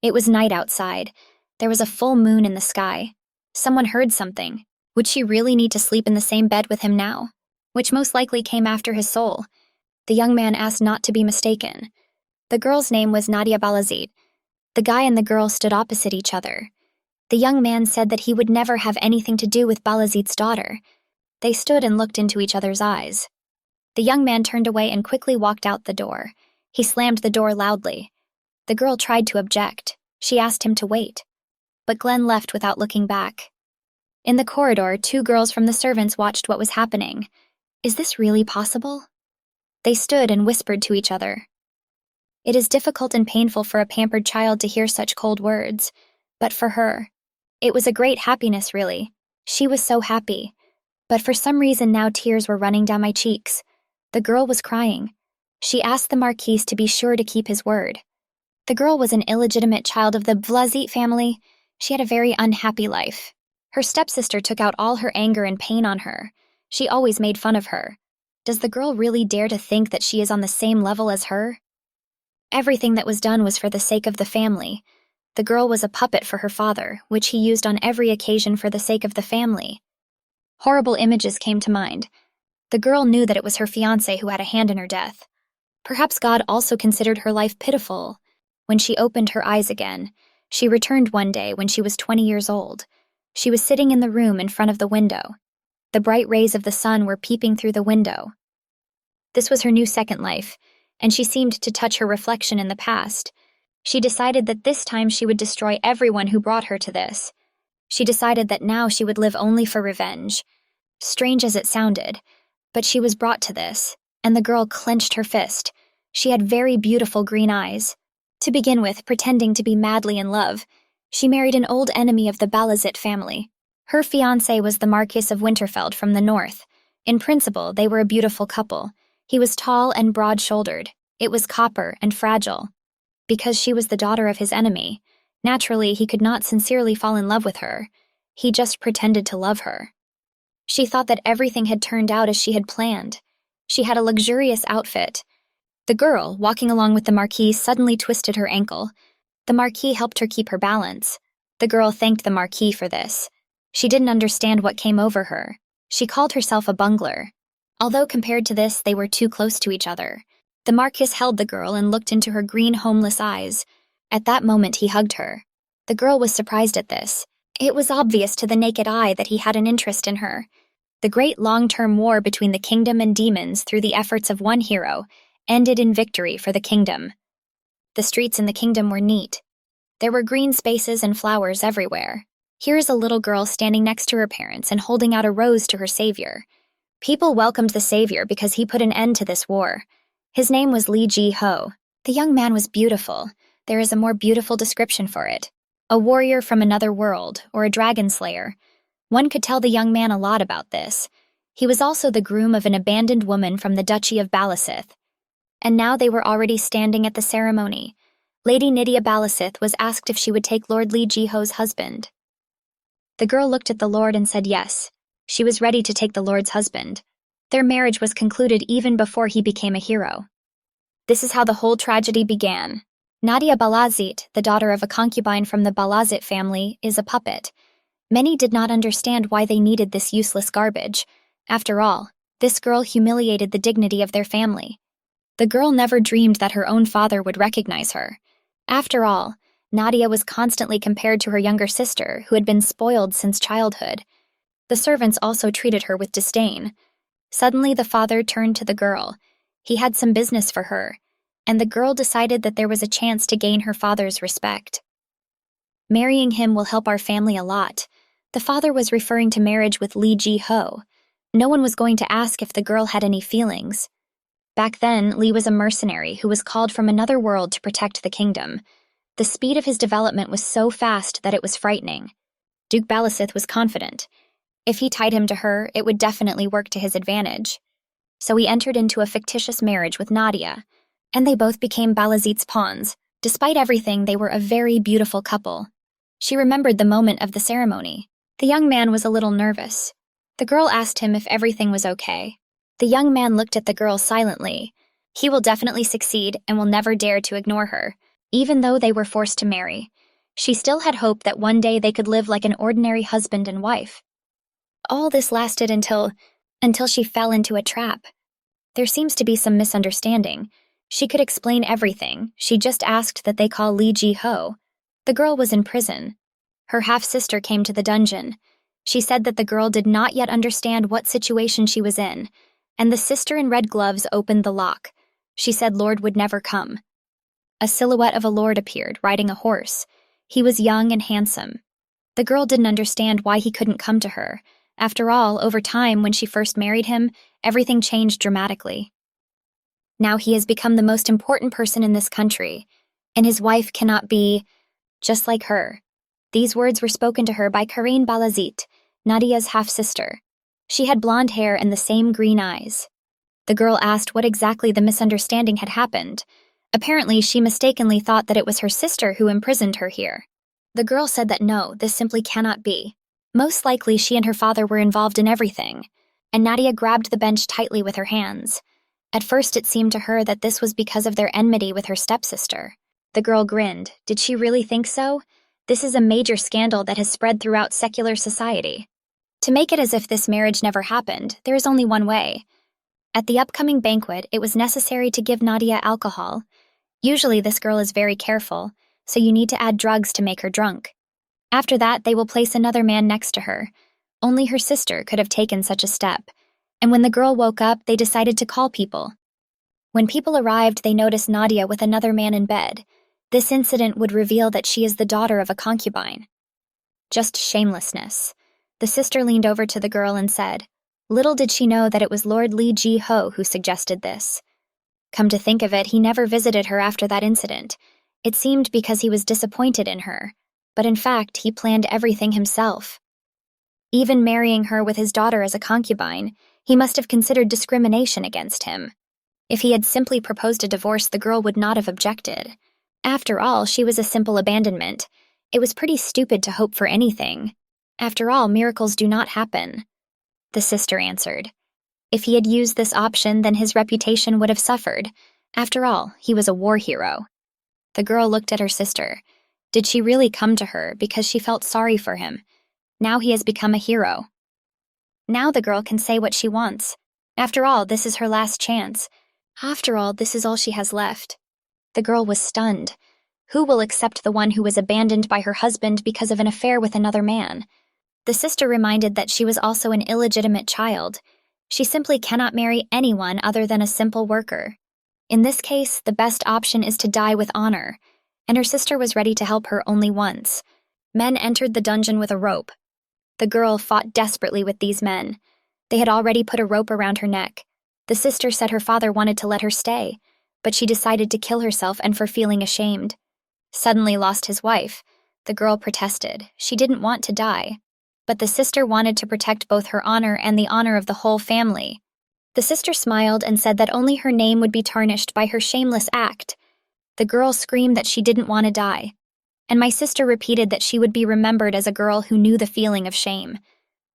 It was night outside. There was a full moon in the sky. Someone heard something. Would she really need to sleep in the same bed with him now? Which most likely came after his soul. The young man asked not to be mistaken. The girl's name was Nadia Balazit. The guy and the girl stood opposite each other. The young man said that he would never have anything to do with Balazit's daughter. They stood and looked into each other's eyes. The young man turned away and quickly walked out the door. He slammed the door loudly. The girl tried to object. She asked him to wait. But Glenn left without looking back. In the corridor, two girls from the servants watched what was happening. Is this really possible? They stood and whispered to each other. It is difficult and painful for a pampered child to hear such cold words, but for her, it was a great happiness, really. She was so happy. But for some reason now tears were running down my cheeks. The girl was crying. She asked the Marquis to be sure to keep his word. The girl was an illegitimate child of the Balazit family. She had a very unhappy life. Her stepsister took out all her anger and pain on her. She always made fun of her. Does the girl really dare to think that she is on the same level as her? Everything that was done was for the sake of the family. The girl was a puppet for her father, which he used on every occasion for the sake of the family. Horrible images came to mind. The girl knew that it was her fiancé who had a hand in her death. Perhaps God also considered her life pitiful. When she opened her eyes again, she returned one day when she was 20 years old. She was sitting in the room in front of the window. The bright rays of the sun were peeping through the window. This was her new second life, and she seemed to touch her reflection in the past. She decided that this time she would destroy everyone who brought her to this. She decided that now she would live only for revenge. Strange as it sounded, but she was brought to this, and the girl clenched her fist. She had very beautiful green eyes. To begin with, pretending to be madly in love, she married an old enemy of the Balazit family. Her fiancé was the Marquis of Winterfeld from the north. In principle, they were a beautiful couple. He was tall and broad-shouldered. It was copper and fragile. Because she was the daughter of his enemy, naturally he could not sincerely fall in love with her. He just pretended to love her. She thought that everything had turned out as she had planned. She had a luxurious outfit. The girl, walking along with the Marquis, suddenly twisted her ankle. The Marquis helped her keep her balance. The girl thanked the Marquis for this. She didn't understand what came over her. She called herself a bungler. Although compared to this, they were too close to each other. The Marquis held the girl and looked into her green, homeless eyes. At that moment, he hugged her. The girl was surprised at this. It was obvious to the naked eye that he had an interest in her. The great long-term war between the kingdom and demons through the efforts of one hero ended in victory for the kingdom. The streets in the kingdom were neat. There were green spaces and flowers everywhere. Here is a little girl standing next to her parents and holding out a rose to her savior. People welcomed the savior because he put an end to this war. His name was Li Ji-ho. The young man was beautiful. There is a more beautiful description for it. A warrior from another world, or a dragon slayer. One could tell the young man a lot about this. He was also the groom of an abandoned woman from the Duchy of Balasith. And now they were already standing at the ceremony. Lady Nydia Balasith was asked if she would take Lord Li Ji-ho's husband. The girl looked at the lord and said yes. She was ready to take the lord's husband. Their marriage was concluded even before he became a hero. This is how the whole tragedy began. Nadia Balazit, the daughter of a concubine from the Balazit family, is a puppet. Many did not understand why they needed this useless garbage. After all, this girl humiliated the dignity of their family. The girl never dreamed that her own father would recognize her. After all, Nadia was constantly compared to her younger sister, who had been spoiled since childhood. The servants also treated her with disdain. Suddenly the father turned to the girl. He had some business for her, and the girl decided that there was a chance to gain her father's respect. Marrying him will help our family a lot. The father was referring to marriage with Li Ji-ho. No one was going to ask if the girl had any feelings. Back then, Li was a mercenary who was called from another world to protect the kingdom. The speed of his development was so fast that it was frightening. Duke Balasith was confident. If he tied him to her, it would definitely work to his advantage. So he entered into a fictitious marriage with Nadia, and they both became Balazit's pawns. Despite everything, they were a very beautiful couple. She remembered the moment of the ceremony. The young man was a little nervous. The girl asked him if everything was okay. The young man looked at the girl silently. He will definitely succeed and will never dare to ignore her. Even though they were forced to marry, she still had hope that one day they could live like an ordinary husband and wife. All this lasted until she fell into a trap. There seems to be some misunderstanding. She could explain everything. She just asked that they call Lee Ji-ho. The girl was in prison. Her half-sister came to the dungeon. She said that the girl did not yet understand what situation she was in, and the sister in red gloves opened the lock. She said Lord would never come. A silhouette of a lord appeared, riding a horse. He was young and handsome. The girl didn't understand why he couldn't come to her. After all, over time, when she first married him, everything changed dramatically. Now he has become the most important person in this country, and his wife cannot be just like her. These words were spoken to her by Karine Balazit, Nadia's half-sister. She had blonde hair and the same green eyes. The girl asked what exactly the misunderstanding had happened. Apparently, she mistakenly thought that it was her sister who imprisoned her here. The girl said that no, this simply cannot be. Most likely, she and her father were involved in everything, and Nadia grabbed the bench tightly with her hands. At first, it seemed to her that this was because of their enmity with her stepsister. The girl grinned. Did she really think so? This is a major scandal that has spread throughout secular society. To make it as if this marriage never happened, there is only one way. At the upcoming banquet, it was necessary to give Nadia alcohol. Usually, this girl is very careful, so you need to add drugs to make her drunk. After that, they will place another man next to her. Only her sister could have taken such a step, and when the girl woke up, they decided to call people. When people arrived, they noticed Nadia with another man in bed. This incident would reveal that she is the daughter of a concubine. Just shamelessness. The sister leaned over to the girl and said, little did she know that it was Lord Lee Ji-ho who suggested this. Come to think of it, he never visited her after that incident. It seemed because he was disappointed in her, but in fact, he planned everything himself. Even marrying her with his daughter as a concubine, he must have considered discrimination against him. If he had simply proposed a divorce, the girl would not have objected. After all, she was a simple abandonment. It was pretty stupid to hope for anything. After all, miracles do not happen. The sister answered. If he had used this option, then his reputation would have suffered. After all, he was a war hero. The girl looked at her sister. Did she really come to her because she felt sorry for him? Now he has become a hero. Now the girl can say what she wants. After all, this is her last chance. After all, this is all she has left. The girl was stunned. Who will accept the one who was abandoned by her husband because of an affair with another man? The sister reminded that she was also an illegitimate child. She simply cannot marry anyone other than a simple worker. In this case, the best option is to die with honor, and her sister was ready to help her only once. Men entered the dungeon with a rope. The girl fought desperately with these men. They had already put a rope around her neck. The sister said her father wanted to let her stay, but she decided to kill herself and for feeling ashamed. Suddenly lost his wife. The girl protested. She didn't want to die. But the sister wanted to protect both her honor and the honor of the whole family. The sister smiled and said that only her name would be tarnished by her shameless act. The girl screamed that she didn't want to die. And my sister repeated that she would be remembered as a girl who knew the feeling of shame.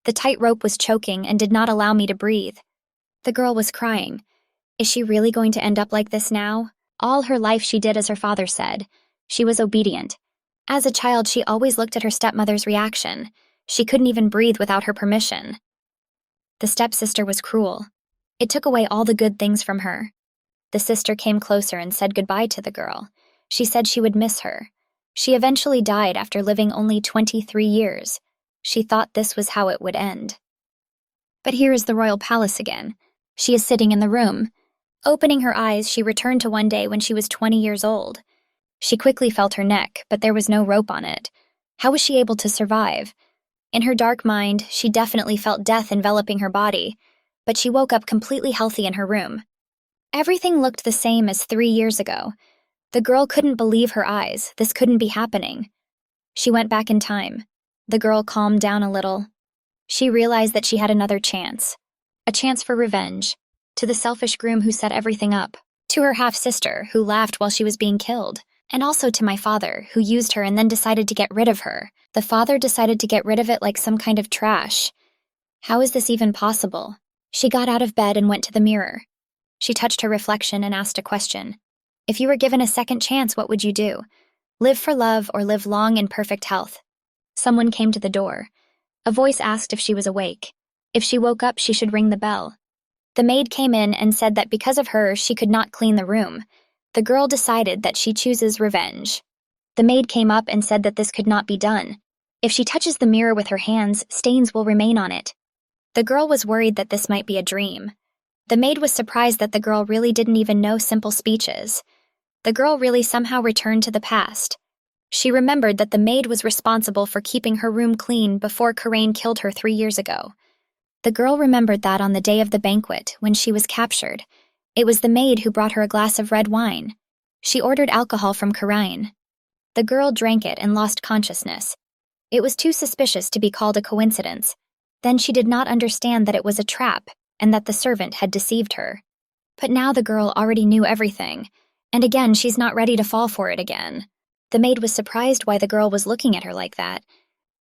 The tight rope was choking and did not allow me to breathe. The girl was crying. Is she really going to end up like this now? All her life she did as her father said. She was obedient. As a child, she always looked at her stepmother's reaction. She couldn't even breathe without her permission. The stepsister was cruel. It took away all the good things from her. The sister came closer and said goodbye to the girl. She said she would miss her. She eventually died after living only 23 years. She thought this was how it would end. But here is the royal palace again. She is sitting in the room. Opening her eyes, she returned to one day when she was 20 years old. She quickly felt her neck, but there was no rope on it. How was she able to survive? In her dark mind, she definitely felt death enveloping her body, but she woke up completely healthy in her room. Everything looked the same as 3 years ago. The girl couldn't believe her eyes. This couldn't be happening. She went back in time. The girl calmed down a little. She realized that she had another chance. A chance for revenge. To the selfish groom who set everything up. To her half-sister, who laughed while she was being killed. And also to my father, who used her and then decided to get rid of her. The father decided to get rid of it like some kind of trash. How is this even possible? She got out of bed and went to the mirror. She touched her reflection and asked a question. If you were given a second chance, what would you do? Live for love or live long in perfect health? Someone came to the door. A voice asked if she was awake. If she woke up, she should ring the bell. The maid came in and said that because of her, she could not clean the room. The girl decided that she chooses revenge. The maid came up and said that this could not be done. If she touches the mirror with her hands, stains will remain on it. The girl was worried that this might be a dream. The maid was surprised that the girl really didn't even know simple speeches. The girl really somehow returned to the past. She remembered that the maid was responsible for keeping her room clean before Karain killed her 3 years ago. The girl remembered that on the day of the banquet, when she was captured, it was the maid who brought her a glass of red wine. She ordered alcohol from Karain. The girl drank it and lost consciousness. It was too suspicious to be called a coincidence. Then she did not understand that it was a trap and that the servant had deceived her. But now the girl already knew everything, and again she's not ready to fall for it again. The maid was surprised why the girl was looking at her like that.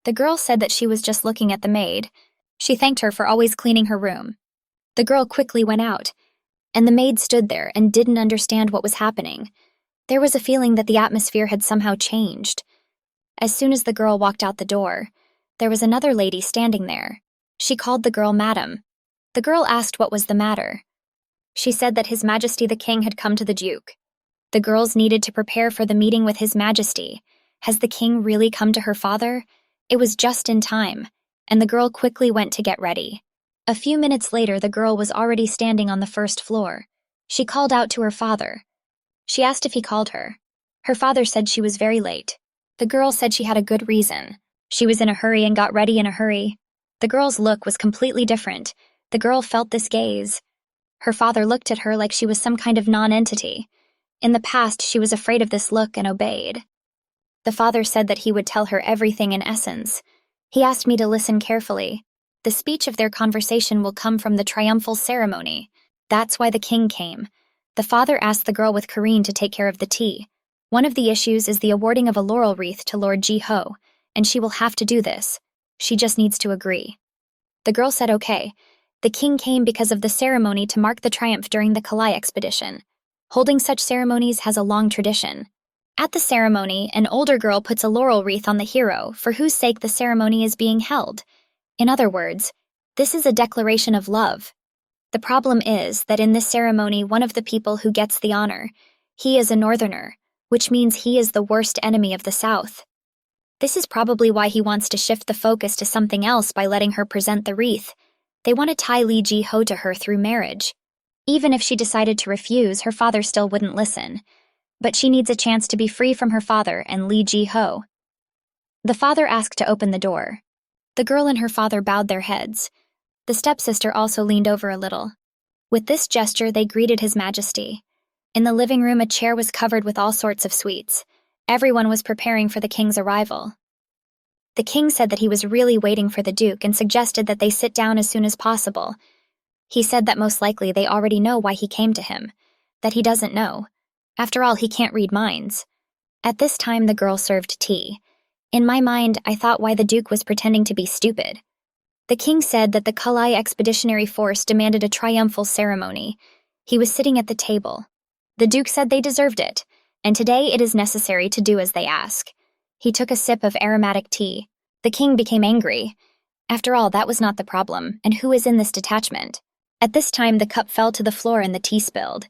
The girl said that she was just looking at the maid. She thanked her for always cleaning her room. The girl quickly went out, and the maid stood there and didn't understand what was happening. There was a feeling that the atmosphere had somehow changed. As soon as the girl walked out the door, there was another lady standing there. She called the girl Madam. The girl asked what was the matter. She said that His Majesty the King had come to the Duke. The girls needed to prepare for the meeting with His Majesty. Has the king really come to her father? It was just in time, and the girl quickly went to get ready. A few minutes later, the girl was already standing on the first floor. She called out to her father. She asked if he called her. Her father said she was very late. The girl said she had a good reason. She was in a hurry and got ready in a hurry. The girl's look was completely different. The girl felt this gaze. Her father looked at her like she was some kind of non-entity. In the past, she was afraid of this look and obeyed. The father said that he would tell her everything in essence. He asked me to listen carefully. The speech of their conversation will come from the triumphal ceremony. That's why the king came. The father asked the girl with Kareen to take care of the tea. One of the issues is the awarding of a laurel wreath to Lord Ji-ho, and she will have to do this. She just needs to agree. The girl said okay. The king came because of the ceremony to mark the triumph during the Kalai expedition. Holding such ceremonies has a long tradition. At the ceremony, an older girl puts a laurel wreath on the hero for whose sake the ceremony is being held. In other words, this is a declaration of love. The problem is that in this ceremony, one of the people who gets the honor, he is a northerner, which means he is the worst enemy of the South. This is probably why he wants to shift the focus to something else by letting her present the wreath. They want to tie Lee Ji-ho to her through marriage. Even if she decided to refuse, her father still wouldn't listen. But she needs a chance to be free from her father and Lee Ji-ho. The father asked to open the door. The girl and her father bowed their heads. The stepsister also leaned over a little. With this gesture, they greeted His Majesty. In the living room, a chair was covered with all sorts of sweets. Everyone was preparing for the king's arrival. The king said that he was really waiting for the Duke and suggested that they sit down as soon as possible. He said that most likely they already know why he came to him, that he doesn't know. After all, he can't read minds. At this time, the girl served tea. In my mind, I thought why the Duke was pretending to be stupid. The king said that the Kalai Expeditionary Force demanded a triumphal ceremony. He was sitting at the table. The Duke said they deserved it, and today it is necessary to do as they ask. He took a sip of aromatic tea. The king became angry. After all, that was not the problem, and who is in this detachment? At this time, the cup fell to the floor and the tea spilled.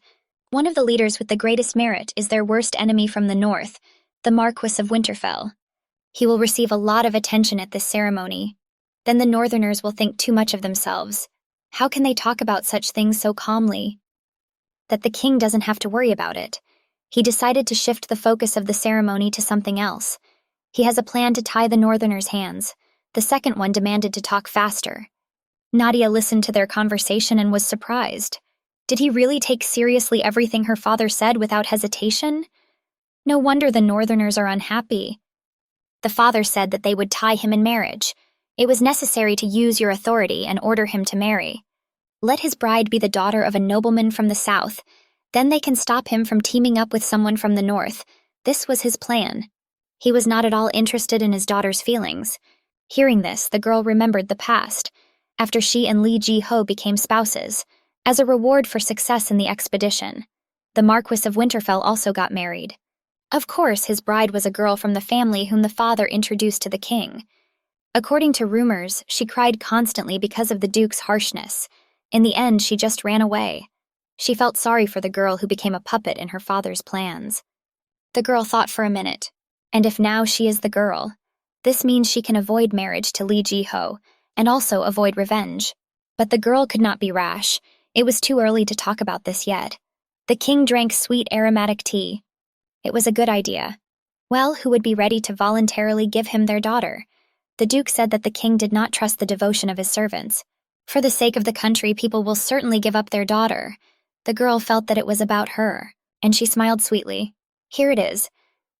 One of the leaders with the greatest merit is their worst enemy from the north, the Marquis of Winterfell. He will receive a lot of attention at this ceremony. Then the northerners will think too much of themselves. How can they talk about such things so calmly? That the king doesn't have to worry about it. He decided to shift the focus of the ceremony to something else. He has a plan to tie the northerners' hands. The second one demanded to talk faster. Nadia listened to their conversation and was surprised. Did he really take seriously everything her father said without hesitation? No wonder the northerners are unhappy. The father said that they would tie him in marriage. It was necessary to use your authority and order him to marry. Let his bride be the daughter of a nobleman from the south. Then they can stop him from teaming up with someone from the north. This was his plan. He was not at all interested in his daughter's feelings. Hearing this, the girl remembered the past, after she and Lee Ji-ho became spouses, as a reward for success in the expedition. The Marquis of Winterfell also got married. Of course, his bride was a girl from the family whom the father introduced to the king. According to rumors, she cried constantly because of the Duke's harshness. In the end, she just ran away. She felt sorry for the girl who became a puppet in her father's plans. The girl thought for a minute. And if now she is the girl, this means she can avoid marriage to Lee Ji-ho, and also avoid revenge. But the girl could not be rash. It was too early to talk about this yet. The king drank sweet aromatic tea. It was a good idea. Well, who would be ready to voluntarily give him their daughter? The Duke said that the king did not trust the devotion of his servants. For the sake of the country, people will certainly give up their daughter. The girl felt that it was about her, and she smiled sweetly. Here it is.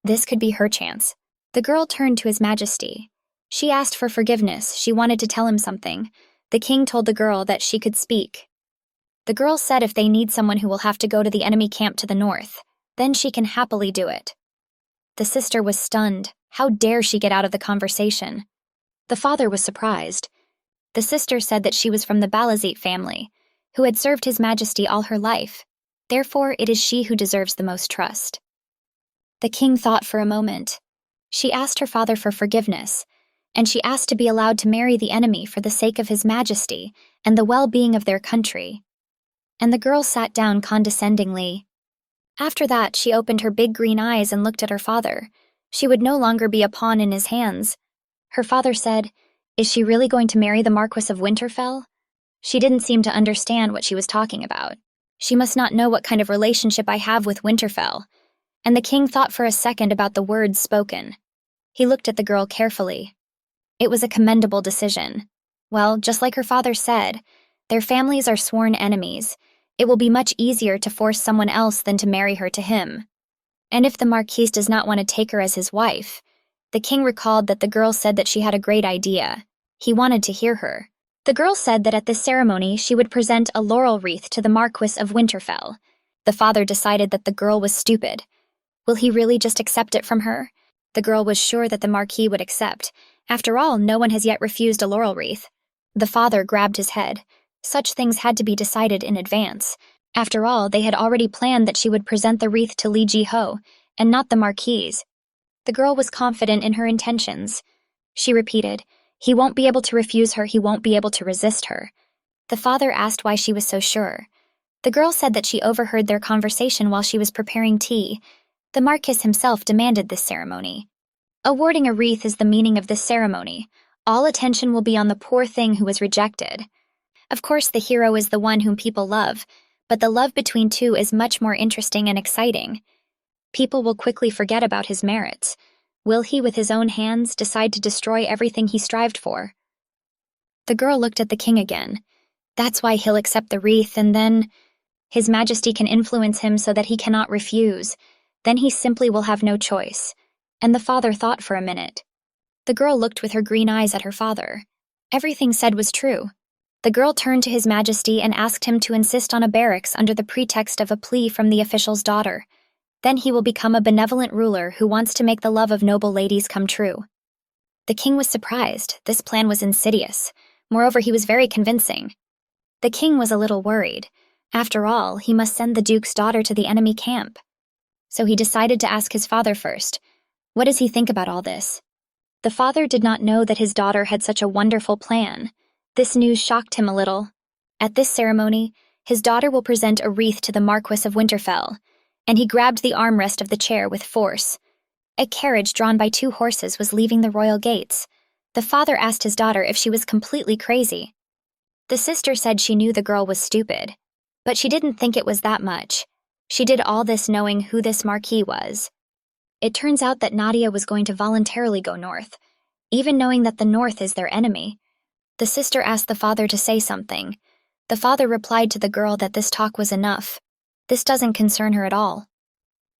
This could be her chance. The girl turned to His Majesty. She asked for forgiveness. She wanted to tell him something. The king told the girl that she could speak. The girl said if they need someone who will have to go to the enemy camp to the north, then she can happily do it. The sister was stunned. How dare she get out of the conversation? The father was surprised. The sister said that she was from the Balazit family, who had served His Majesty all her life. Therefore, it is she who deserves the most trust. The king thought for a moment. She asked her father for forgiveness, and she asked to be allowed to marry the enemy for the sake of His Majesty and the well-being of their country. And the girl sat down condescendingly. After that, she opened her big green eyes and looked at her father. She would no longer be a pawn in his hands. Her father said, "Is she really going to marry the Marquis of Winterfell?" She didn't seem to understand what she was talking about. She must not know what kind of relationship I have with Winterfell. And the king thought for a second about the words spoken. He looked at the girl carefully. It was a commendable decision. Well, just like her father said, their families are sworn enemies. It will be much easier to force someone else than to marry her to him. And if the Marquis does not want to take her as his wife, the king recalled that the girl said that she had a great idea. He wanted to hear her. The girl said that at this ceremony she would present a laurel wreath to the Marquis of Winterfell. The father decided that the girl was stupid. Will he really just accept it from her? The girl was sure that the Marquis would accept. After all, no one has yet refused a laurel wreath. The father grabbed his head. Such things had to be decided in advance. After all, they had already planned that she would present the wreath to Lee Ji-ho, and not the Marquis. The girl was confident in her intentions. She repeated, "He won't be able to refuse her, he won't be able to resist her." The father asked why she was so sure. The girl said that she overheard their conversation while she was preparing tea. The Marquis himself demanded this ceremony. Awarding a wreath is the meaning of this ceremony. All attention will be on the poor thing who was rejected. Of course, the hero is the one whom people love, but the love between two is much more interesting and exciting. People will quickly forget about his merits. Will he, with his own hands, decide to destroy everything he strived for? The girl looked at the king again. That's why he'll accept the wreath, and then His Majesty can influence him so that he cannot refuse. Then he simply will have no choice. And the father thought for a minute. The girl looked with her green eyes at her father. Everything said was true. The girl turned to His Majesty and asked him to insist on a barracks under the pretext of a plea from the official's daughter. Then he will become a benevolent ruler who wants to make the love of noble ladies come true. The king was surprised. This plan was insidious. Moreover, he was very convincing. The king was a little worried. After all, he must send the duke's daughter to the enemy camp. So he decided to ask his father first. What does he think about all this? The father did not know that his daughter had such a wonderful plan. This news shocked him a little. At this ceremony, his daughter will present a wreath to the Marquis of Winterfell, and he grabbed the armrest of the chair with force. A carriage drawn by 2 horses was leaving the royal gates. The father asked his daughter if she was completely crazy. The sister said she knew the girl was stupid, but she didn't think it was that much. She did all this knowing who this Marquis was. It turns out that Nadia was going to voluntarily go north, even knowing that the north is their enemy. The sister asked the father to say something. The father replied to the girl that this talk was enough. This doesn't concern her at all.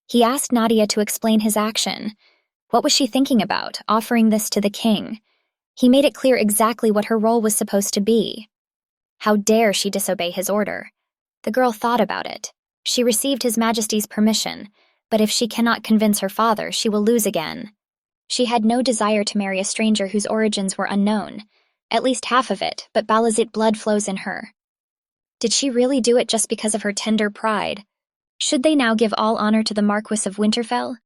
He asked Nadia to explain his action. What was she thinking about, offering this to the king? He made it clear exactly what her role was supposed to be. How dare she disobey his order? The girl thought about it. She received His Majesty's permission, but if she cannot convince her father, she will lose again. She had no desire to marry a stranger whose origins were unknown. At least half of it, but Balazit blood flows in her. Did she really do it just because of her tender pride? Should they now give all honor to the Marquis of Winterfell?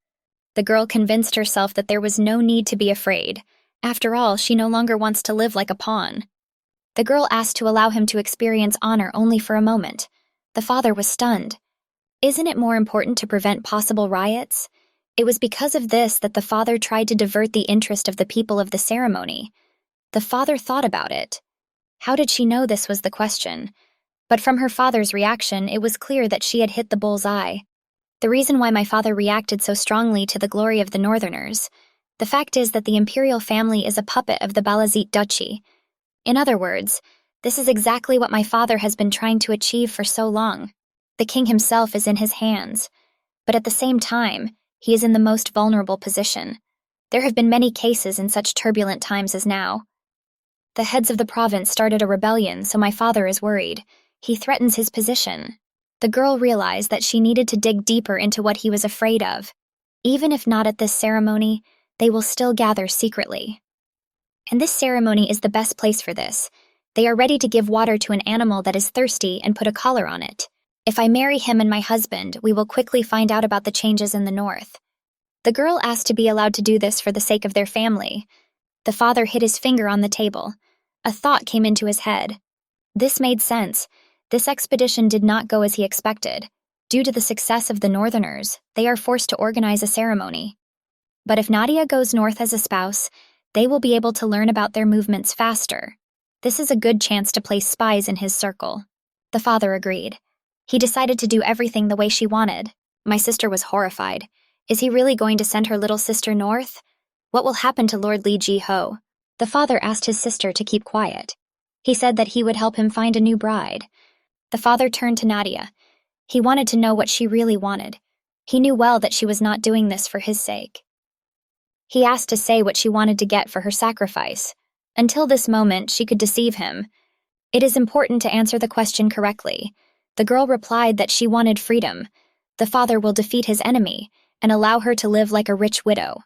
The girl convinced herself that there was no need to be afraid. After all, she no longer wants to live like a pawn. The girl asked to allow him to experience honor only for a moment. The father was stunned. Isn't it more important to prevent possible riots? It was because of this that the father tried to divert the interest of the people of the ceremony. The father thought about it. How did she know this was the question? But from her father's reaction, it was clear that she had hit the bull's eye. The reason why my father reacted so strongly to the glory of the Northerners. The fact is that the imperial family is a puppet of the Balazit Duchy. In other words, this is exactly what my father has been trying to achieve for so long. The king himself is in his hands. But at the same time, he is in the most vulnerable position. There have been many cases in such turbulent times as now. The heads of the province started a rebellion, so my father is worried. He threatens his position. The girl realized that she needed to dig deeper into what he was afraid of. Even if not at this ceremony, they will still gather secretly. And this ceremony is the best place for this. They are ready to give water to an animal that is thirsty and put a collar on it. If I marry him and my husband, we will quickly find out about the changes in the north. The girl asked to be allowed to do this for the sake of their family. The father hit his finger on the table. A thought came into his head. This made sense. This expedition did not go as he expected. Due to the success of the Northerners, they are forced to organize a ceremony. But if Nadia goes north as a spouse, they will be able to learn about their movements faster. This is a good chance to place spies in his circle. The father agreed. He decided to do everything the way she wanted. My sister was horrified. Is he really going to send her little sister north? What will happen to Lord Li Ji-ho? The father asked his sister to keep quiet. He said that he would help him find a new bride. The father turned to Nadia. He wanted to know what she really wanted. He knew well that she was not doing this for his sake. He asked to say what she wanted to get for her sacrifice. Until this moment, she could deceive him. It is important to answer the question correctly. The girl replied that she wanted freedom. The father will defeat his enemy and allow her to live like a rich widow.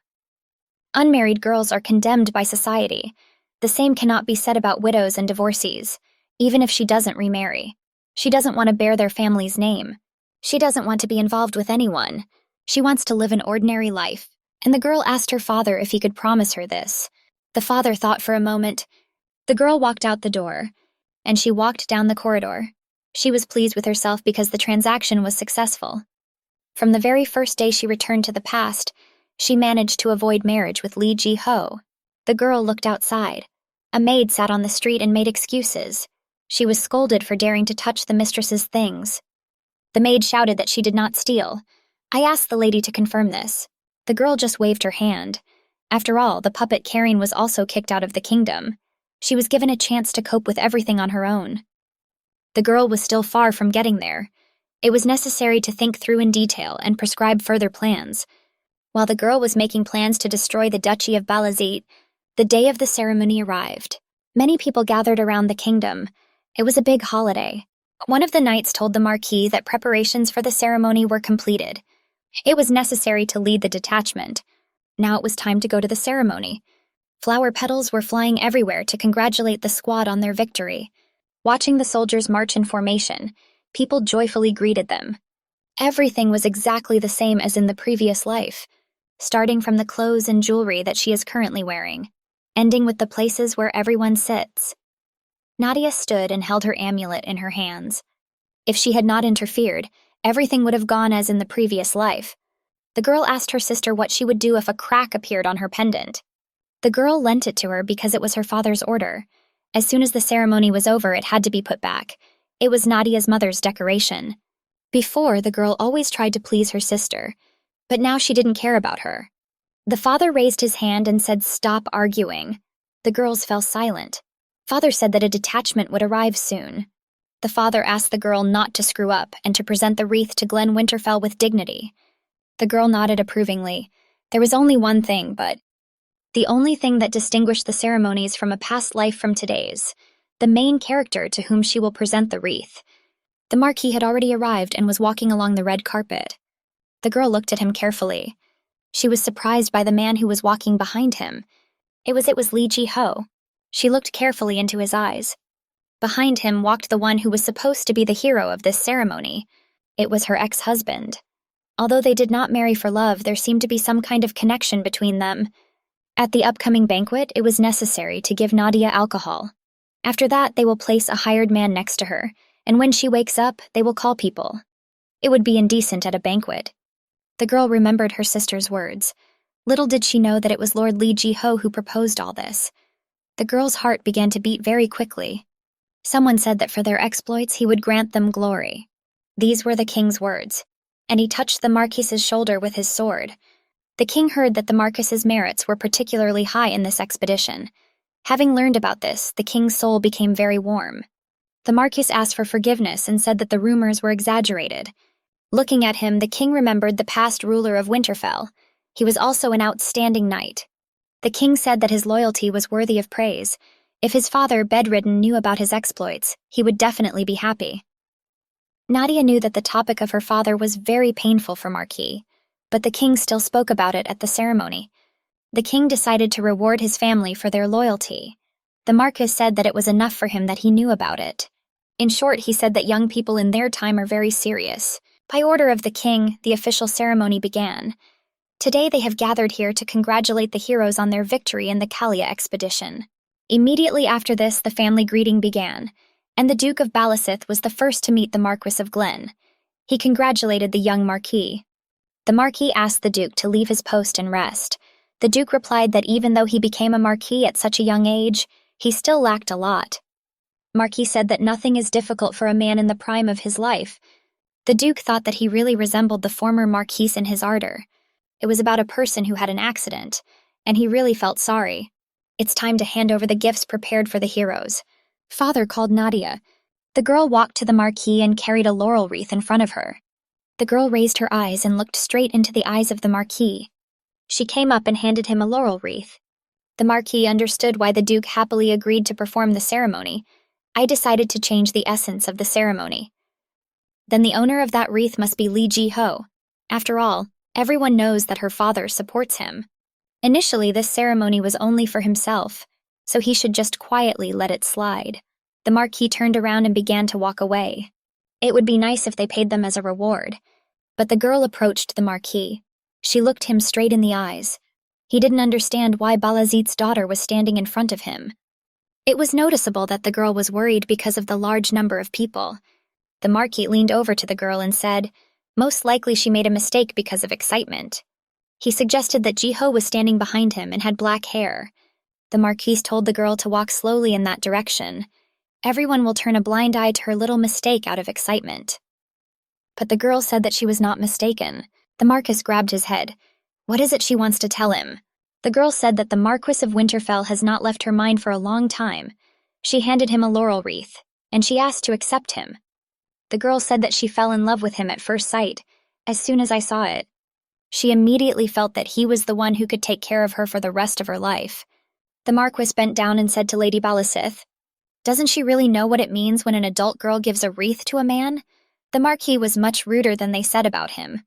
Unmarried girls are condemned by society. The same cannot be said about widows and divorcees, even if she doesn't remarry. She doesn't want to bear their family's name. She doesn't want to be involved with anyone. She wants to live an ordinary life. And the girl asked her father if he could promise her this. The father thought for a moment. The girl walked out the door, and she walked down the corridor. She was pleased with herself because the transaction was successful. From the very first day she returned to the past, she managed to avoid marriage with Li Ji-ho. The girl looked outside. A maid sat on the street and made excuses. She was scolded for daring to touch the mistress's things. The maid shouted that she did not steal. I asked the lady to confirm this. The girl just waved her hand. After all, the puppet Karen was also kicked out of the kingdom. She was given a chance to cope with everything on her own. The girl was still far from getting there. It was necessary to think through in detail and prescribe further plans. While the girl was making plans to destroy the Duchy of Balazit, the day of the ceremony arrived. Many people gathered around the kingdom. It was a big holiday. One of the knights told the Marquis that preparations for the ceremony were completed. It was necessary to lead the detachment. Now it was time to go to the ceremony. Flower petals were flying everywhere to congratulate the squad on their victory. Watching the soldiers march in formation, people joyfully greeted them. Everything was exactly the same as in the previous life, starting from the clothes and jewelry that she is currently wearing, ending with the places where everyone sits. Nadia stood and held her amulet in her hands. If she had not interfered, everything would have gone as in the previous life. The girl asked her sister what she would do if a crack appeared on her pendant. The girl lent it to her because it was her father's order. As soon as the ceremony was over, it had to be put back. It was Nadia's mother's decoration. Before, the girl always tried to please her sister, but now she didn't care about her. The father raised his hand and said, "Stop arguing." The girls fell silent. Father said that a detachment would arrive soon. The father asked the girl not to screw up and to present the wreath to Glen Winterfell with dignity. The girl nodded approvingly. There was only one thing, but the only thing that distinguished the ceremonies from a past life from today's, the main character to whom she will present the wreath. The Marquis had already arrived and was walking along the red carpet. The girl looked at him carefully. She was surprised by the man who was walking behind him. It was Li Ji-ho. She looked carefully into his eyes. Behind him walked the one who was supposed to be the hero of this ceremony. It was her ex-husband. Although they did not marry for love, there seemed to be some kind of connection between them. At the upcoming banquet, it was necessary to give Nadia alcohol. After that, they will place a hired man next to her, and when she wakes up, they will call people. It would be indecent at a banquet. The girl remembered her sister's words. Little did she know that it was Lord Lee Ji-ho who proposed all this. The girl's heart began to beat very quickly. Someone said that for their exploits he would grant them glory. These were the king's words, and he touched the Marquis's shoulder with his sword. The king heard that the Marquis's merits were particularly high in this expedition. Having learned about this, the king's soul became very warm. The Marquis asked for forgiveness and said that the rumors were exaggerated. Looking at him, the king remembered the past ruler of Winterfell. He was also an outstanding knight. The king said that his loyalty was worthy of praise. If his father, bedridden, knew about his exploits, he would definitely be happy. Nadia knew that the topic of her father was very painful for Marquis, but the king still spoke about it at the ceremony. The king decided to reward his family for their loyalty. The Marquis said that it was enough for him that he knew about it. In short, he said that young people in their time are very serious. By order of the king, the official ceremony began. Today they have gathered here to congratulate the heroes on their victory in the Kalia expedition. Immediately after this, the family greeting began, and the Duke of Balasith was the first to meet the Marquis of Glen. He congratulated the young Marquis. The Marquis asked the Duke to leave his post and rest. The Duke replied that even though he became a Marquis at such a young age, he still lacked a lot. Marquis said that nothing is difficult for a man in the prime of his life. The Duke thought that he really resembled the former Marquis in his ardor. It was about a person who had an accident, and he really felt sorry. It's time to hand over the gifts prepared for the heroes. Father called Nadia. The girl walked to the Marquis and carried a laurel wreath in front of her. The girl raised her eyes and looked straight into the eyes of the Marquis. She came up and handed him a laurel wreath. The Marquis understood why the Duke happily agreed to perform the ceremony. I decided to change the essence of the ceremony. Then the owner of that wreath must be Lee Ji-ho. After all, everyone knows that her father supports him. Initially, this ceremony was only for himself, so he should just quietly let it slide. The Marquis turned around and began to walk away. It would be nice if they paid them as a reward. But the girl approached the Marquis. She looked him straight in the eyes. He didn't understand why Balazit's daughter was standing in front of him. It was noticeable that the girl was worried because of the large number of people. The Marquis leaned over to the girl and said, most likely she made a mistake because of excitement. He suggested that Ji-ho was standing behind him and had black hair. The Marquis told the girl to walk slowly in that direction. Everyone will turn a blind eye to her little mistake out of excitement. But the girl said that she was not mistaken. The Marquis grabbed his head. What is it she wants to tell him? The girl said that the Marquis of Winterfell has not left her mind for a long time. She handed him a laurel wreath, and she asked to accept him. The girl said that she fell in love with him at first sight, as soon as I saw it. She immediately felt that he was the one who could take care of her for the rest of her life. The Marquis bent down and said to Lady Balasith, doesn't she really know what it means when an adult girl gives a wreath to a man? The Marquis was much ruder than they said about him.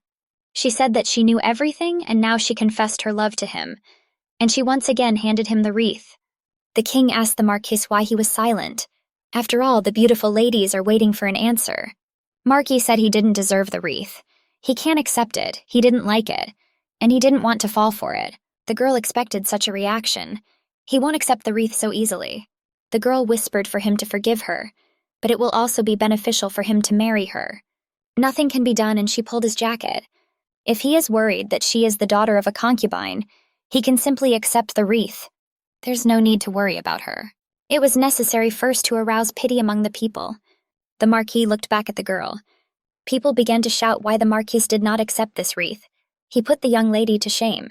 She said that she knew everything, and now she confessed her love to him, and she once again handed him the wreath. The king asked the Marquis why he was silent. After all, the beautiful ladies are waiting for an answer. Marquis said he didn't deserve the wreath. He can't accept it, he didn't like it, and he didn't want to fall for it. The girl expected such a reaction. He won't accept the wreath so easily. The girl whispered for him to forgive her, but it will also be beneficial for him to marry her. Nothing can be done, and she pulled his jacket. If he is worried that she is the daughter of a concubine, he can simply accept the wreath. There's no need to worry about her. It was necessary first to arouse pity among the people. The Marquis looked back at the girl. People began to shout why the Marquis did not accept this wreath. He put the young lady to shame.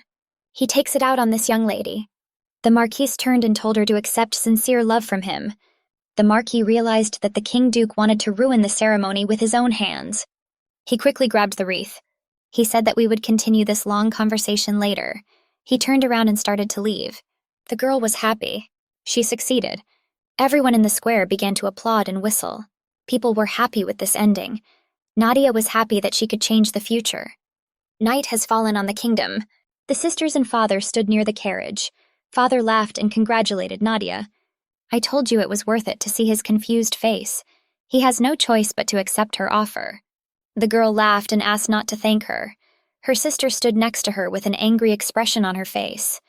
He takes it out on this young lady. The Marquis turned and told her to accept sincere love from him. The Marquis realized that the King Duke wanted to ruin the ceremony with his own hands. He quickly grabbed the wreath. He said that we would continue this long conversation later. He turned around and started to leave. The girl was happy. She succeeded. Everyone in the square began to applaud and whistle. People were happy with this ending. Nadia was happy that she could change the future. Night has fallen on the kingdom. The sisters and father stood near the carriage. Father laughed and congratulated Nadia. I told you it was worth it to see his confused face. He has no choice but to accept her offer. The girl laughed and asked not to thank her. Her sister stood next to her with an angry expression on her face.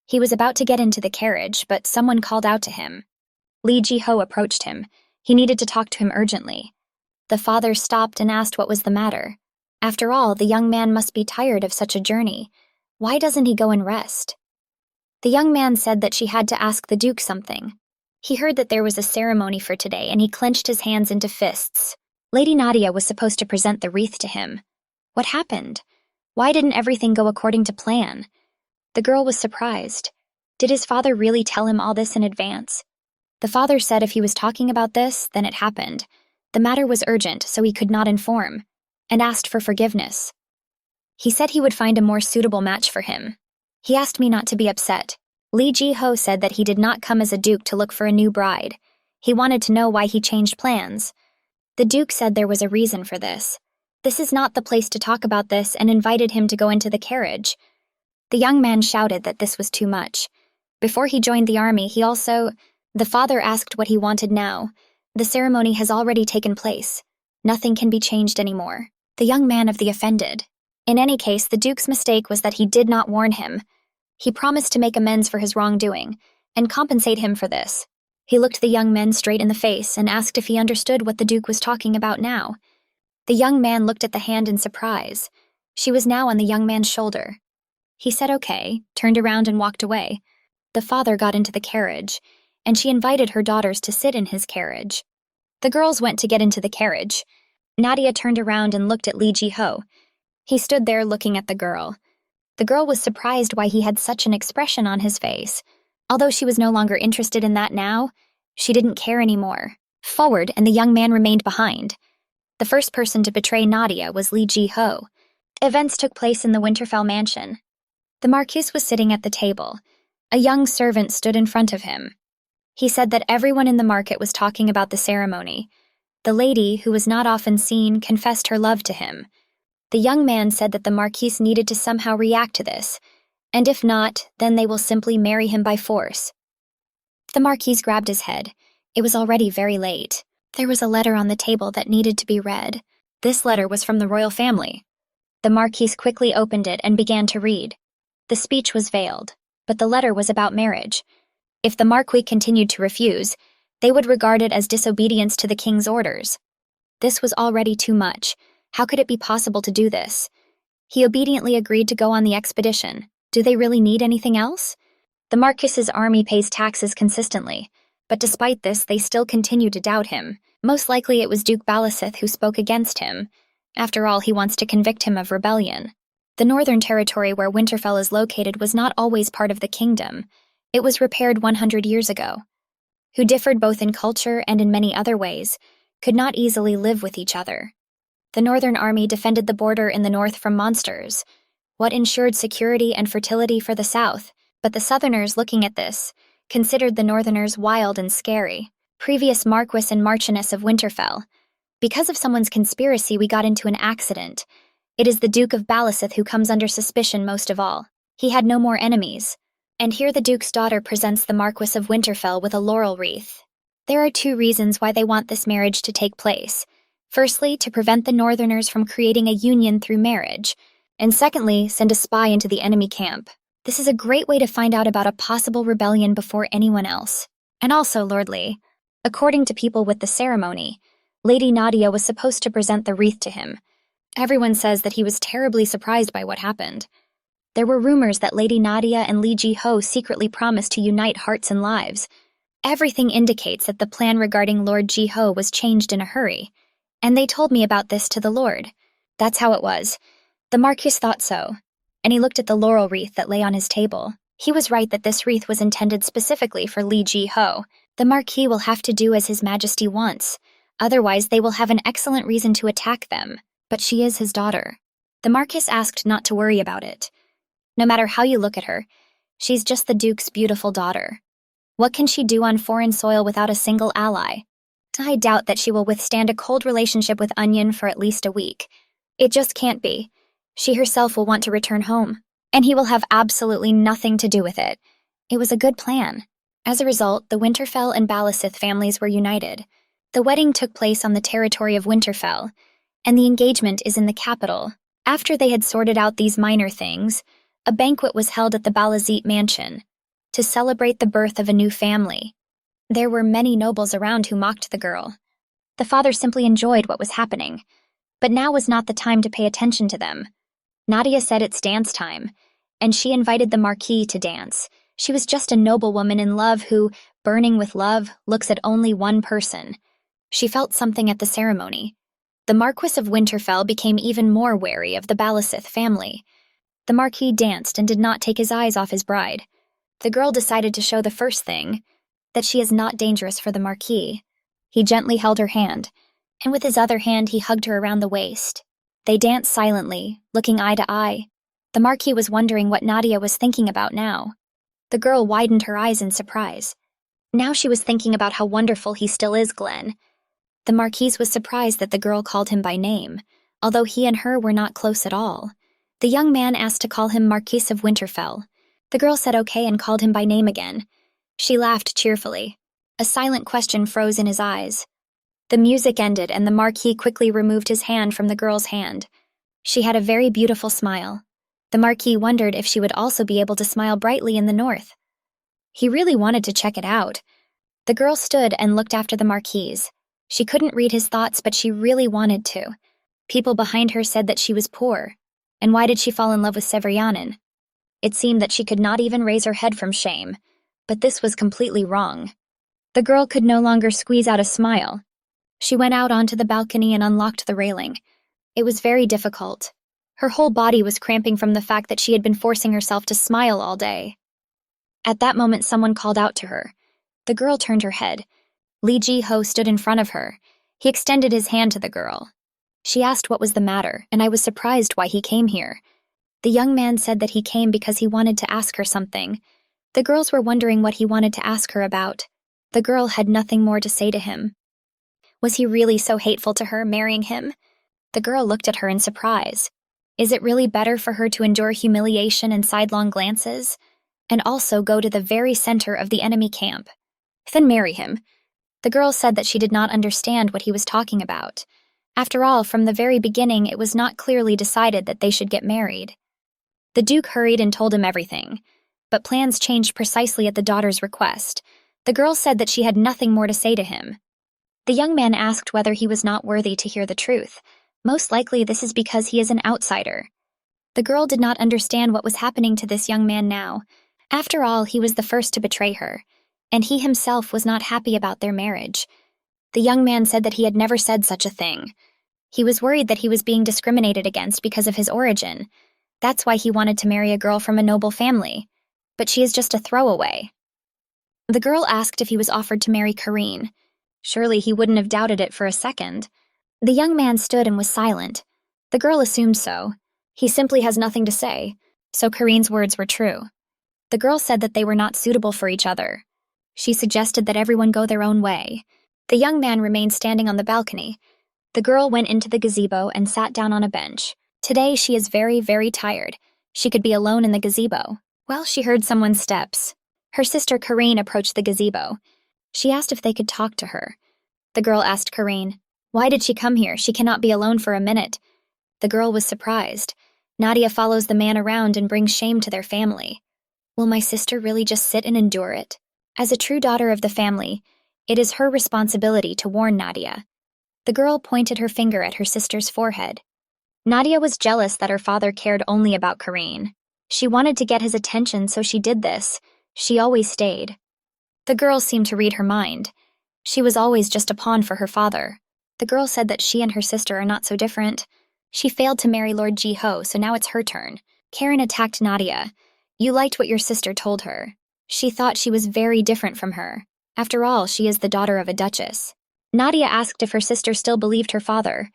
He was about to get into the carriage, but someone called out to him. Lee Ji-ho approached him. He needed to talk to him urgently. The father stopped and asked what was the matter. After all, the young man must be tired of such a journey. Why doesn't he go and rest? The young man said that she had to ask the Duke something. He heard that there was a ceremony for today, and he clenched his hands into fists. Lady Nadia was supposed to present the wreath to him. What happened? Why didn't everything go according to plan? The girl was surprised. Did his father really tell him all this in advance? The father said if he was talking about this, then it happened. The matter was urgent, so he could not inform, and asked for forgiveness. He said he would find a more suitable match for him. He asked me not to be upset. Lee Ji-ho said that he did not come as a duke to look for a new bride. He wanted to know why he changed plans. The duke said there was a reason for this. This is not the place to talk about this, and invited him to go into the carriage. The young man shouted that this was too much. Before he joined the army, the father asked what he wanted now. The ceremony has already taken place. Nothing can be changed anymore. The young man of the offended. In any case, the duke's mistake was that he did not warn him. He promised to make amends for his wrongdoing, and compensate him for this. He looked the young man straight in the face and asked if he understood what the duke was talking about now. The young man looked at the hand in surprise. She was now on the young man's shoulder. He said okay, turned around and walked away. The father got into the carriage, and she invited her daughters to sit in his carriage. The girls went to get into the carriage. Nadia turned around and looked at Lee Ji-ho. He stood there looking at the girl. The girl was surprised why he had such an expression on his face. Although she was no longer interested in that now, she didn't care anymore. Forward, and the young man remained behind. The first person to betray Nadia was Lee Ji-ho. Events took place in the Winterfell mansion. The Marquis was sitting at the table. A young servant stood in front of him. He said that everyone in the market was talking about the ceremony. The lady, who was not often seen, confessed her love to him. The young man said that the Marquis needed to somehow react to this, and if not, then they will simply marry him by force. The Marquis grabbed his head. It was already very late. There was a letter on the table that needed to be read. This letter was from the royal family. The Marquis quickly opened it and began to read. The speech was veiled, but the letter was about marriage. If the Marquis continued to refuse, they would regard it as disobedience to the king's orders. This was already too much. How could it be possible to do this? He obediently agreed to go on the expedition. Do they really need anything else? The Marquis's army pays taxes consistently, but despite this, they still continue to doubt him. Most likely it was Duke Balasith who spoke against him. After all, he wants to convict him of rebellion. The northern territory where Winterfell is located was not always part of the kingdom. It was repaired 100 years ago. Who differed both in culture and in many other ways, could not easily live with each other. The northern army defended the border in the north from monsters, what ensured security and fertility for the south, but the southerners looking at this considered the northerners wild and scary. Previous Marquis and Marchioness of Winterfell. Because of someone's conspiracy, we got into an accident. It is the Duke of Balasith who comes under suspicion most of all. He had no more enemies. And here the Duke's daughter presents the Marquis of Winterfell with a laurel wreath. There are two reasons why they want this marriage to take place. Firstly, to prevent the northerners from creating a union through marriage, and secondly, send a spy into the enemy camp. This is a great way to find out about a possible rebellion before anyone else. And also, Lord Lee, according to people with the ceremony, Lady Nadia was supposed to present the wreath to him. Everyone says that he was terribly surprised by what happened. There were rumors that Lady Nadia and Lee Ji-ho secretly promised to unite hearts and lives. Everything indicates that the plan regarding Lord Ji-ho was changed in a hurry. And they told me about this to the Lord. That's how it was. The Marquis thought so, and he looked at the laurel wreath that lay on his table. He was right that this wreath was intended specifically for Lee Ji-ho. The Marquis will have to do as His Majesty wants. Otherwise, they will have an excellent reason to attack them. But she is his daughter. The Marquis asked not to worry about it. No matter how you look at her, she's just the Duke's beautiful daughter. What can she do on foreign soil without a single ally? I doubt that she will withstand a cold relationship with Onion for at least a week. It just can't be. She herself will want to return home, and he will have absolutely nothing to do with it. It was a good plan. As a result, the Winterfell and Balasith families were united. The wedding took place on the territory of Winterfell. and the engagement is in the capital. After they had sorted out these minor things, a banquet was held at the Balazit mansion to celebrate the birth of a new family. There were many nobles around who mocked the girl. The father simply enjoyed what was happening, but now was not the time to pay attention to them. Nadia said it's dance time, and she invited the Marquis to dance. She was just a noblewoman in love who, burning with love, looks at only one person. She felt something at the ceremony. The Marquis of Winterfell became even more wary of the Balasith family. The Marquis danced and did not take his eyes off his bride. The girl decided to show the first thing, that she is not dangerous for the Marquis. He gently held her hand, and with his other hand he hugged her around the waist. They danced silently, looking eye to eye. The Marquis was wondering what Nadia was thinking about now. The girl widened her eyes in surprise. Now she was thinking about how wonderful he still is, Glenn. The Marquis was surprised that the girl called him by name, although he and her were not close at all. The young man asked to call him Marquis of Winterfell. The girl said okay and called him by name again. She laughed cheerfully. A silent question froze in his eyes. The music ended and the Marquis quickly removed his hand from the girl's hand. She had a very beautiful smile. The Marquis wondered if she would also be able to smile brightly in the north. He really wanted to check it out. The girl stood and looked after the Marquis. She couldn't read his thoughts, but she really wanted to. People behind her said that she was poor. And why did she fall in love with Severianin? It seemed that she could not even raise her head from shame. But this was completely wrong. The girl could no longer squeeze out a smile. She went out onto the balcony and unlocked the railing. It was very difficult. Her whole body was cramping from the fact that she had been forcing herself to smile all day. At that moment, someone called out to her. The girl turned her head. Li Ji-ho stood in front of her. He extended his hand to the girl. She asked what was the matter, and I was surprised why he came here. The young man said that he came because he wanted to ask her something. The girls were wondering what he wanted to ask her about. The girl had nothing more to say to him. Was he really so hateful to her, marrying him? The girl looked at her in surprise. Is it really better for her to endure humiliation and sidelong glances, and also go to the very center of the enemy camp? Then marry him. The girl said that she did not understand what he was talking about. After all, from the very beginning, it was not clearly decided that they should get married. The Duke hurried and told him everything, but plans changed precisely at the daughter's request. The girl said that she had nothing more to say to him. The young man asked whether he was not worthy to hear the truth. Most likely this is because he is an outsider. The girl did not understand what was happening to this young man now. After all, he was the first to betray her, and he himself was not happy about their marriage. The young man said that he had never said such a thing. He was worried that he was being discriminated against because of his origin. That's why he wanted to marry a girl from a noble family. But she is just a throwaway. The girl asked if he was offered to marry Karine. Surely he wouldn't have doubted it for a second. The young man stood and was silent. The girl assumed so. He simply has nothing to say, so Karine's words were true. The girl said that they were not suitable for each other. She suggested that everyone go their own way. The young man remained standing on the balcony. The girl went into the gazebo and sat down on a bench. Today she is very, very tired. She could be alone in the gazebo. Well, she heard someone's steps. Her sister Karine approached the gazebo. She asked if they could talk to her. The girl asked Karine, "Why did she come here? She cannot be alone for a minute." The girl was surprised. Nadia follows the man around and brings shame to their family. Will my sister really just sit and endure it? As a true daughter of the family, it is her responsibility to warn Nadia. The girl pointed her finger at her sister's forehead. Nadia was jealous that her father cared only about Karine. She wanted to get his attention, so she did this. She always stayed. The girl seemed to read her mind. She was always just a pawn for her father. The girl said that she and her sister are not so different. She failed to marry Lord Ji-ho, so now it's her turn. Karen attacked Nadia. You liked what your sister told her. She thought she was very different from her. After all, she is the daughter of a duchess. Nadia asked if her sister still believed her father.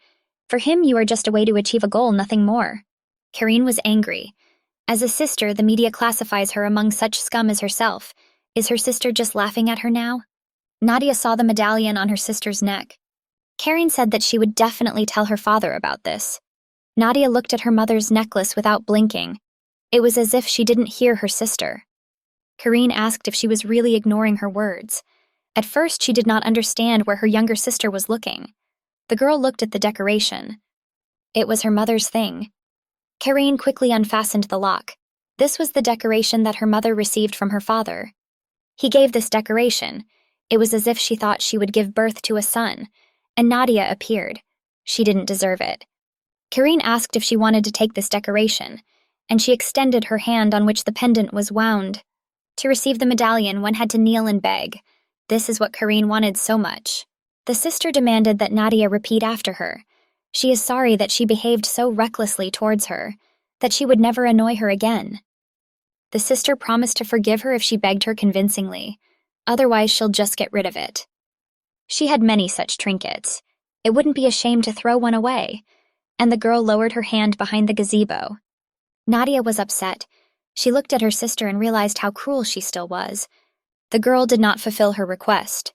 For him, you are just a way to achieve a goal, nothing more. Karine was angry. As a sister, the media classifies her among such scum as herself. Is her sister just laughing at her now? Nadia saw the medallion on her sister's neck. Karine said that she would definitely tell her father about this. Nadia looked at her mother's necklace without blinking. It was as if she didn't hear her sister. Karine asked if she was really ignoring her words. At first, she did not understand where her younger sister was looking. The girl looked at the decoration. It was her mother's thing. Karine quickly unfastened the lock. This was the decoration that her mother received from her father. He gave this decoration. It was as if she thought she would give birth to a son, and Nadia appeared. She didn't deserve it. Karine asked if she wanted to take this decoration, and she extended her hand on which the pendant was wound. To receive the medallion, one had to kneel and beg. This is what Karine wanted so much. The sister demanded that Nadia repeat after her. She is sorry that she behaved so recklessly towards her, that she would never annoy her again. The sister promised to forgive her if she begged her convincingly. Otherwise, she'll just get rid of it. She had many such trinkets. It wouldn't be a shame to throw one away. And the girl lowered her hand behind the gazebo. Nadia was upset. She looked at her sister and realized how cruel she still was. The girl did not fulfill her request.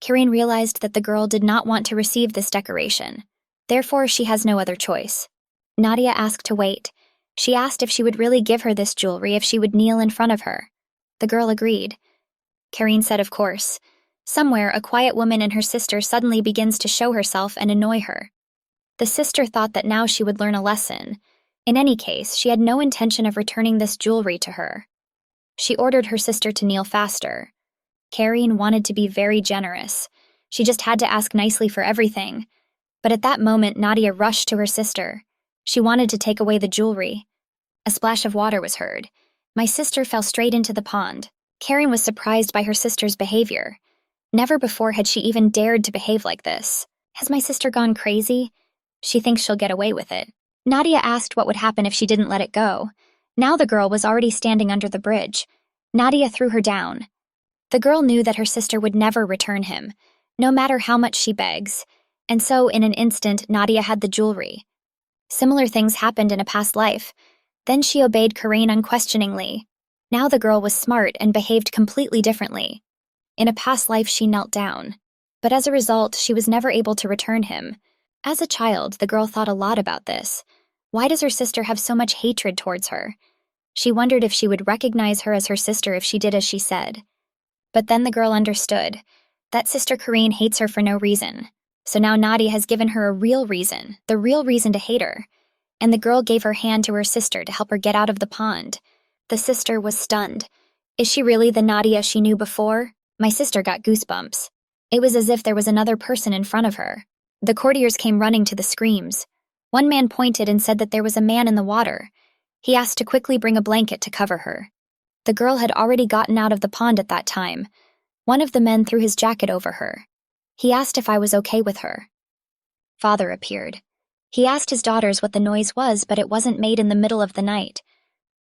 Karine realized that the girl did not want to receive this decoration. Therefore, she has no other choice. Nadia asked to wait. She asked if she would really give her this jewelry if she would kneel in front of her. The girl agreed. Karine said of course. Somewhere, a quiet woman and her sister suddenly begins to show herself and annoy her. The sister thought that now she would learn a lesson. In any case, she had no intention of returning this jewelry to her. She ordered her sister to kneel faster. Karine wanted to be very generous. She just had to ask nicely for everything. But at that moment, Nadia rushed to her sister. She wanted to take away the jewelry. A splash of water was heard. My sister fell straight into the pond. Karine was surprised by her sister's behavior. Never before had she even dared to behave like this. Has my sister gone crazy? She thinks she'll get away with it. Nadia asked what would happen if she didn't let it go. Now the girl was already standing under the bridge. Nadia threw her down. The girl knew that her sister would never return him, no matter how much she begs. And so, in an instant, Nadia had the jewelry. Similar things happened in a past life. Then she obeyed Karine unquestioningly. Now the girl was smart and behaved completely differently. In a past life, she knelt down. But as a result, she was never able to return him. As a child, the girl thought a lot about this. Why does her sister have so much hatred towards her? She wondered if she would recognize her as her sister if she did as she said. But then the girl understood. That sister Karine hates her for no reason. So now Nadia has given her a real reason, the real reason to hate her. And the girl gave her hand to her sister to help her get out of the pond. The sister was stunned. Is she really the Nadia she knew before? My sister got goosebumps. It was as if there was another person in front of her. The courtiers came running to the screams. One man pointed and said that there was a man in the water. He asked to quickly bring a blanket to cover her. The girl had already gotten out of the pond at that time. One of the men threw his jacket over her. He asked if I was okay with her. Father appeared. He asked his daughters what the noise was, but it wasn't made in the middle of the night.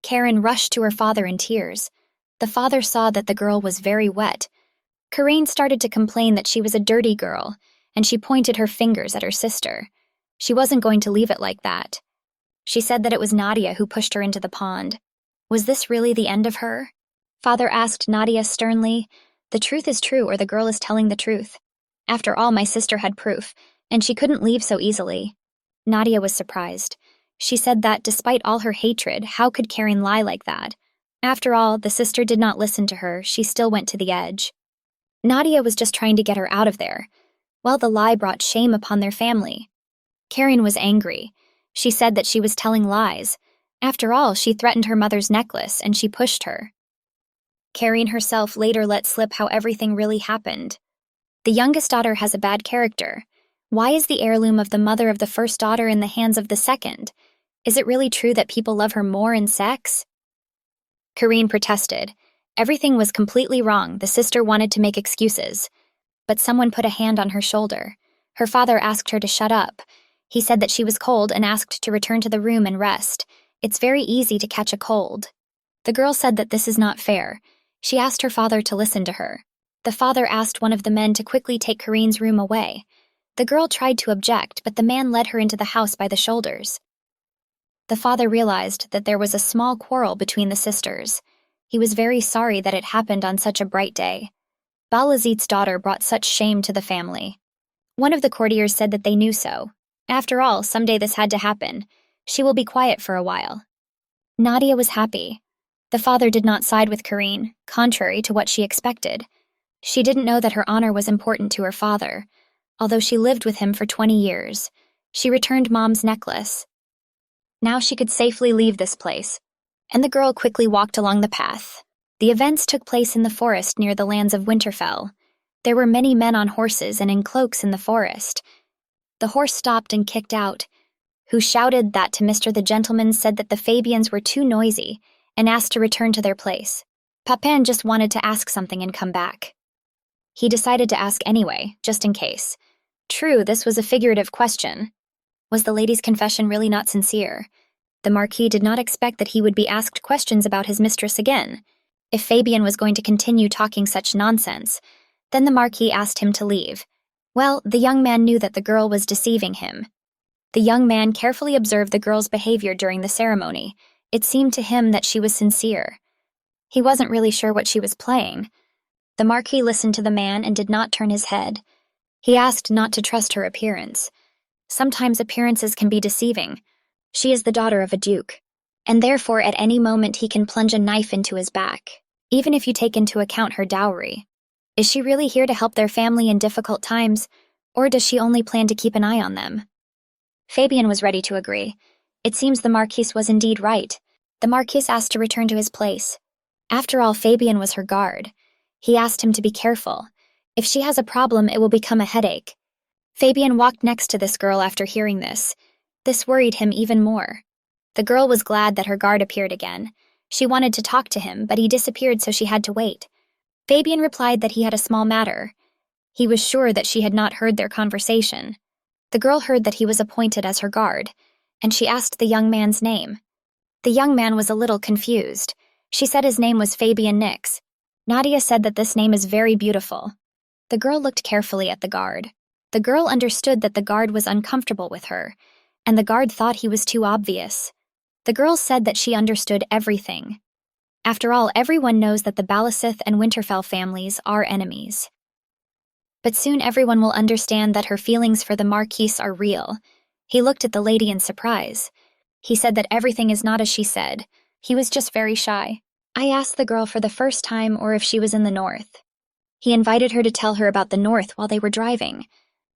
Karen rushed to her father in tears. The father saw that the girl was very wet. Karine started to complain that she was a dirty girl, and she pointed her fingers at her sister. She wasn't going to leave it like that. She said that it was Nadia who pushed her into the pond. Was this really the end of her? Father asked Nadia sternly. The truth is true, or the girl is telling the truth. After all, my sister had proof, and she couldn't leave so easily. Nadia was surprised. She said that, despite all her hatred, how could Karen lie like that? After all, the sister did not listen to her. She still went to the edge. Nadia was just trying to get her out of there. Well, the lie brought shame upon their family. Karen was angry. She said that she was telling lies. After all, she threatened her mother's necklace, and she pushed her. Karen herself later let slip how everything really happened. The youngest daughter has a bad character. Why is the heirloom of the mother of the first daughter in the hands of the second? Is it really true that people love her more in sex? Karine protested. Everything was completely wrong. The sister wanted to make excuses. But someone put a hand on her shoulder. Her father asked her to shut up. He said that she was cold and asked to return to the room and rest. It's very easy to catch a cold. The girl said that this is not fair. She asked her father to listen to her. The father asked one of the men to quickly take Karine's room away. The girl tried to object, but the man led her into the house by the shoulders. The father realized that there was a small quarrel between the sisters. He was very sorry that it happened on such a bright day. Balazit's daughter brought such shame to the family. One of the courtiers said that they knew so. After all, someday this had to happen. She will be quiet for a while. Nadia was happy. The father did not side with Karine, contrary to what she expected. She didn't know that her honor was important to her father. Although she lived with him for 20 years, She returned Mom's necklace. Now she could safely leave this place, and the girl quickly walked along the path. The events took place in the forest near the lands of Winterfell. There were many men on horses and in cloaks in the forest. The horse stopped and kicked out, who shouted that to Mr. the gentleman said that the Fabians were too noisy and asked to return to their place. Papin just wanted to ask something and come back. He decided to ask anyway, just in case. True, this was a figurative question. Was the lady's confession really not sincere? The Marquis did not expect that he would be asked questions about his mistress again. If Fabian was going to continue talking such nonsense, then the Marquis asked him to leave. Well, the young man knew that the girl was deceiving him. The young man carefully observed the girl's behavior during the ceremony. It seemed to him that she was sincere. He wasn't really sure what she was playing. The Marquis listened to the man and did not turn his head. He asked not to trust her appearance. Sometimes appearances can be deceiving. She is the daughter of a duke, and therefore at any moment he can plunge a knife into his back, even if you take into account her dowry. Is she really here to help their family in difficult times, or does she only plan to keep an eye on them? Fabian was ready to agree. It seems the Marquise was indeed right. The Marquise asked to return to his place. After all, Fabian was her guard. He asked him to be careful. If she has a problem, it will become a headache. Fabian walked next to this girl after hearing this. This worried him even more. The girl was glad that her guard appeared again. She wanted to talk to him, but he disappeared, so she had to wait. Fabian replied that he had a small matter. He was sure that she had not heard their conversation. The girl heard that he was appointed as her guard, and she asked the young man's name. The young man was a little confused. She said his name was Fabian Nix. Nadia said that this name is very beautiful. The girl looked carefully at the guard. The girl understood that the guard was uncomfortable with her, and the guard thought he was too obvious. The girl said that she understood everything. After all, everyone knows that the Balasith and Winterfell families are enemies. But soon everyone will understand that her feelings for the Marquise are real. He looked at the lady in surprise. He said that everything is not as she said. He was just very shy. I asked the girl for the first time or if she was in the north. He invited her to tell her about the north while they were driving.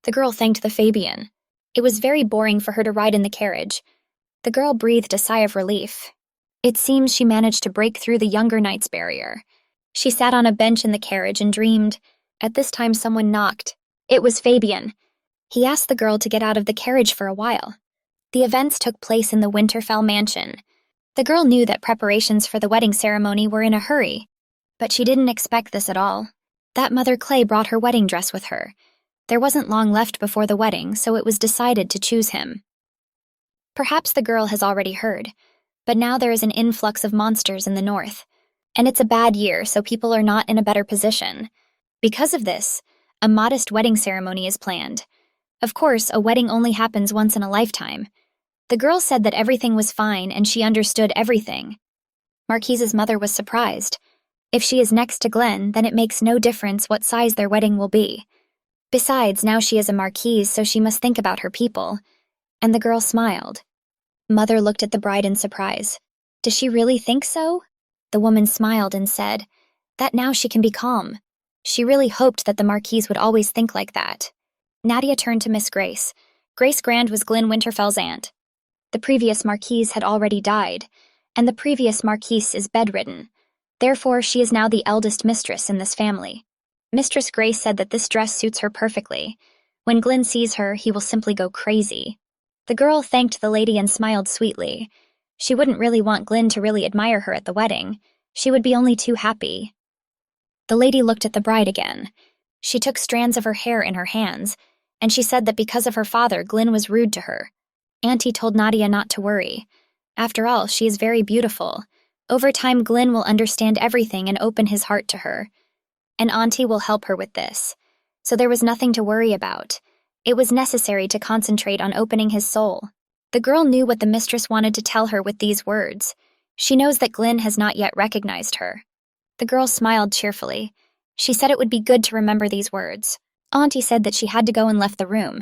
The girl thanked the Fabian. It was very boring for her to ride in the carriage. The girl breathed a sigh of relief. It seems she managed to break through the younger knight's barrier. She sat on a bench in the carriage and dreamed. At this time someone knocked. It was Fabian. He asked the girl to get out of the carriage for a while. The events took place in the Winterfell mansion. The girl knew that preparations for the wedding ceremony were in a hurry, but she didn't expect this at all. That Mother Clay brought her wedding dress with her. There wasn't long left before the wedding, so it was decided to choose him. Perhaps the girl has already heard, but now there is an influx of monsters in the north, and it's a bad year, so people are not in a better position. Because of this, a modest wedding ceremony is planned. Of course, a wedding only happens once in a lifetime. The girl said that everything was fine and she understood everything. Marquise's mother was surprised. If she is next to Glenn, then it makes no difference what size their wedding will be. Besides, now she is a marquise, so she must think about her people. And the girl smiled. Mother looked at the bride in surprise. Does she really think so? The woman smiled and said that now she can be calm. She really hoped that the marquise would always think like that. Nadia turned to Miss Grace. Grace Grand was Glenn Winterfell's aunt. The previous marquise had already died, and the previous marquise is bedridden. Therefore, she is now the eldest mistress in this family. Mistress Grace said that this dress suits her perfectly. When Glenn sees her, he will simply go crazy. The girl thanked the lady and smiled sweetly. She wouldn't really want Glenn to really admire her at the wedding. She would be only too happy. The lady looked at the bride again. She took strands of her hair in her hands, and she said that because of her father, Glenn was rude to her. Auntie told Nadia not to worry. After all, she is very beautiful. Over time, Glenn will understand everything and open his heart to her. And Auntie will help her with this. So there was nothing to worry about. It was necessary to concentrate on opening his soul. The girl knew what the mistress wanted to tell her with these words. She knows that Glenn has not yet recognized her. The girl smiled cheerfully. She said it would be good to remember these words. Auntie said that she had to go and left the room.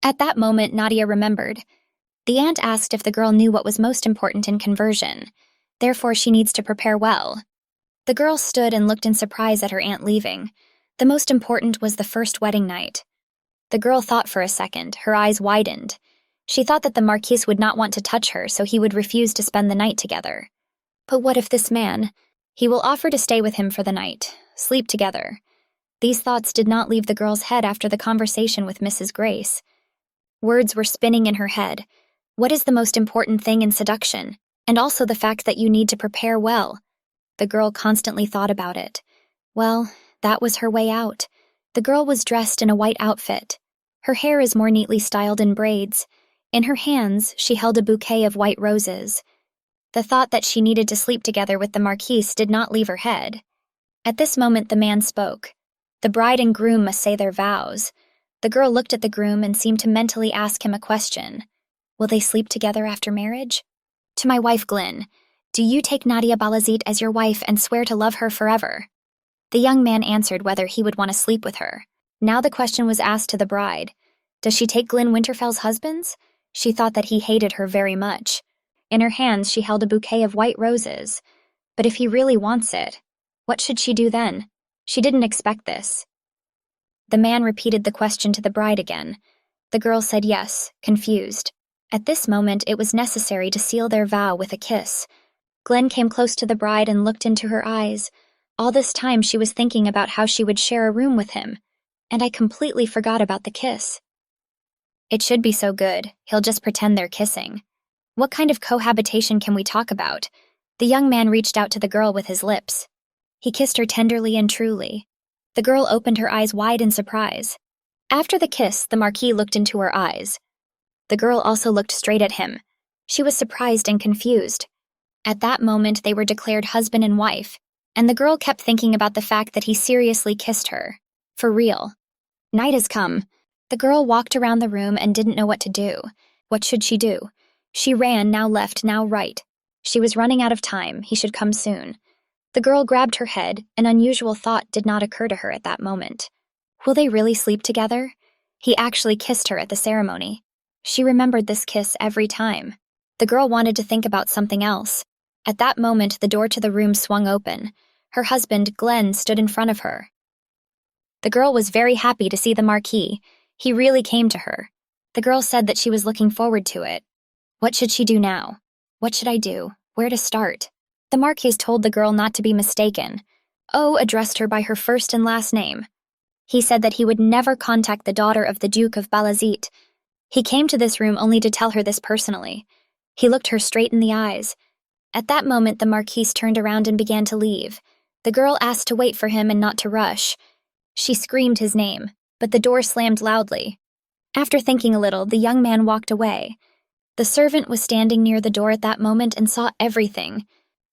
At that moment, Nadia remembered. The aunt asked if the girl knew what was most important in conversion. Therefore, she needs to prepare well. The girl stood and looked in surprise at her aunt leaving. The most important was the first wedding night. The girl thought for a second, her eyes widened. She thought that the Marquise would not want to touch her, so he would refuse to spend the night together. But what if this man? He will offer to stay with him for the night, sleep together. These thoughts did not leave the girl's head after the conversation with Mrs. Grace. Words were spinning in her head. What is the most important thing in seduction? And also the fact that you need to prepare well. The girl constantly thought about it. Well, that was her way out. The girl was dressed in a white outfit. Her hair is more neatly styled in braids. In her hands, she held a bouquet of white roses. The thought that she needed to sleep together with the Marquise did not leave her head. At this moment, the man spoke. The bride and groom must say their vows. The girl looked at the groom and seemed to mentally ask him a question. Will they sleep together after marriage? To my wife, Glynn, do you take Nadia Balazit as your wife and swear to love her forever? The young man answered whether he would want to sleep with her. Now the question was asked to the bride. Does she take Glynn Winterfell's husbands? She thought that he hated her very much. In her hands she held a bouquet of white roses. But if he really wants it, what should she do then? She didn't expect this. The man repeated the question to the bride again. The girl said yes, confused. At this moment, it was necessary to seal their vow with a kiss. Glenn came close to the bride and looked into her eyes. All this time she was thinking about how she would share a room with him, and I completely forgot about the kiss. It should be so good, he'll just pretend they're kissing. What kind of cohabitation can we talk about? The young man reached out to the girl with his lips. He kissed her tenderly and truly. The girl opened her eyes wide in surprise. After the kiss, the Marquis looked into her eyes. The girl also looked straight at him. She was surprised and confused. At that moment, they were declared husband and wife, and the girl kept thinking about the fact that he seriously kissed her. For real. Night has come. The girl walked around the room and didn't know what to do. What should she do? She ran, now left, now right. She was running out of time. He should come soon. The girl grabbed her head. An unusual thought did not occur to her at that moment. Will they really sleep together? He actually kissed her at the ceremony. She remembered this kiss every time. The girl wanted to think about something else. At that moment, the door to the room swung open. Her husband, Glenn, stood in front of her. The girl was very happy to see the Marquis. He really came to her. The girl said that she was looking forward to it. What should she do now? What should I do? Where to start? The Marquis told the girl not to be mistaken. O addressed her by her first and last name. He said that he would never contact the daughter of the Duke of Balazit. He came to this room only to tell her this personally. He looked her straight in the eyes. At that moment, the Marquis turned around and began to leave. The girl asked to wait for him and not to rush. She screamed his name, but the door slammed loudly. After thinking a little, the young man walked away. The servant was standing near the door at that moment and saw everything.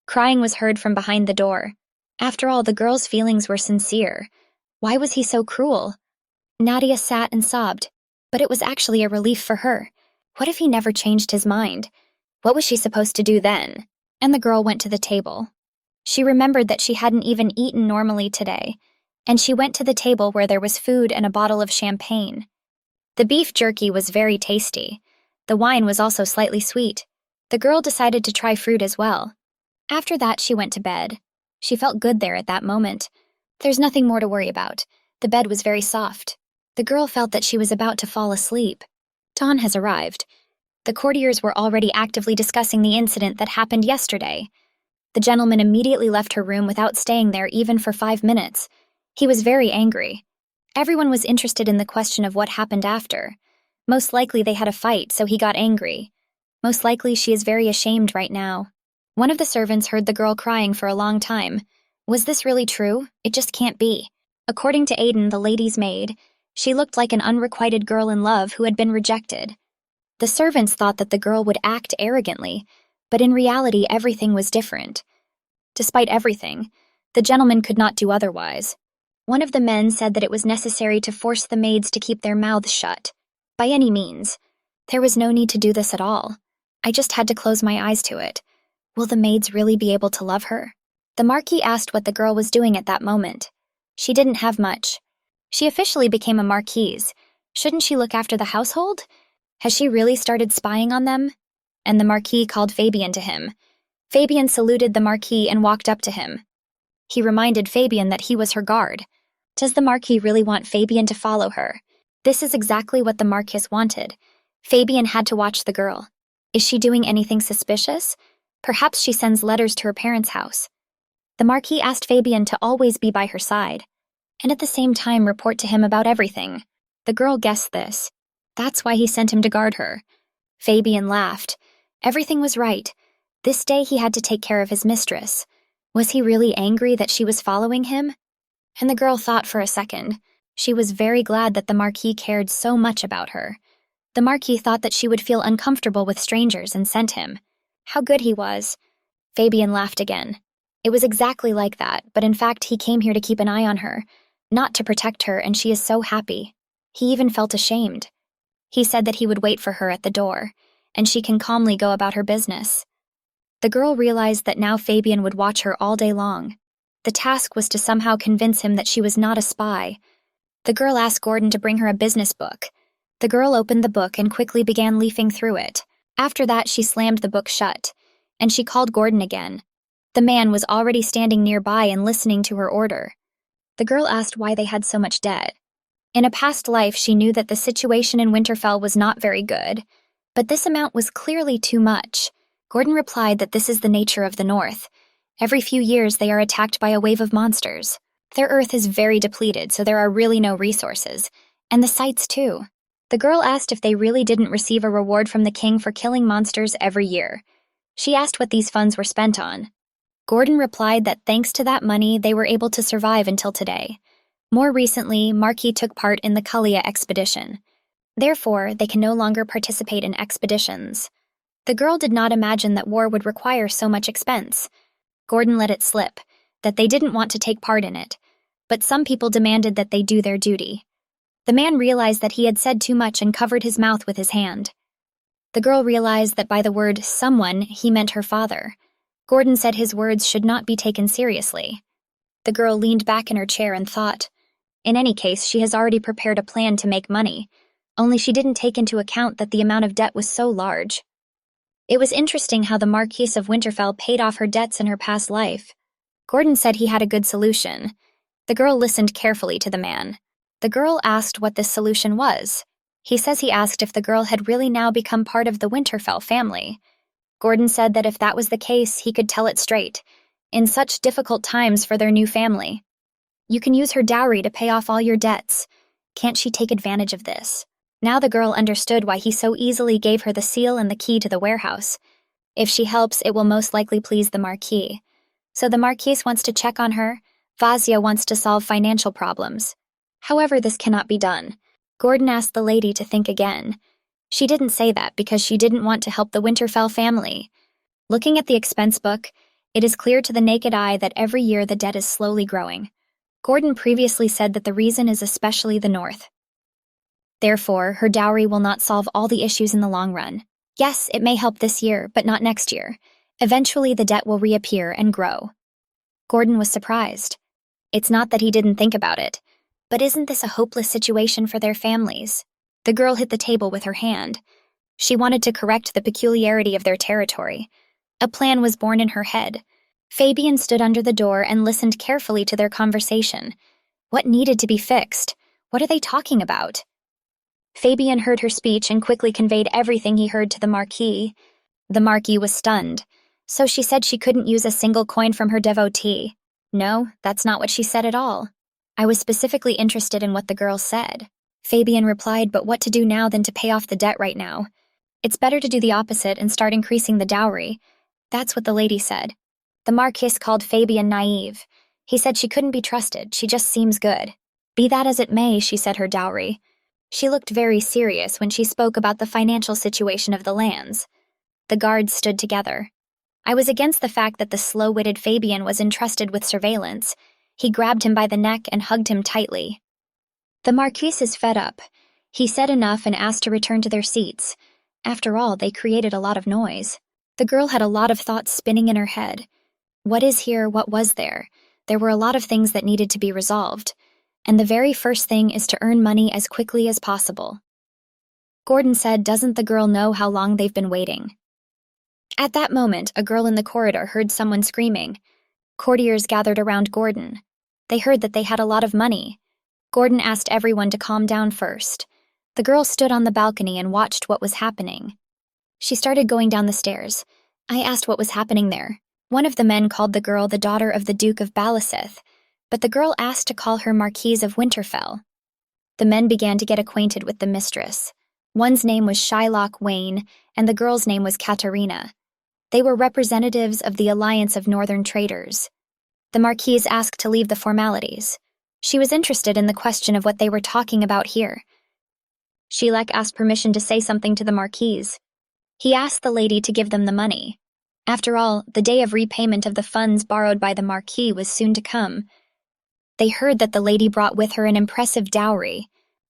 Crying was heard from behind the door. After all, the girl's feelings were sincere. Why was he so cruel? Nadia sat and sobbed, but it was actually a relief for her. What if he never changed his mind? What was she supposed to do then? And the girl went to the table. She remembered that she hadn't even eaten normally today, and she went to the table where there was food and a bottle of champagne. The beef jerky was very tasty. The wine was also slightly sweet. The girl decided to try fruit as well. After that, she went to bed. She felt good there at that moment. There's nothing more to worry about. The bed was very soft. The girl felt that she was about to fall asleep. Dawn has arrived. The courtiers were already actively discussing the incident that happened yesterday. The gentleman immediately left her room without staying there even for 5 minutes. He was very angry. Everyone was interested in the question of what happened after. Most likely they had a fight, so he got angry. Most likely she is very ashamed right now. One of the servants heard the girl crying for a long time. Was this really true? It just can't be. According to Aiden, the lady's maid, she looked like an unrequited girl in love who had been rejected. The servants thought that the girl would act arrogantly, but in reality everything was different. Despite everything, the gentleman could not do otherwise. One of the men said that it was necessary to force the maids to keep their mouths shut. By any means. There was no need to do this at all. I just had to close my eyes to it. Will the maids really be able to love her? The Marquis asked what the girl was doing at that moment. She didn't have much. She officially became a marquise. Shouldn't she look after the household? Has she really started spying on them? And the Marquis called Fabian to him. Fabian saluted the Marquis and walked up to him. He reminded Fabian that he was her guard. Does the Marquis really want Fabian to follow her? This is exactly what the Marquis wanted. Fabian had to watch the girl. Is she doing anything suspicious? Perhaps she sends letters to her parents' house. The Marquis asked Fabian to always be by her side, and at the same time report to him about everything. The girl guessed this. That's why he sent him to guard her. Fabian laughed. Everything was right. This day he had to take care of his mistress. Was he really angry that she was following him? And the girl thought for a second. She was very glad that the Marquis cared so much about her. The Marquis thought that she would feel uncomfortable with strangers and sent him. How good he was. Fabian laughed again. It was exactly like that, but in fact he came here to keep an eye on her, not to protect her, and she is so happy. He even felt ashamed. He said that he would wait for her at the door, and she can calmly go about her business. The girl realized that now Fabian would watch her all day long. The task was to somehow convince him that she was not a spy. The girl asked Gordon to bring her a business book. The girl opened the book and quickly began leafing through it. After that, she slammed the book shut, and she called Gordon again. The man was already standing nearby and listening to her order. The girl asked why they had so much debt. In a past life, she knew that the situation in Winterfell was not very good, but this amount was clearly too much. Gordon replied that this is the nature of the North. Every few years, they are attacked by a wave of monsters. Their earth is very depleted, so there are really no resources. And the sites, too. The girl asked if they really didn't receive a reward from the king for killing monsters every year. She asked what these funds were spent on. Gordon replied that thanks to that money, they were able to survive until today. More recently, Marquis took part in the Kalia expedition. Therefore, they can no longer participate in expeditions. The girl did not imagine that war would require so much expense. Gordon let it slip, that they didn't want to take part in it, but some people demanded that they do their duty. The man realized that he had said too much and covered his mouth with his hand. The girl realized that by the word someone, he meant her father. Gordon said his words should not be taken seriously. The girl leaned back in her chair and thought. In any case, she has already prepared a plan to make money, only she didn't take into account that the amount of debt was so large. It was interesting how the Marquise of Winterfell paid off her debts in her past life. Gordon said he had a good solution. The girl listened carefully to the man. The girl asked what this solution was. He says he asked if the girl had really now become part of the Winterfell family. Gordon said that if that was the case, he could tell it straight. In such difficult times for their new family. You can use her dowry to pay off all your debts. Can't she take advantage of this? Now the girl understood why he so easily gave her the seal and the key to the warehouse. If she helps, it will most likely please the Marquis. So the Marquise wants to check on her. Vazia wants to solve financial problems. However, this cannot be done. Gordon asked the lady to think again. She didn't say that because she didn't want to help the Winterfell family. Looking at the expense book, it is clear to the naked eye that every year the debt is slowly growing. Gordon previously said that the reason is especially the North. Therefore, her dowry will not solve all the issues in the long run. Yes, it may help this year, but not next year. Eventually, the debt will reappear and grow. Gordon was surprised. It's not that he didn't think about it, but isn't this a hopeless situation for their families? The girl hit the table with her hand. She wanted to correct the peculiarity of their territory. A plan was born in her head. Fabian stood under the door and listened carefully to their conversation. What needed to be fixed? What are they talking about? Fabian heard her speech and quickly conveyed everything he heard to the Marquis. The Marquis was stunned. So she said she couldn't use a single coin from her devotee. No, that's not what she said at all. I was specifically interested in what the girl said. Fabian replied, but what to do now than to pay off the debt right now? It's better to do the opposite and start increasing the dowry. That's what the lady said. The Marquis called Fabian naive. He said she couldn't be trusted, she just seems good. Be that as it may, she said her dowry. She looked very serious when she spoke about the financial situation of the lands. The guards stood together. I was against the fact that the slow-witted Fabian was entrusted with surveillance. He grabbed him by the neck and hugged him tightly. The Marquis is fed up. He said enough and asked to return to their seats. After all, they created a lot of noise. The girl had a lot of thoughts spinning in her head. What is here, what was there? There were a lot of things that needed to be resolved. And the very first thing is to earn money as quickly as possible. Gordon said, doesn't the girl know how long they've been waiting? At that moment, a girl in the corridor heard someone screaming. Courtiers gathered around Gordon. They heard that they had a lot of money. Gordon asked everyone to calm down first. The girl stood on the balcony and watched what was happening. She started going down the stairs. I asked what was happening there. One of the men called the girl the daughter of the Duke of Balaseth, but the girl asked to call her Marquise of Winterfell. The men began to get acquainted with the mistress. One's name was Shylock Wayne, and the girl's name was Katarina. They were representatives of the Alliance of Northern Traders. The Marquise asked to leave the formalities. She was interested in the question of what they were talking about here. Shylock asked permission to say something to the Marquise. He asked the lady to give them the money. After all, the day of repayment of the funds borrowed by the Marquis was soon to come. They heard that the lady brought with her an impressive dowry.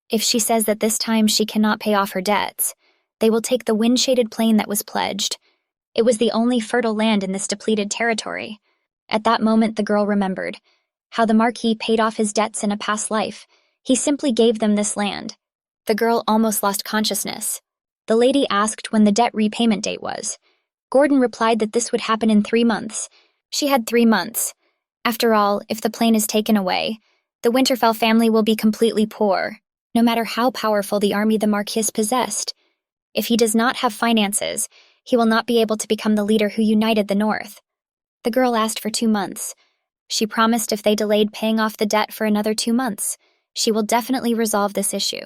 If she says that this time she cannot pay off her debts, they will take the wind-shaded plain that was pledged. It was the only fertile land in this depleted territory. At that moment the girl remembered how the Marquis paid off his debts in a past life. He simply gave them this land. The girl almost lost consciousness. The lady asked when the debt repayment date was. Gordon replied that this would happen in 3 months. She had 3 months. After all, if the plain is taken away, the Winterfell family will be completely poor, no matter how powerful the army the Marquis possessed. If he does not have finances, he will not be able to become the leader who united the North. The girl asked for 2 months. She promised if they delayed paying off the debt for another 2 months, she will definitely resolve this issue.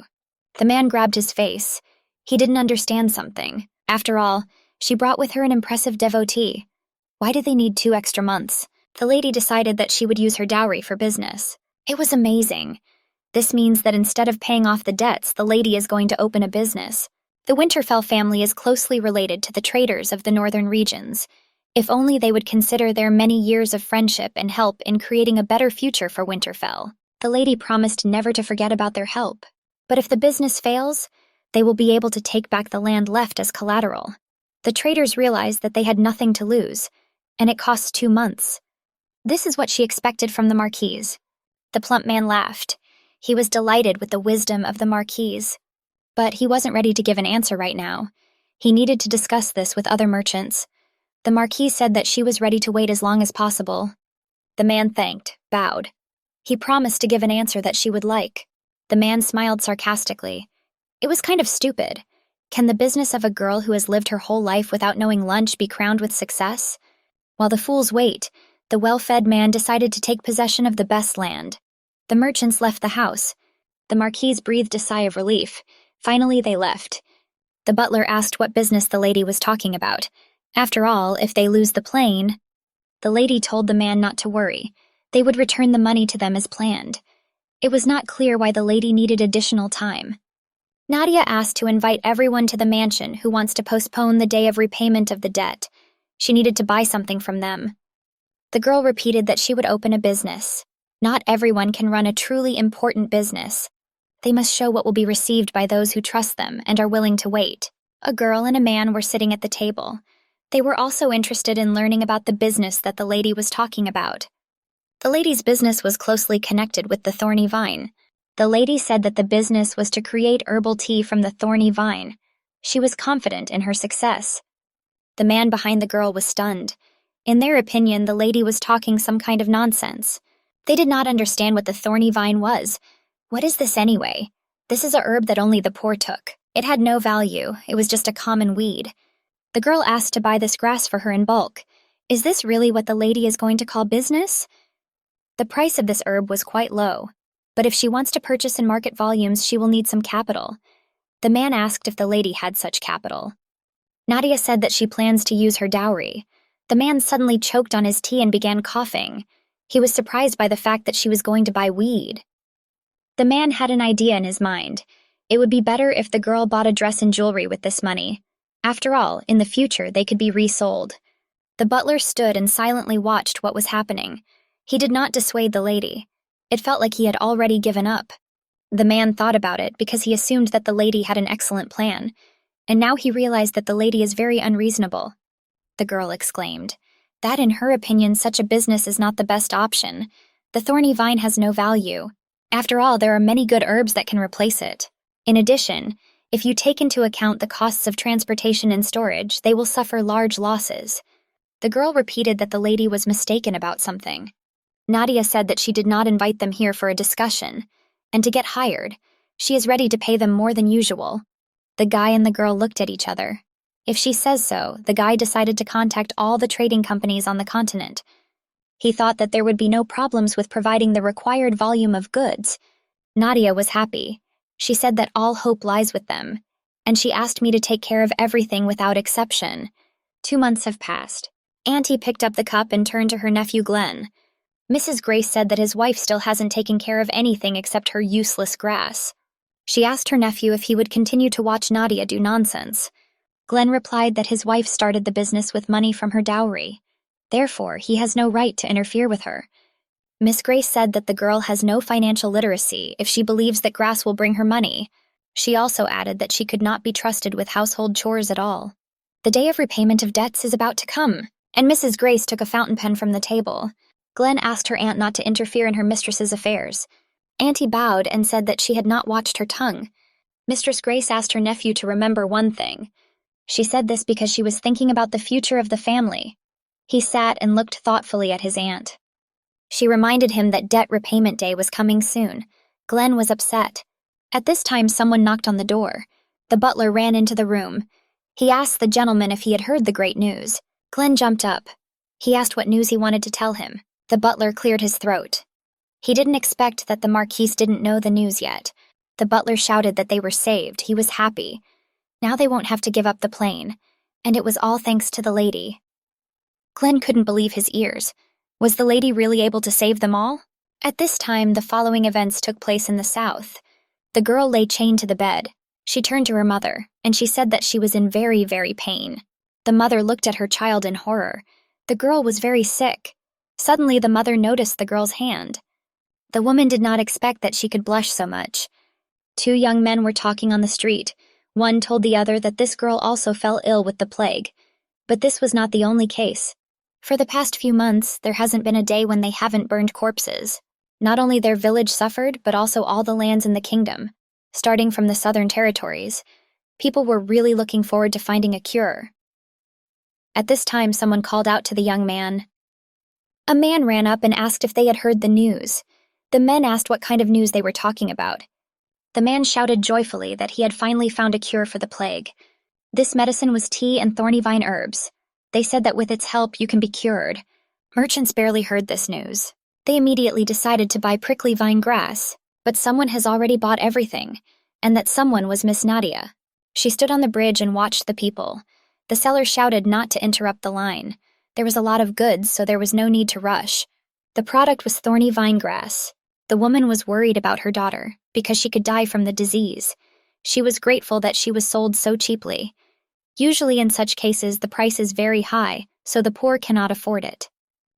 The man grabbed his face. He didn't understand something. After all, she brought with her an impressive devotee. Why did they need 2 extra months? The lady decided that she would use her dowry for business. It was amazing. This means that instead of paying off the debts, the lady is going to open a business. The Winterfell family is closely related to the traders of the northern regions. If only they would consider their many years of friendship and help in creating a better future for Winterfell. The lady promised never to forget about their help. But if the business fails, they will be able to take back the land left as collateral. The traders realized that they had nothing to lose, and it costs 2 months. This is what she expected from the Marquise. The plump man laughed. He was delighted with the wisdom of the Marquise. But he wasn't ready to give an answer right now. He needed to discuss this with other merchants. The Marquise said that she was ready to wait as long as possible. The man thanked, bowed. He promised to give an answer that she would like. The man smiled sarcastically. It was kind of stupid. Can the business of a girl who has lived her whole life without knowing lunch be crowned with success? While the fools wait, the well-fed man decided to take possession of the best land. The merchants left the house. The Marquise breathed a sigh of relief. Finally, they left. The butler asked what business the lady was talking about. After all, if they lose the plain... The lady told the man not to worry. They would return the money to them as planned. It was not clear why the lady needed additional time. Nadia asked to invite everyone to the mansion who wants to postpone the day of repayment of the debt. She needed to buy something from them. The girl repeated that she would open a business. Not everyone can run a truly important business. They must show what will be received by those who trust them and are willing to wait. A girl and a man were sitting at the table. They were also interested in learning about the business that the lady was talking about. The lady's business was closely connected with the thorny vine. The lady said that the business was to create herbal tea from the thorny vine. She was confident in her success. The man behind the girl was stunned. In their opinion, the lady was talking some kind of nonsense. They did not understand what the thorny vine was. What is this anyway? This is a herb that only the poor took. It had no value. It was just a common weed. The girl asked to buy this grass for her in bulk. Is this really what the lady is going to call business? The price of this herb was quite low. But if she wants to purchase in market volumes, she will need some capital. The man asked if the lady had such capital. Nadia said that she plans to use her dowry. The man suddenly choked on his tea and began coughing. He was surprised by the fact that she was going to buy weed. The man had an idea in his mind. It would be better if the girl bought a dress and jewelry with this money. After all, in the future, they could be resold. The butler stood and silently watched what was happening. He did not dissuade the lady. It felt like he had already given up. The man thought about it because he assumed that the lady had an excellent plan, and now he realized that the lady is very unreasonable. The girl exclaimed. That, in her opinion, such a business is not the best option. The thorny vine has no value. After all, there are many good herbs that can replace it. In addition, if you take into account the costs of transportation and storage, they will suffer large losses. The girl repeated that the lady was mistaken about something. Nadia said that she did not invite them here for a discussion, and to get hired. She is ready to pay them more than usual. The guy and the girl looked at each other. If she says so, the guy decided to contact all the trading companies on the continent. He thought that there would be no problems with providing the required volume of goods. Nadia was happy. She said that all hope lies with them, and she asked me to take care of everything without exception. 2 months have passed. Auntie picked up the cup and turned to her nephew Glenn. Mrs. Grace said that his wife still hasn't taken care of anything except her useless grass. She asked her nephew if he would continue to watch Nadia do nonsense. Glenn replied that his wife started the business with money from her dowry. Therefore, he has no right to interfere with her. Miss Grace said that the girl has no financial literacy if she believes that grass will bring her money. She also added that she could not be trusted with household chores at all. The day of repayment of debts is about to come, and Mrs. Grace took a fountain pen from the table. Glenn asked her aunt not to interfere in her mistress's affairs. Auntie bowed and said that she had not watched her tongue. Mistress Grace asked her nephew to remember one thing. She said this because she was thinking about the future of the family. He sat and looked thoughtfully at his aunt. She reminded him that debt repayment day was coming soon. Glenn was upset. At this time, someone knocked on the door. The butler ran into the room. He asked the gentleman if he had heard the great news. Glenn jumped up. He asked what news he wanted to tell him. The butler cleared his throat. He didn't expect that the Marquise didn't know the news yet. The butler shouted that they were saved. He was happy. Now they won't have to give up the plane. And it was all thanks to the lady. Glenn couldn't believe his ears. Was the lady really able to save them all? At this time, the following events took place in the south. The girl lay chained to the bed. She turned to her mother, and she said that she was in very, very pain. The mother looked at her child in horror. The girl was very sick. Suddenly, the mother noticed the girl's hand. The woman did not expect that she could blush so much. 2 young men were talking on the street. One told the other that this girl also fell ill with the plague. But this was not the only case. For the past few months, there hasn't been a day when they haven't burned corpses. Not only their village suffered, but also all the lands in the kingdom. Starting from the southern territories, people were really looking forward to finding a cure. At this time, someone called out to the young man. A man ran up and asked if they had heard the news. The men asked what kind of news they were talking about. The man shouted joyfully that he had finally found a cure for the plague. This medicine was tea and thorny vine herbs. They said that with its help you can be cured. Merchants barely heard this news. They immediately decided to buy prickly vine grass, but someone has already bought everything, and that someone was Miss Nadia. She stood on the bridge and watched the people. The seller shouted not to interrupt the line. There was a lot of goods, so there was no need to rush. The product was thorny vine grass. The woman was worried about her daughter, because she could die from the disease. She was grateful that she was sold so cheaply. Usually in such cases, the price is very high, so the poor cannot afford it.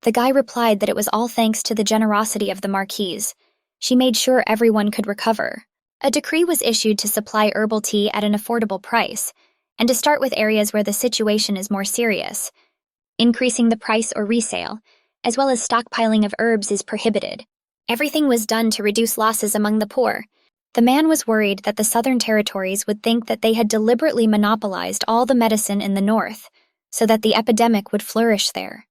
The guy replied that it was all thanks to the generosity of the Marquise. She made sure everyone could recover. A decree was issued to supply herbal tea at an affordable price, and to start with areas where the situation is more serious. Increasing the price or resale, as well as stockpiling of herbs, is prohibited. Everything was done to reduce losses among the poor. The man was worried that the southern territories would think that they had deliberately monopolized all the medicine in the north, so that the epidemic would flourish there.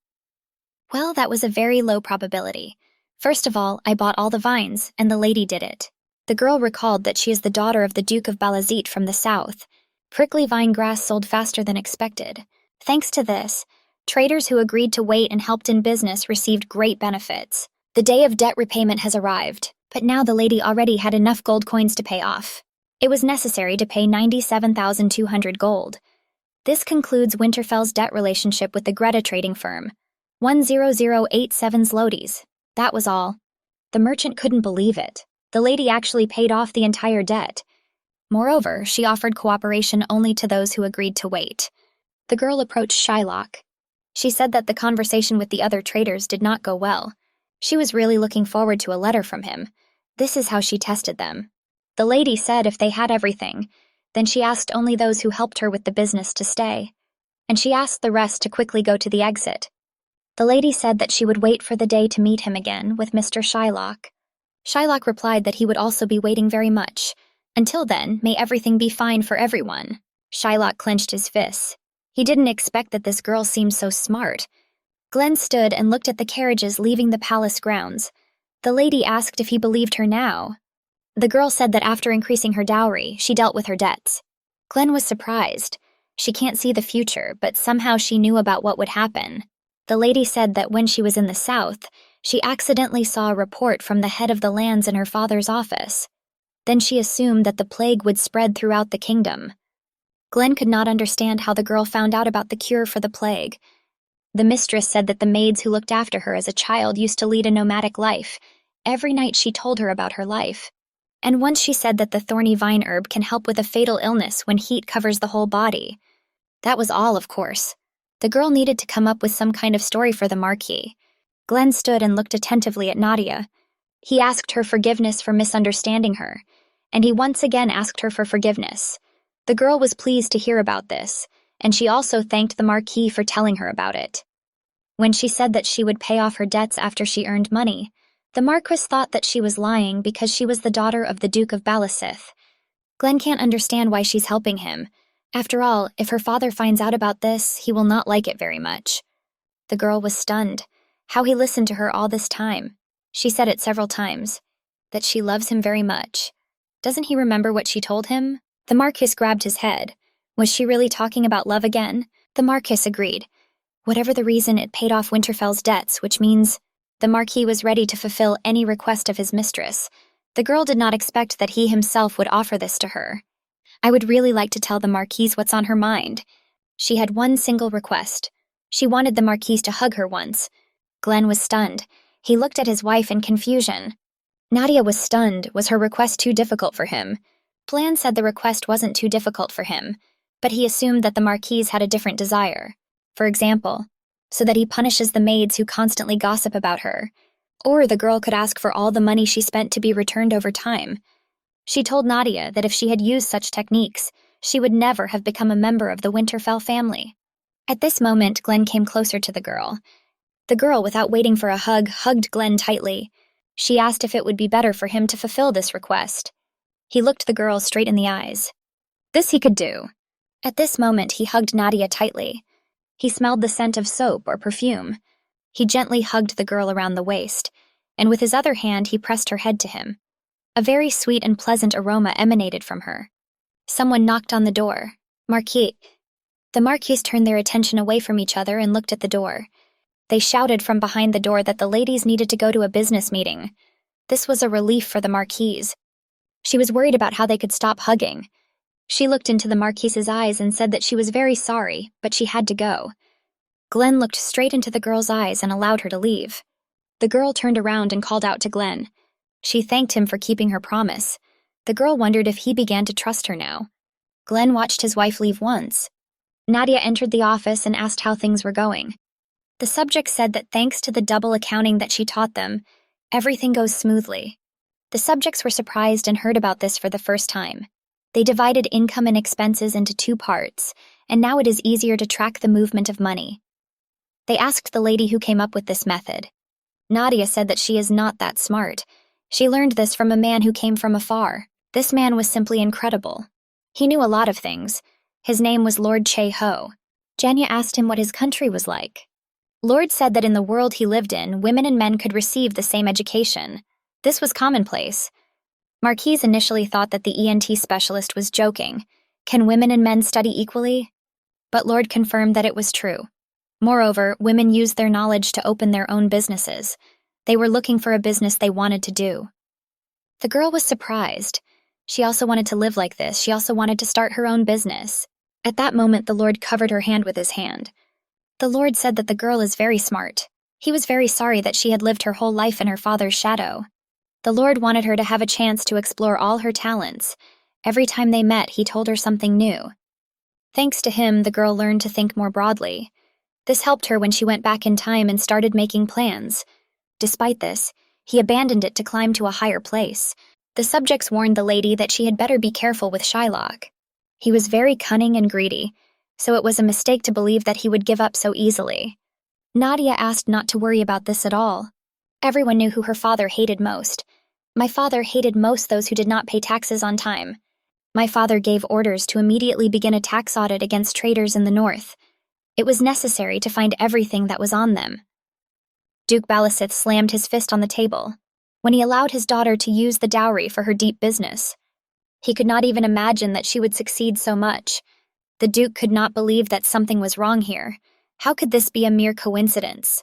Well, that was a very low probability. First of all, I bought all the vines, and the lady did it. The girl recalled that she is the daughter of the Duke of Balazit from the south. Prickly vine grass sold faster than expected. Thanks to this, traders who agreed to wait and helped in business received great benefits. The day of debt repayment has arrived, but now the lady already had enough gold coins to pay off. It was necessary to pay 97,200 gold. This concludes Winterfell's debt relationship with the Greta trading firm. 10087 zlotys. That was all. The merchant couldn't believe it. The lady actually paid off the entire debt. Moreover, she offered cooperation only to those who agreed to wait. The girl approached Shylock. She said that the conversation with the other traders did not go well. She was really looking forward to a letter from him. This is how she tested them. The lady said if they had everything, then she asked only those who helped her with the business to stay, and she asked the rest to quickly go to the exit. The lady said that she would wait for the day to meet him again with Mr. Shylock. Shylock replied that he would also be waiting very much. Until then, may everything be fine for everyone. Shylock clenched his fists. He didn't expect that this girl seemed so smart. Glenn stood and looked at the carriages leaving the palace grounds. The lady asked if he believed her now. The girl said that after increasing her dowry, she dealt with her debts. Glenn was surprised. She can't see the future, but somehow she knew about what would happen. The lady said that when she was in the South, she accidentally saw a report from the head of the lands in her father's office. Then she assumed that the plague would spread throughout the kingdom. Glenn could not understand how the girl found out about the cure for the plague. The mistress said that the maids who looked after her as a child used to lead a nomadic life. Every night she told her about her life. And once she said that the thorny vine herb can help with a fatal illness when heat covers the whole body. That was all, of course. The girl needed to come up with some kind of story for the Marquis. Glenn stood and looked attentively at Nadia. He asked her forgiveness for misunderstanding her, and he once again asked her for forgiveness. The girl was pleased to hear about this, and she also thanked the Marquis for telling her about it. When she said that she would pay off her debts after she earned money, the Marquis thought that she was lying because she was the daughter of the Duke of Balasith. Glenn can't understand why she's helping him. After all, if her father finds out about this, he will not like it very much. The girl was stunned. How he listened to her all this time. She said it several times. That she loves him very much. Doesn't he remember what she told him? The Marquis grabbed his head. Was she really talking about love again? The Marquis agreed. Whatever the reason, it paid off Winterfell's debts, which means the Marquis was ready to fulfill any request of his mistress. The girl did not expect that he himself would offer this to her. I would really like to tell the Marquis what's on her mind. She had one single request. She wanted the Marquis to hug her once. Glenn was stunned. He looked at his wife in confusion. Nadia was stunned. Was her request too difficult for him? Blan said the request wasn't too difficult for him, but he assumed that the Marquis had a different desire. For example, so that he punishes the maids who constantly gossip about her. Or the girl could ask for all the money she spent to be returned over time. She told Nadia that if she had used such techniques, she would never have become a member of the Winterfell family. At this moment, Glenn came closer to the girl. The girl, without waiting for a hug, hugged Glenn tightly. She asked if it would be better for him to fulfill this request. He looked the girl straight in the eyes. This he could do. At this moment, he hugged Nadia tightly. He smelled the scent of soap or perfume. He gently hugged the girl around the waist, and with his other hand he pressed her head to him. A very sweet and pleasant aroma emanated from her. Someone knocked on the door. Marquis. The Marquis turned their attention away from each other and looked at the door. They shouted from behind the door that the ladies needed to go to a business meeting. This was a relief for the Marquise. She was worried about how they could stop hugging. She looked into the Marquise's eyes and said that she was very sorry, but she had to go. Glenn looked straight into the girl's eyes and allowed her to leave. The girl turned around and called out to Glenn. She thanked him for keeping her promise. The girl wondered if he began to trust her now. Glenn watched his wife leave once. Nadia entered the office and asked how things were going. The subject said that thanks to the double accounting that she taught them, everything goes smoothly. The subjects were surprised and heard about this for the first time. They divided income and expenses into 2 parts, and now it is easier to track the movement of money. They asked the lady who came up with this method. Nadia said that she is not that smart. She learned this from a man who came from afar. This man was simply incredible. He knew a lot of things. His name was Lord Che-Ho. Janya asked him what his country was like. Lord said that in the world he lived in, women and men could receive the same education. This was commonplace. Marquise initially thought that the ENT specialist was joking. Can women and men study equally? But Lord confirmed that it was true. Moreover, women used their knowledge to open their own businesses. They were looking for a business they wanted to do. The girl was surprised. She also wanted to live like this. She also wanted to start her own business. At that moment, the Lord covered her hand with his hand. The Lord said that the girl is very smart. He was very sorry that she had lived her whole life in her father's shadow. The Lord wanted her to have a chance to explore all her talents. Every time they met, he told her something new. Thanks to him, the girl learned to think more broadly. This helped her when she went back in time and started making plans. Despite this, he abandoned it to climb to a higher place. The subjects warned the lady that she had better be careful with Shylock. He was very cunning and greedy, so it was a mistake to believe that he would give up so easily. Nadia asked not to worry about this at all. Everyone knew who her father hated most. My father hated most those who did not pay taxes on time. My father gave orders to immediately begin a tax audit against traders in the north. It was necessary to find everything that was on them. Duke Balasith slammed his fist on the table. when he allowed his daughter to use the dowry for her deep business. He could not even imagine that she would succeed so much. The Duke could not believe that something was wrong here. How could this be a mere coincidence?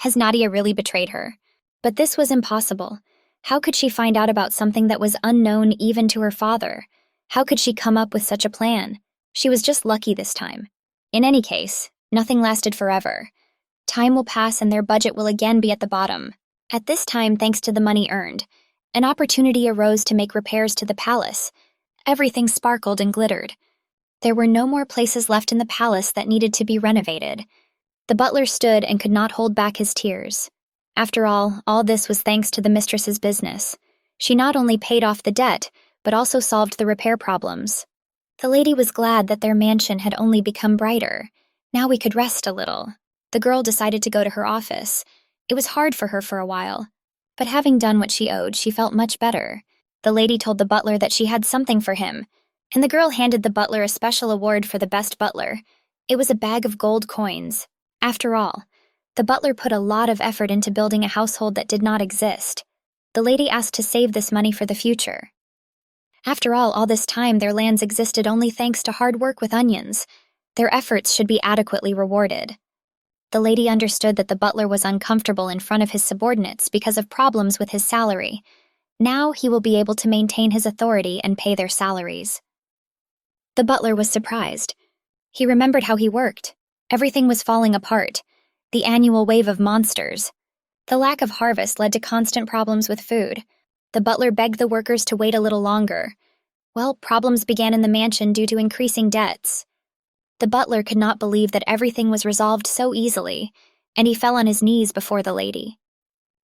Has Nadia really betrayed her? But this was impossible. How could she find out about something that was unknown even to her father? How could she come up with such a plan? She was just lucky this time. In any case, nothing lasted forever. Time will pass and their budget will again be at the bottom. At this time, thanks to the money earned, an opportunity arose to make repairs to the palace. Everything sparkled and glittered. There were no more places left in the palace that needed to be renovated. The butler stood and could not hold back his tears. After all this was thanks to the mistress's business. She not only paid off the debt, but also solved the repair problems. The lady was glad that their mansion had only become brighter. Now we could rest a little. The girl decided to go to her office. It was hard for her for a while, but having done what she owed, she felt much better. The lady told the butler that she had something for him, and the girl handed the butler a special award for the best butler. It was a bag of gold coins. After all, the butler put a lot of effort into building a household that did not exist. The lady asked to save this money for the future. After all this time their lands existed only thanks to hard work with onions. Their efforts should be adequately rewarded. The lady understood that the butler was uncomfortable in front of his subordinates because of problems with his salary. Now he will be able to maintain his authority and pay their salaries. The butler was surprised. He remembered how he worked. Everything was falling apart. The annual wave of monsters. The lack of harvest led to constant problems with food. The butler begged the workers to wait a little longer. Well, problems began in the mansion due to increasing debts. The butler could not believe that everything was resolved so easily, and he fell on his knees before the lady.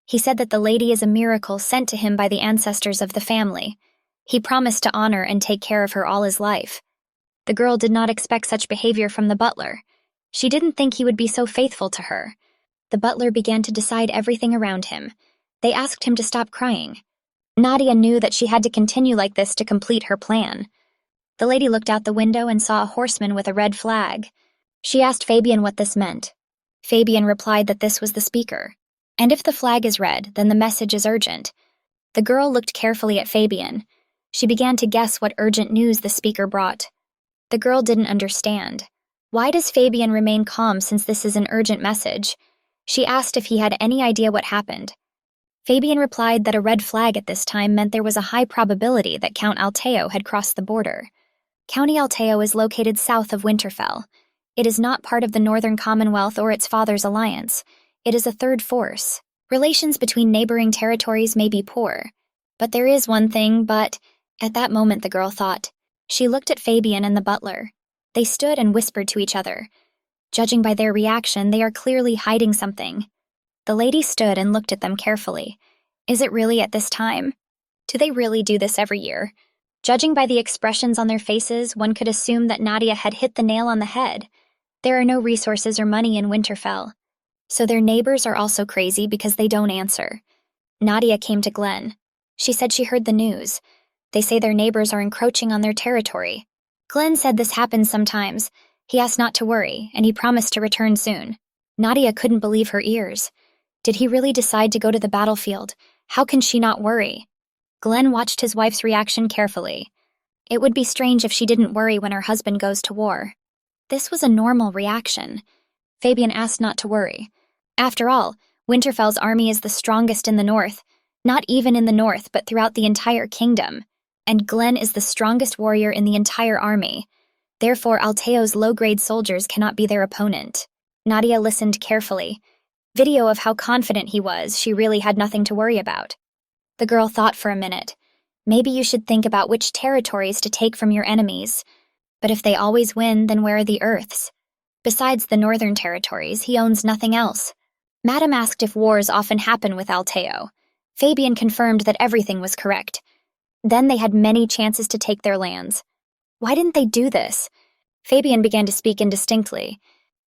He said that the lady is a miracle sent to him by the ancestors of the family. He promised to honor and take care of her all his life. The girl did not expect such behavior from the butler. She didn't think he would be so faithful to her. The butler began to decide everything around him. They asked him to stop crying. Nadia knew that she had to continue like this to complete her plan. The lady looked out the window and saw a horseman with a red flag. She asked Fabian what this meant. Fabian replied that this was the speaker. And if the flag is red, then the message is urgent. The girl looked carefully at Fabian. She began to guess what urgent news the speaker brought. The girl didn't understand. Why does Fabian remain calm since this is an urgent message? She asked if he had any idea what happened. Fabian replied that a red flag at this time meant there was a high probability that Count Alteo had crossed the border. County Alteo is located south of Winterfell. It is not part of the Northern Commonwealth or its father's alliance. It is a third force. Relations between neighboring territories may be poor. But there is one thing, but... At that moment the girl thought. She looked at Fabian and the butler. They stood and whispered to each other. Judging by their reaction, they are clearly hiding something. The lady stood and looked at them carefully. Is it really at this time? Do they really do this every year? Judging by the expressions on their faces, one could assume that Nadia had hit the nail on the head. There are no resources or money in Winterfell. So their neighbors are also crazy because they don't answer. Nadia came to Glenn. She said she heard the news. They say their neighbors are encroaching on their territory. Glenn said this happens sometimes. He asked not to worry, and he promised to return soon. Nadia couldn't believe her ears. Did he really decide to go to the battlefield? How can she not worry? Glenn watched his wife's reaction carefully. It would be strange if she didn't worry when her husband goes to war. This was a normal reaction. Fabian asked not to worry. After all, Winterfell's army is the strongest in the north, not even in the north, but throughout the entire kingdom. And Glenn is the strongest warrior in the entire army. Therefore, Alteo's low-grade soldiers cannot be their opponent. Nadia listened carefully. Video of how confident he was, she really had nothing to worry about. The girl thought for a minute. Maybe you should think about which territories to take from your enemies. But if they always win, then where are the Earths? Besides the northern territories, he owns nothing else. Madame asked if wars often happen with Alteo. Fabian confirmed that everything was correct. Then they had many chances to take their lands. Why didn't they do this? Fabian began to speak indistinctly.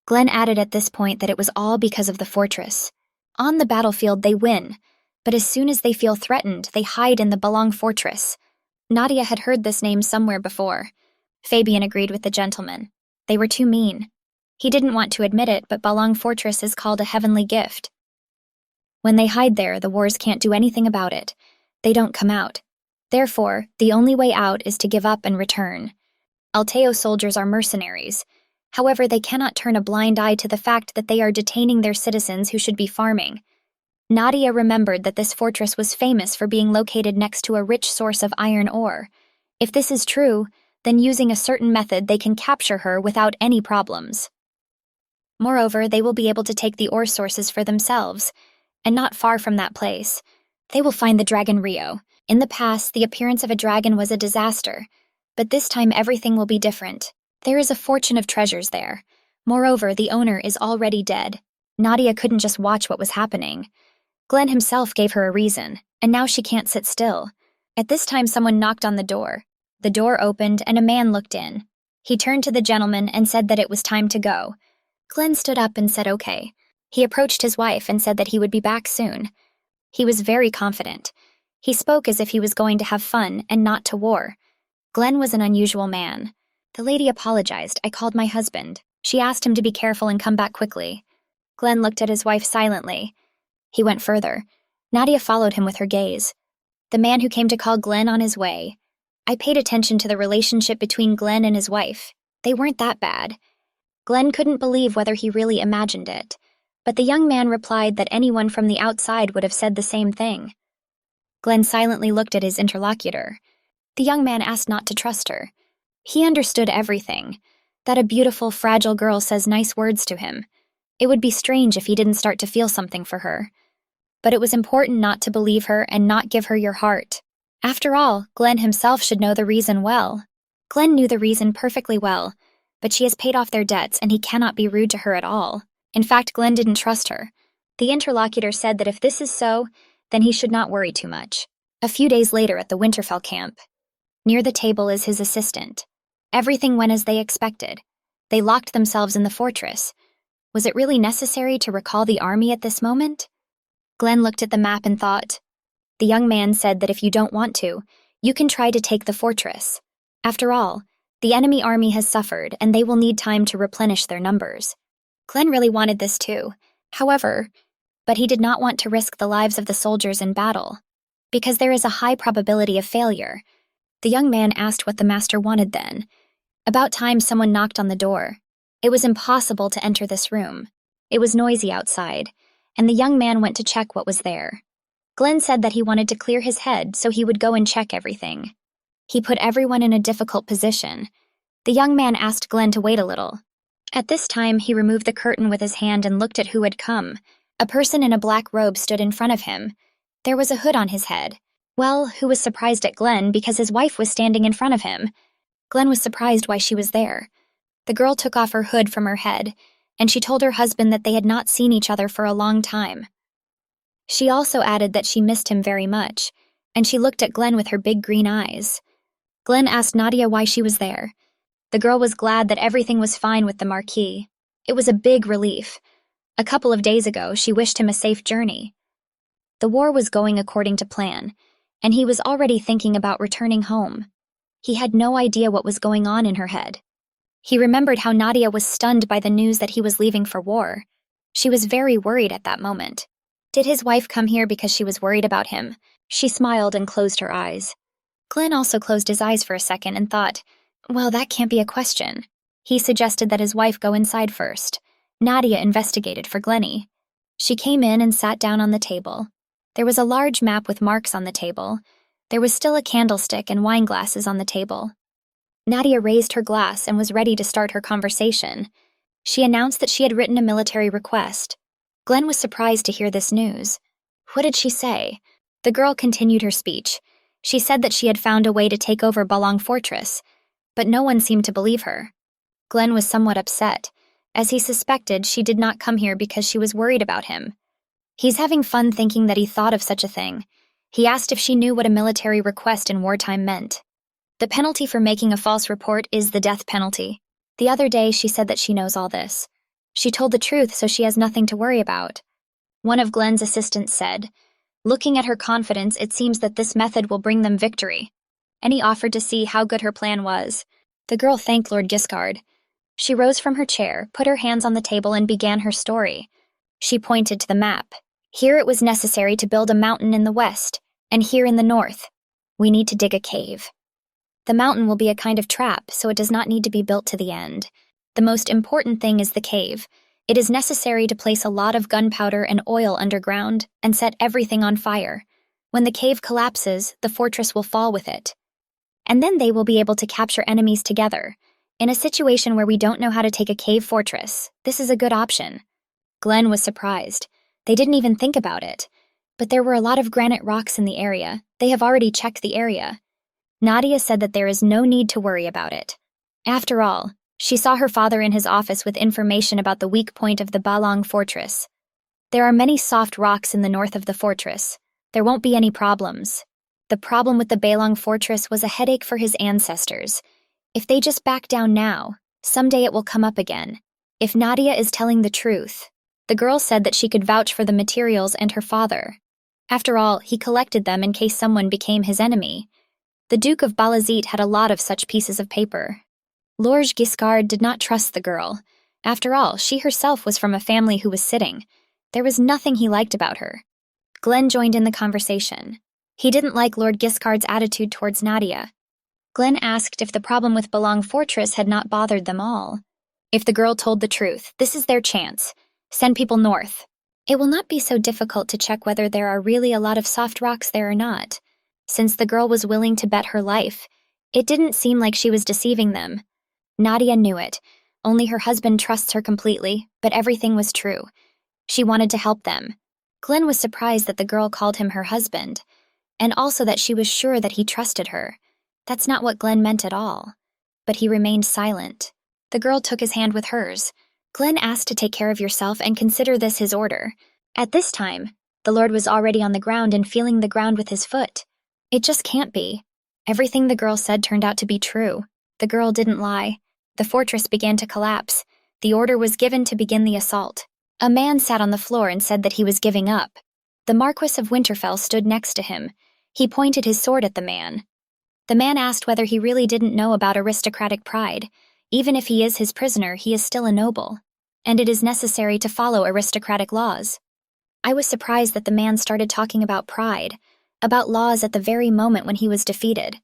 Glenn added at this point that it was all because of the fortress. On the battlefield, they win, but as soon as they feel threatened, they hide in the Balong fortress. Nadia had heard this name somewhere before. Fabian agreed with the gentleman. They were too mean. He didn't want to admit it, but Balong fortress is called a heavenly gift. When they hide there, the wars can't do anything about it. They don't come out. Therefore, the only way out is to give up and return. Alteo soldiers are mercenaries. However, they cannot turn a blind eye to the fact that they are detaining their citizens who should be farming. Nadia remembered that this fortress was famous for being located next to a rich source of iron ore. If this is true, then using a certain method they can capture her without any problems. Moreover, they will be able to take the ore sources for themselves, and not far from that place, they will find the dragon Rio. In the past, the appearance of a dragon was a disaster, but this time everything will be different. There is a fortune of treasures there. Moreover, the owner is already dead. Nadia couldn't just watch what was happening. Glenn himself gave her a reason, and now she can't sit still. At this time, someone knocked on the door. The door opened, and a man looked in. He turned to the gentleman and said that it was time to go. Glenn stood up and said okay. He approached his wife and said that he would be back soon. He was very confident. He spoke as if he was going to have fun and not to war. Glenn was an unusual man. The lady apologized. I called my husband. She asked him to be careful and come back quickly. Glenn looked at his wife silently. He went further. Nadia followed him with her gaze. The man who came to call Glenn on his way. I paid attention to the relationship between Glenn and his wife. They weren't that bad. Glenn couldn't believe whether he really imagined it, but the young man replied that anyone from the outside would have said the same thing. Glenn silently looked at his interlocutor. The young man asked not to trust her. He understood everything, that a beautiful, fragile girl says nice words to him. It would be strange if he didn't start to feel something for her. But it was important not to believe her and not give her your heart. After all, Glenn himself should know the reason well. Glenn knew the reason perfectly well, but she has paid off their debts and he cannot be rude to her at all. In fact, Glenn didn't trust her. The interlocutor said that if this is so, then he should not worry too much. A few days later at the Winterfell camp, near the table is his assistant. Everything went as they expected. They locked themselves in the fortress. Was it really necessary to recall the army at this moment? Glenn looked at the map and thought. The young man said that if you don't want to, you can try to take the fortress. After all, the enemy army has suffered and they will need time to replenish their numbers. Glenn really wanted this too. However, but he did not want to risk the lives of the soldiers in battle, because there is a high probability of failure. The young man asked what the master wanted then. About time someone knocked on the door. It was impossible to enter this room. It was noisy outside, and the young man went to check what was there. Glenn said that he wanted to clear his head, so he would go and check everything. He put everyone in a difficult position. The young man asked Glenn to wait a little. At this time, he removed the curtain with his hand and looked at who had come. A person in a black robe stood in front of him. There was a hood on his head. Well, who was surprised at Glenn because his wife was standing in front of him? Glenn was surprised why she was there. The girl took off her hood from her head, and she told her husband that they had not seen each other for a long time. She also added that she missed him very much, and she looked at Glenn with her big green eyes. Glenn asked Nadia why she was there. The girl was glad that everything was fine with the Marquis. It was a big relief. A couple of days ago, she wished him a safe journey. The war was going according to plan, and he was already thinking about returning home. He had no idea what was going on in her head. He remembered how Nadia was stunned by the news that he was leaving for war. She was very worried at that moment. Did his wife come here because she was worried about him? She smiled and closed her eyes. Glenn also closed his eyes for a second and thought, well, that can't be a question. He suggested that his wife go inside first. Nadia investigated for Glennie. She came in and sat down on the table. There was a large map with marks on the table. There was still a candlestick and wine glasses on the table. Nadia raised her glass and was ready to start her conversation. She announced that she had written a military request. Glenn was surprised to hear this news. What did she say? The girl continued her speech. She said that she had found a way to take over Balong Fortress, but no one seemed to believe her. Glenn was somewhat upset, as he suspected she did not come here because she was worried about him. He's having fun thinking that he thought of such a thing. He asked if she knew what a military request in wartime meant. The penalty for making a false report is the death penalty. The other day, she said that she knows all this. She told the truth, so she has nothing to worry about. One of Glenn's assistants said, looking at her confidence, it seems that this method will bring them victory. And he offered to see how good her plan was. The girl thanked Lord Giscard. She rose from her chair, put her hands on the table, and began her story. She pointed to the map. Here it was necessary to build a mountain in the west, and here in the north, we need to dig a cave. The mountain will be a kind of trap, so it does not need to be built to the end. The most important thing is the cave. It is necessary to place a lot of gunpowder and oil underground and set everything on fire. When the cave collapses, the fortress will fall with it. And then they will be able to capture enemies together. In a situation where we don't know how to take a cave fortress, this is a good option. Glenn was surprised. They didn't even think about it. But there were a lot of granite rocks in the area. They have already checked the area. Nadia said that there is no need to worry about it. After all, she saw her father in his office with information about the weak point of the Balong fortress. There are many soft rocks in the north of the fortress. There won't be any problems. The problem with the Balong fortress was a headache for his ancestors. If they just back down now, someday it will come up again. If Nadia is telling the truth, the girl said that she could vouch for the materials and her father. After all, he collected them in case someone became his enemy. The Duke of Balazit had a lot of such pieces of paper. Lorge Giscard did not trust the girl. After all, she herself was from a family who was sitting. There was nothing he liked about her. Glenn joined in the conversation. He didn't like Lord Giscard's attitude towards Nadia. Glenn asked if the problem with Balong Fortress had not bothered them all. If the girl told the truth, this is their chance. Send people north. It will not be so difficult to check whether there are really a lot of soft rocks there or not. Since the girl was willing to bet her life, it didn't seem like she was deceiving them. Nadia knew it. Only her husband trusts her completely, but everything was true. She wanted to help them. Glenn was surprised that the girl called him her husband, and also that she was sure that he trusted her. That's not what Glenn meant at all. But he remained silent. The girl took his hand with hers. Glenn asked to take care of yourself and consider this his order. At this time, the Lord was already on the ground and feeling the ground with his foot. It just can't be. Everything the girl said turned out to be true. The girl didn't lie. The fortress began to collapse. The order was given to begin the assault. A man sat on the floor and said that he was giving up. The Marquis of Winterfell stood next to him. He pointed his sword at the man. The man asked whether he really didn't know about aristocratic pride. Even if he is his prisoner, he is still a noble. And it is necessary to follow aristocratic laws. I was surprised that the man started talking about pride, about laws at the very moment when he was defeated.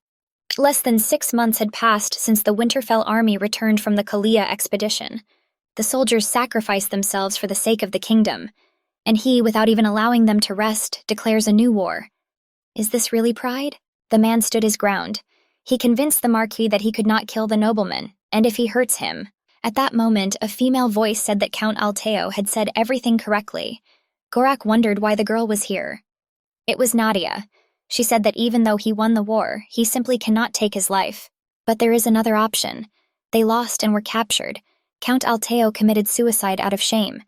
Less than 6 months had passed since the Winterfell army returned from the Kalia expedition. The soldiers sacrificed themselves for the sake of the kingdom, and he, without even allowing them to rest, declares a new war. Is this really pride? The man stood his ground. He convinced the Marquis that he could not kill the nobleman, and if he hurts him. At that moment, a female voice said that Count Alteo had said everything correctly. Gorak wondered why the girl was here. It was Nadia. She said that even though he won the war, he simply cannot take his life. But there is another option. They lost and were captured. Count Alteo committed suicide out of shame.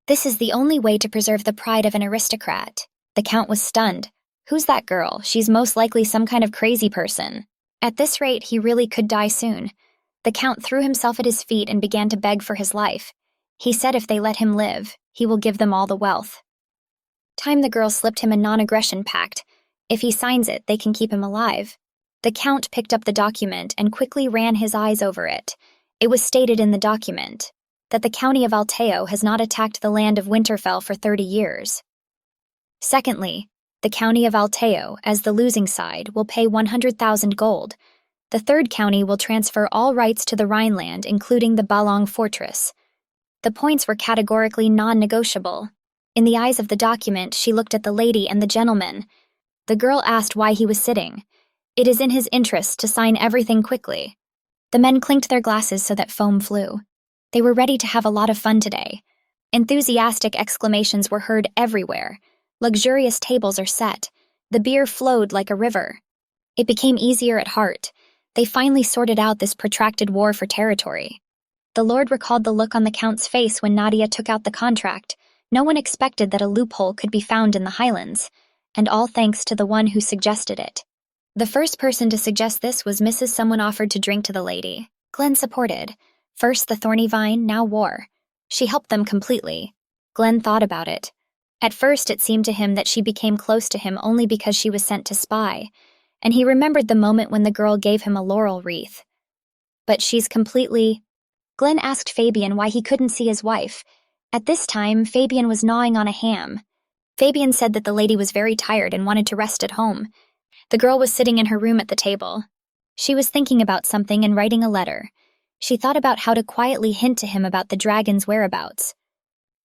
This is the only way to preserve the pride of an aristocrat. The Count was stunned. Who's that girl? She's most likely some kind of crazy person. At this rate, he really could die soon. The Count threw himself at his feet and began to beg for his life. He said if they let him live, he will give them all the wealth. The girl slipped him a non-aggression pact. If he signs it, they can keep him alive. The Count picked up the document and quickly ran his eyes over it. It was stated in the document that the county of Alteo has not attacked the land of Winterfell for 30 years. Secondly, the county of Alteo, as the losing side, will pay 100,000 gold. The third county will transfer all rights to the Rhineland, including the Balong fortress. The points were categorically non-negotiable. In the eyes of the document, she looked at the lady and the gentleman. The girl asked why he was sitting. It is in his interest to sign everything quickly. The men clinked their glasses so that foam flew. They were ready to have a lot of fun today. Enthusiastic exclamations were heard everywhere. Luxurious tables are set. The beer flowed like a river. It became easier at heart. They finally sorted out this protracted war for territory. The Lord recalled the look on the Count's face when Nadia took out the contract. No one expected that a loophole could be found in the Highlands, and all thanks to the one who suggested it. The first person to suggest this was Mrs. Someone offered to drink to the lady. Glenn supported. First the thorny vine, now war. She helped them completely. Glenn thought about it. At first it seemed to him that she became close to him only because she was sent to spy, and he remembered the moment when the girl gave him a laurel wreath. But she's completely... Glenn asked Fabian why he couldn't see his wife. At this time, Fabian was gnawing on a ham. Fabian said that the lady was very tired and wanted to rest at home. The girl was sitting in her room at the table. She was thinking about something and writing a letter. She thought about how to quietly hint to him about the dragon's whereabouts.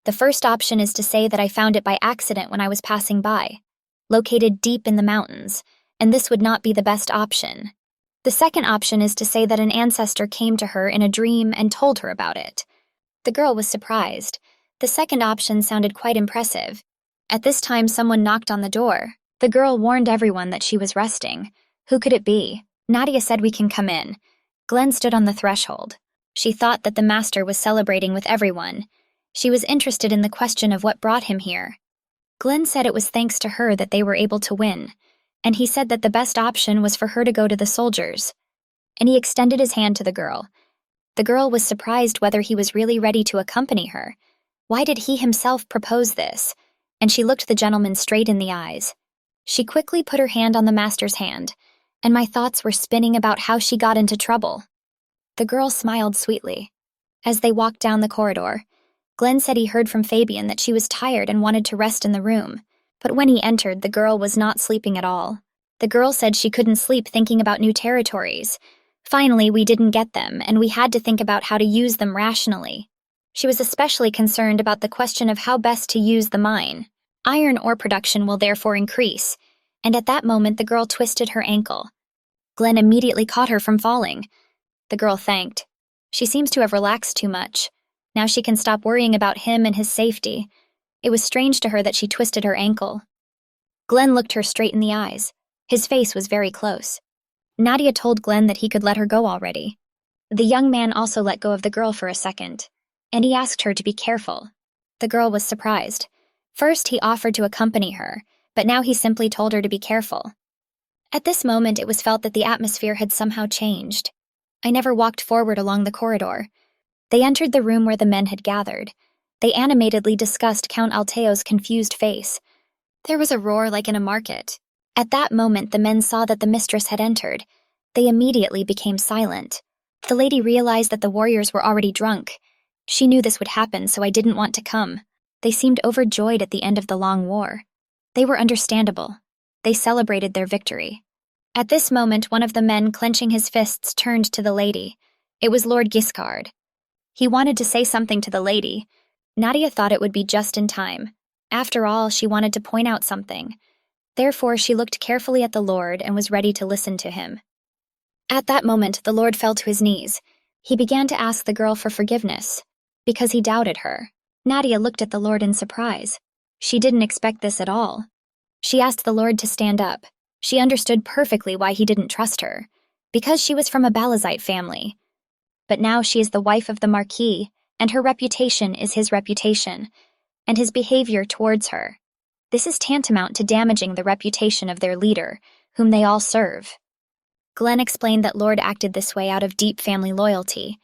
The first option is to say that I found it by accident when I was passing by, located deep in the mountains, and this would not be the best option. The second option is to say that an ancestor came to her in a dream and told her about it. The girl was surprised. The second option sounded quite impressive. At this time, someone knocked on the door. The girl warned everyone that she was resting. Who could it be? Nadia said, "We can come in." Glenn stood on the threshold. She thought that the master was celebrating with everyone. She was interested in the question of what brought him here. Glenn said it was thanks to her that they were able to win, and he said that the best option was for her to go to the soldiers. And he extended his hand to the girl. The girl was surprised whether he was really ready to accompany her. Why did he himself propose this? And she looked the gentleman straight in the eyes. She quickly put her hand on the master's hand, and my thoughts were spinning about how she got into trouble. The girl smiled sweetly. As they walked down the corridor, Glenn said he heard from Fabian that she was tired and wanted to rest in the room, but when he entered, the girl was not sleeping at all. The girl said she couldn't sleep thinking about new territories. Finally, we didn't get them, and we had to think about how to use them rationally. She was especially concerned about the question of how best to use the mine. Iron ore production will therefore increase, and at that moment the girl twisted her ankle. Glenn immediately caught her from falling. The girl thanked. She seems to have relaxed too much. Now she can stop worrying about him and his safety. It was strange to her that she twisted her ankle. Glenn looked her straight in the eyes. His face was very close. Nadia told Glenn that he could let her go already. The young man also let go of the girl for a second, and he asked her to be careful. The girl was surprised. First, he offered to accompany her, but now he simply told her to be careful. At this moment, it was felt that the atmosphere had somehow changed. I never walked forward along the corridor. They entered the room where the men had gathered. They animatedly discussed Count Alteo's confused face. There was a roar like in a market. At that moment, the men saw that the mistress had entered. They immediately became silent. The lady realized that the warriors were already drunk. She knew this would happen, so I didn't want to come. They seemed overjoyed at the end of the long war. They were understandable. They celebrated their victory. At this moment, one of the men, clenching his fists, turned to the lady. It was Lord Giscard. He wanted to say something to the lady. Nadia thought it would be just in time. After all, she wanted to point out something. Therefore, she looked carefully at the Lord and was ready to listen to him. At that moment, the Lord fell to his knees. He began to ask the girl for forgiveness, because he doubted her. Nadia looked at the Lord in surprise. She didn't expect this at all. She asked the Lord to stand up. She understood perfectly why he didn't trust her, because she was from a Balazite family. But now she is the wife of the Marquis, and her reputation is his reputation, and his behavior towards her. This is tantamount to damaging the reputation of their leader, whom they all serve. Glenn explained that Lord acted this way out of deep family loyalty.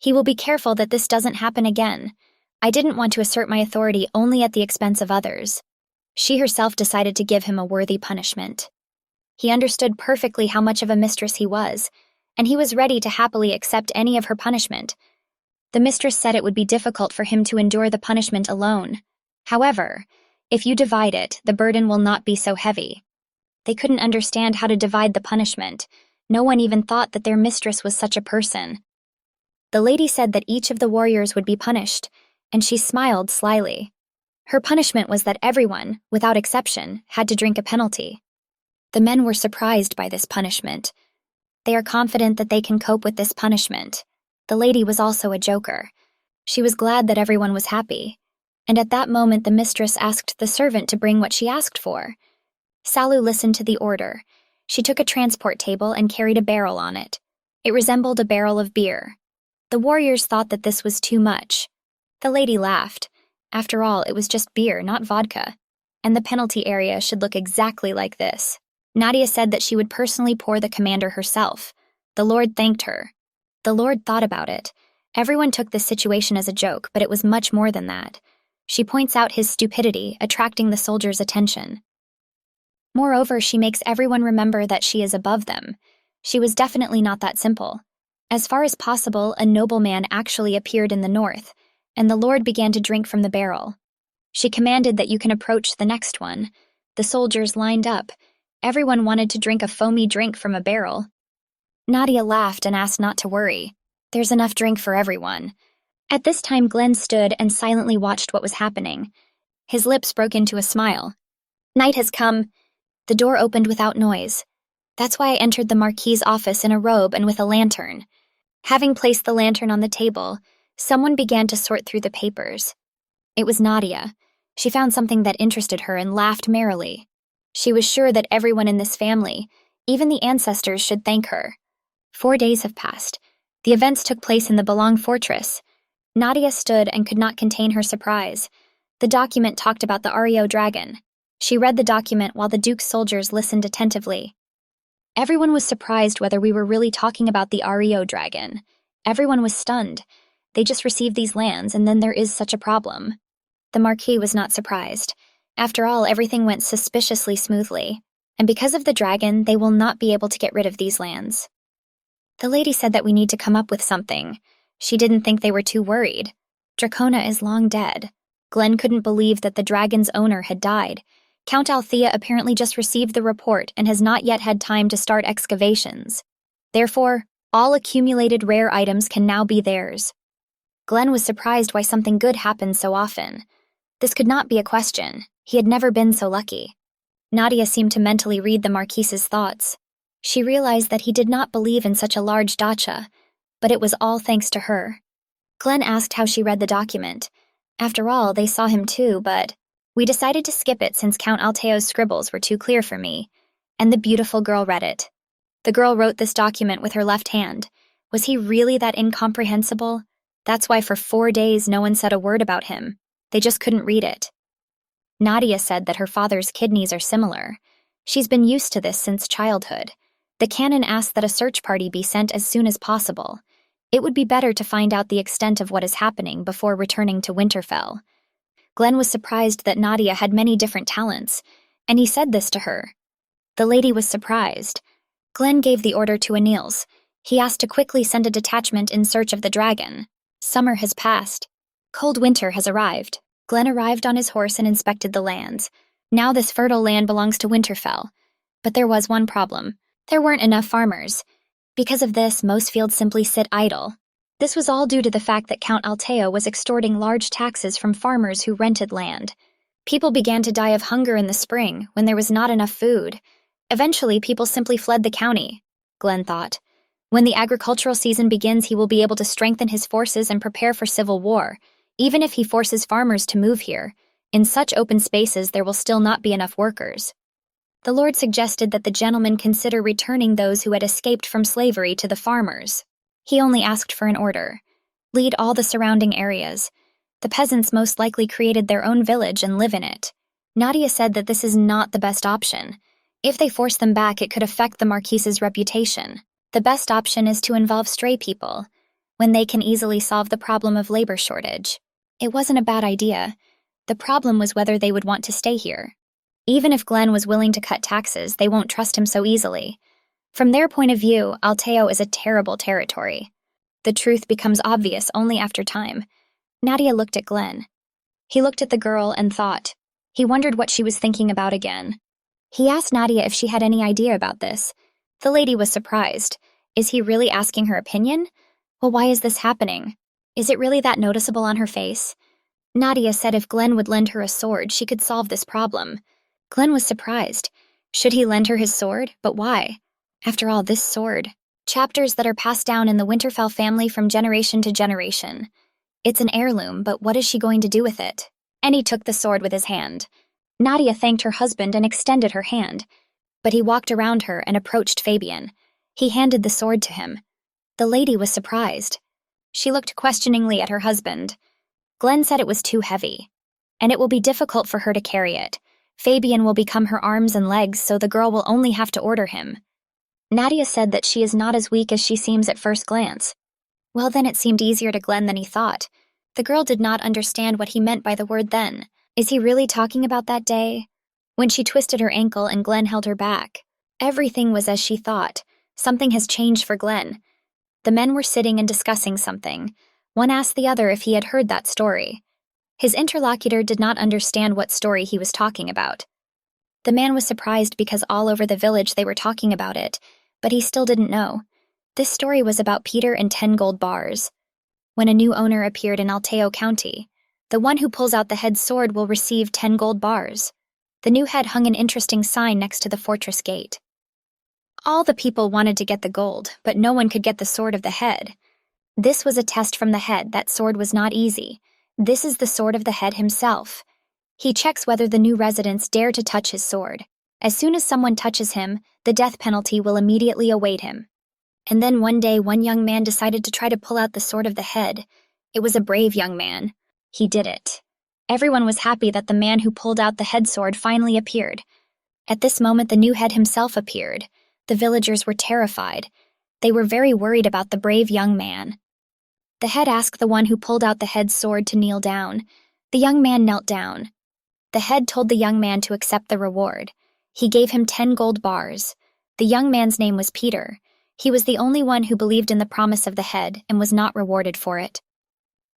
He will be careful that this doesn't happen again. I didn't want to assert my authority only at the expense of others. She herself decided to give him a worthy punishment. He understood perfectly how much of a mistress he was, and he was ready to happily accept any of her punishment. The mistress said it would be difficult for him to endure the punishment alone. However, if you divide it, the burden will not be so heavy. They couldn't understand how to divide the punishment. No one even thought that their mistress was such a person. The lady said that each of the warriors would be punished, and she smiled slyly. Her punishment was that everyone, without exception, had to drink a penalty. The men were surprised by this punishment. They are confident that they can cope with this punishment. The lady was also a joker. She was glad that everyone was happy. And at that moment, the mistress asked the servant to bring what she asked for. Salu listened to the order. She took a transport table and carried a barrel on it. It resembled a barrel of beer. The warriors thought that this was too much. The lady laughed. After all, it was just beer, not vodka. And the penalty area should look exactly like this. Nadia said that she would personally pour the commander herself. The Lord thanked her. The Lord thought about it. Everyone took this situation as a joke, but it was much more than that. She points out his stupidity, attracting the soldiers' attention. Moreover, she makes everyone remember that she is above them. She was definitely not that simple. As far as possible, a nobleman actually appeared in the north, and the Lord began to drink from the barrel. She commanded that you can approach the next one. The soldiers lined up. Everyone wanted to drink a foamy drink from a barrel. Nadia laughed and asked not to worry. There's enough drink for everyone. At this time, Glenn stood and silently watched what was happening. His lips broke into a smile. Night has come. The door opened without noise. That's why I entered the Marquis's office in a robe and with a lantern. Having placed the lantern on the table, someone began to sort through the papers. It was Nadia. She found something that interested her and laughed merrily. She was sure that everyone in this family, even the ancestors, should thank her. 4 days have passed. The events took place in the Belong Fortress. Nadia stood and could not contain her surprise. The document talked about the Ario dragon. She read the document while the Duke's soldiers listened attentively. Everyone was surprised whether we were really talking about the Ario dragon. Everyone was stunned. They just received these lands, and then there is such a problem. The Marquis was not surprised. After all, everything went suspiciously smoothly, and because of the dragon, they will not be able to get rid of these lands. The lady said that we need to come up with something. She didn't think they were too worried. Dracona is long dead. Glenn couldn't believe that the dragon's owner had died. Count Althea apparently just received the report and has not yet had time to start excavations. Therefore, all accumulated rare items can now be theirs. Glenn was surprised why something good happened so often. This could not be a question. He had never been so lucky. Nadia seemed to mentally read the Marquise's thoughts. She realized that he did not believe in such a large dacha, but it was all thanks to her. Glenn asked how she read the document. After all, they saw him too, but we decided to skip it since Count Alteo's scribbles were too clear for me, and the beautiful girl read it. The girl wrote this document with her left hand. Was he really that incomprehensible? That's why for 4 days no one said a word about him. They just couldn't read it. Nadia said that her father's kidneys are similar. She's been used to this since childhood. The canon asked that a search party be sent as soon as possible. It would be better to find out the extent of what is happening before returning to Winterfell. Glenn was surprised that Nadia had many different talents, and he said this to her. The lady was surprised. Glenn gave the order to Anils. He asked to quickly send a detachment in search of the dragon. Summer has passed. Cold winter has arrived. Glenn arrived on his horse and inspected the lands. Now this fertile land belongs to Winterfell. But there was one problem. There weren't enough farmers. Because of this, most fields simply sit idle. This was all due to the fact that Count Alteo was extorting large taxes from farmers who rented land. People began to die of hunger in the spring when there was not enough food. Eventually, people simply fled the county, Glenn thought. When the agricultural season begins, he will be able to strengthen his forces and prepare for civil war, even if he forces farmers to move here. In such open spaces, there will still not be enough workers. The Lord suggested that the gentleman consider returning those who had escaped from slavery to the farmers. He only asked for an order. Lead all the surrounding areas. The peasants most likely created their own village and live in it. Nadia said that this is not the best option. If they force them back, it could affect the Marquise's reputation. The best option is to involve stray people, when they can easily solve the problem of labor shortage. It wasn't a bad idea. The problem was whether they would want to stay here. Even if Glenn was willing to cut taxes, they won't trust him so easily. From their point of view, Alteo is a terrible territory. The truth becomes obvious only after time. Nadia looked at Glenn. He looked at the girl and thought. He wondered what she was thinking about again. He asked Nadia if she had any idea about this. The lady was surprised. Is he really asking her opinion? Well, why is this happening? Is it really that noticeable on her face? Nadia said if Glenn would lend her a sword, she could solve this problem. Glenn was surprised. Should he lend her his sword? But why? After all, this sword. Chapters that are passed down in the Winterfell family from generation to generation. It's an heirloom, but what is she going to do with it? And he took the sword with his hand. Nadia thanked her husband and extended her hand. But he walked around her and approached Fabian. He handed the sword to him. The lady was surprised. She looked questioningly at her husband. Glenn said it was too heavy, and it will be difficult for her to carry it. Fabian will become her arms and legs, so the girl will only have to order him. Nadia said that she is not as weak as she seems at first glance. Well, then it seemed easier to Glenn than he thought. The girl did not understand what he meant by the word then. Is he really talking about that day? When she twisted her ankle and Glenn held her back. Everything was as she thought. Something has changed for Glenn. The men were sitting and discussing something. One asked the other if he had heard that story. His interlocutor did not understand what story he was talking about. The man was surprised because all over the village they were talking about it, but he still didn't know. This story was about Peter and 10 gold bars. When a new owner appeared in Alteo County, the one who pulls out the head sword will receive 10 gold bars. The new head hung an interesting sign next to the fortress gate. All the people wanted to get the gold, but no one could get the sword of the head. This was a test from the head. That sword was not easy. This is the sword of the head himself. He checks whether the new residents dare to touch his sword. As soon as someone touches him, the death penalty will immediately await him. And then one day, one young man decided to try to pull out the sword of the head. It was a brave young man. He did it. Everyone was happy that the man who pulled out the head sword finally appeared. At this moment, the new head himself appeared. The villagers were terrified. They were very worried about the brave young man. The head asked the one who pulled out the head sword to kneel down. The young man knelt down. The head told the young man to accept the reward. He gave him 10 gold bars. The young man's name was Peter. He was the only one who believed in the promise of the head and was not rewarded for it.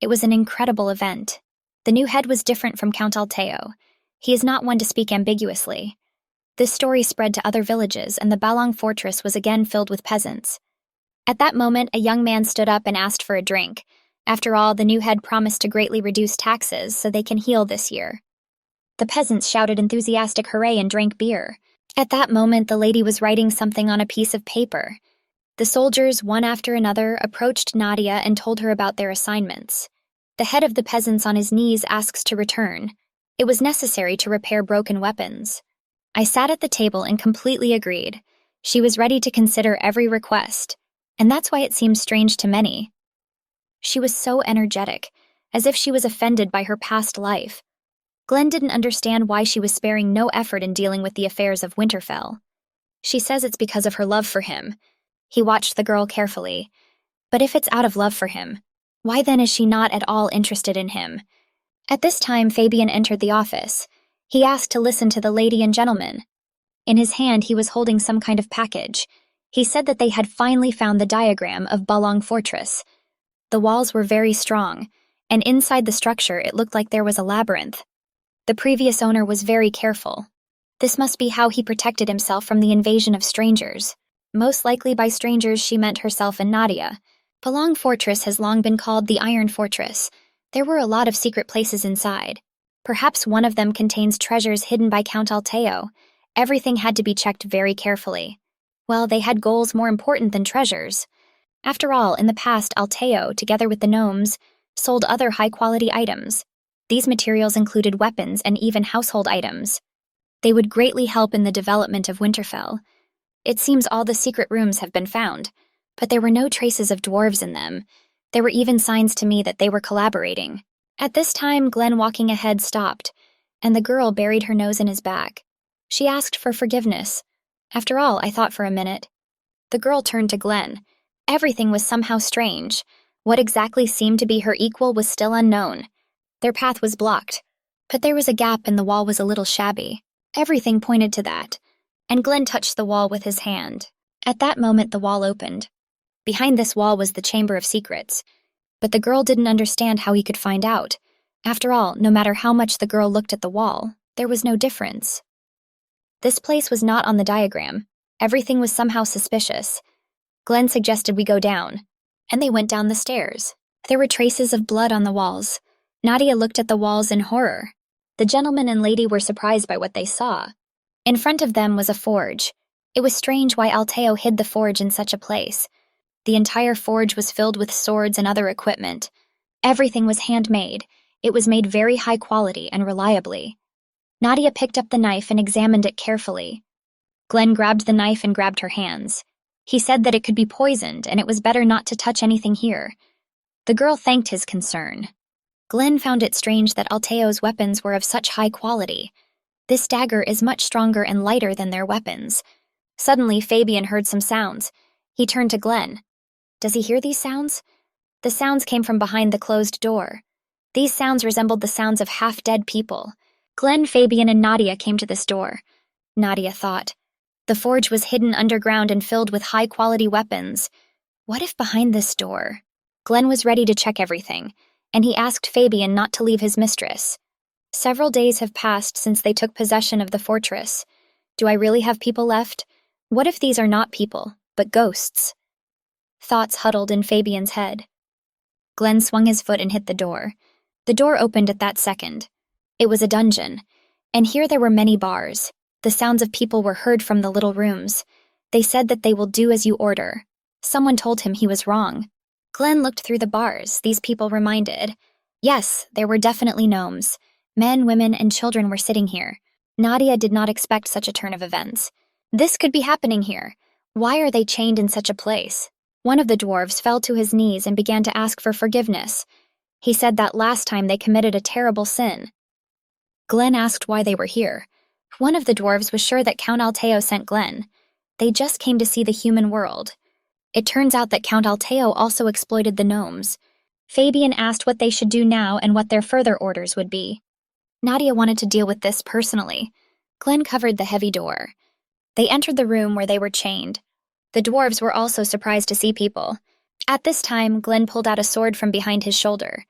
It was an incredible event. The new head was different from Count Alteo. He is not one to speak ambiguously. This story spread to other villages, and the Balong fortress was again filled with peasants. At that moment, a young man stood up and asked for a drink. After all, the new head promised to greatly reduce taxes so they can heal this year. The peasants shouted enthusiastic hooray and drank beer. At that moment, the lady was writing something on a piece of paper. The soldiers, one after another, approached Nadia and told her about their assignments. The head of the peasants on his knees asks to return. It was necessary to repair broken weapons. I sat at the table and completely agreed. She was ready to consider every request, and that's why it seemed strange to many. She was so energetic, as if she was offended by her past life. Glenn didn't understand why she was sparing no effort in dealing with the affairs of Winterfell. She says it's because of her love for him. He watched the girl carefully. But if it's out of love for him, why then is she not at all interested in him? At this time, Fabian entered the office. He asked to listen to the lady and gentleman. In his hand, he was holding some kind of package. He said that they had finally found the diagram of Balong Fortress. The walls were very strong, and inside the structure it looked like there was a labyrinth. The previous owner was very careful. This must be how he protected himself from the invasion of strangers. Most likely by strangers she meant herself and Nadia. Balong Fortress has long been called the Iron Fortress. There were a lot of secret places inside. Perhaps one of them contains treasures hidden by Count Alteo. Everything had to be checked very carefully. Well, they had goals more important than treasures. After all, in the past, Alteo, together with the gnomes, sold other high-quality items. These materials included weapons and even household items. They would greatly help in the development of Winterfell. It seems all the secret rooms have been found, but there were no traces of dwarves in them. There were even signs to me that they were collaborating. At this time, Glenn walking ahead stopped, and the girl buried her nose in his back. She asked for forgiveness. After all, I thought for a minute. The girl turned to Glenn. Everything was somehow strange. What exactly seemed to be her equal was still unknown. Their path was blocked, but there was a gap and the wall was a little shabby. Everything pointed to that, and Glenn touched the wall with his hand. At that moment, the wall opened. Behind this wall was the Chamber of Secrets, but the girl didn't understand how he could find out. After all, no matter how much the girl looked at the wall, there was no difference. This place was not on the diagram. Everything was somehow suspicious. Glenn suggested we go down, and they went down the stairs. There were traces of blood on the walls. Nadia looked at the walls in horror. The gentleman and lady were surprised by what they saw. In front of them was a forge. It was strange why Alteo hid the forge in such a place. The entire forge was filled with swords and other equipment. Everything was handmade. It was made very high quality and reliably. Nadia picked up the knife and examined it carefully. Glenn grabbed the knife and grabbed her hands. He said that it could be poisoned and it was better not to touch anything here. The girl thanked his concern. Glenn found it strange that Alteo's weapons were of such high quality. This dagger is much stronger and lighter than their weapons. Suddenly, Fabian heard some sounds. He turned to Glenn. Does he hear these sounds? The sounds came from behind the closed door. These sounds resembled the sounds of half-dead people. Glenn, Fabian, and Nadia came to this door. Nadia thought. The forge was hidden underground and filled with high-quality weapons. What if behind this door? Glenn was ready to check everything, and he asked Fabian not to leave his mistress. Several days have passed since they took possession of the fortress. Do I really have people left? What if these are not people, but ghosts? Thoughts huddled in Fabian's head. Glenn swung his foot and hit the door. The door opened at that second. It was a dungeon, and here there were many bars. The sounds of people were heard from the little rooms. They said that they will do as you order. Someone told him he was wrong. Glenn looked through the bars, these people reminded. Yes, there were definitely gnomes. Men, women, and children were sitting here. Nadia did not expect such a turn of events. This could be happening here. Why are they chained in such a place? One of the dwarves fell to his knees and began to ask for forgiveness. He said that last time they committed a terrible sin. Glenn asked why they were here. One of the dwarves was sure that Count Alteo sent Glenn. They just came to see the human world. It turns out that Count Alteo also exploited the gnomes. Fabian asked what they should do now and what their further orders would be. Nadia wanted to deal with this personally. Glenn covered the heavy door. They entered the room where they were chained. The dwarves were also surprised to see people. At this time, Glenn pulled out a sword from behind his shoulder.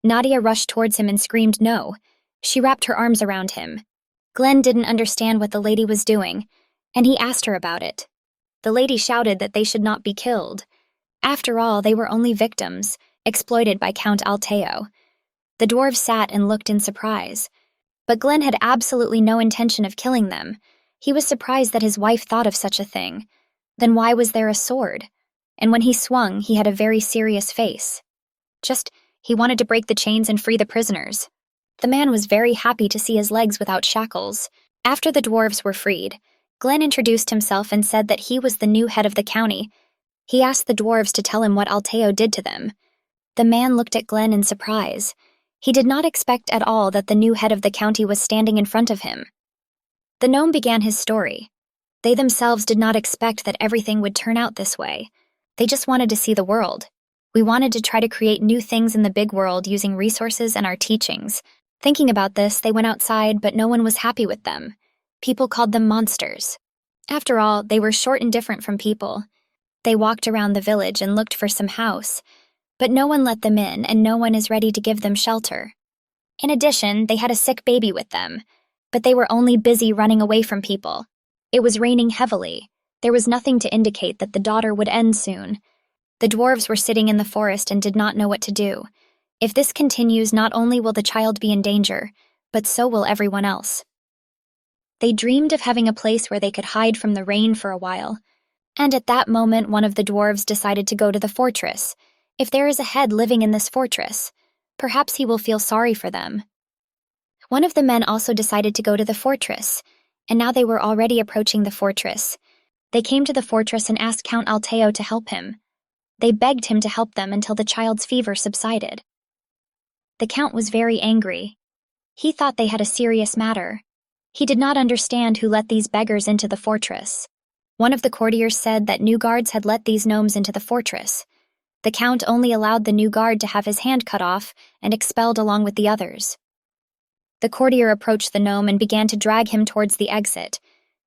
Nadia rushed towards him and screamed no. She wrapped her arms around him. Glenn didn't understand what the lady was doing, and he asked her about it. The lady shouted that they should not be killed. After all, they were only victims, exploited by Count Alteo. The dwarves sat and looked in surprise. But Glenn had absolutely no intention of killing them. He was surprised that his wife thought of such a thing. Then why was there a sword? And when he swung, he had a very serious face. He wanted to break the chains and free the prisoners. The man was very happy to see his legs without shackles. After the dwarves were freed, Glenn introduced himself and said that he was the new head of the county. He asked the dwarves to tell him what Alteo did to them. The man looked at Glenn in surprise. He did not expect at all that the new head of the county was standing in front of him. The gnome began his story. They themselves did not expect that everything would turn out this way. They just wanted to see the world. We wanted to try to create new things in the big world using resources and our teachings. Thinking about this, they went outside, but no one was happy with them. People called them monsters. After all, they were short and different from people. They walked around the village and looked for some house, but no one let them in and no one is ready to give them shelter. In addition, they had a sick baby with them, but they were only busy running away from people. It was raining heavily. There was nothing to indicate that the daughter would end soon. The dwarves were sitting in the forest and did not know what to do. If this continues, not only will the child be in danger, but so will everyone else. They dreamed of having a place where they could hide from the rain for a while. And at that moment, one of the dwarves decided to go to the fortress. If there is a head living in this fortress, perhaps he will feel sorry for them. One of the men also decided to go to the fortress, and now they were already approaching the fortress. They came to the fortress and asked Count Alteo to help him. They begged him to help them until the child's fever subsided. The count was very angry. He thought they had a serious matter. He did not understand who let these beggars into the fortress. One of the courtiers said that new guards had let these gnomes into the fortress. The count only allowed the new guard to have his hand cut off and expelled along with the others. The courtier approached the gnome and began to drag him towards the exit.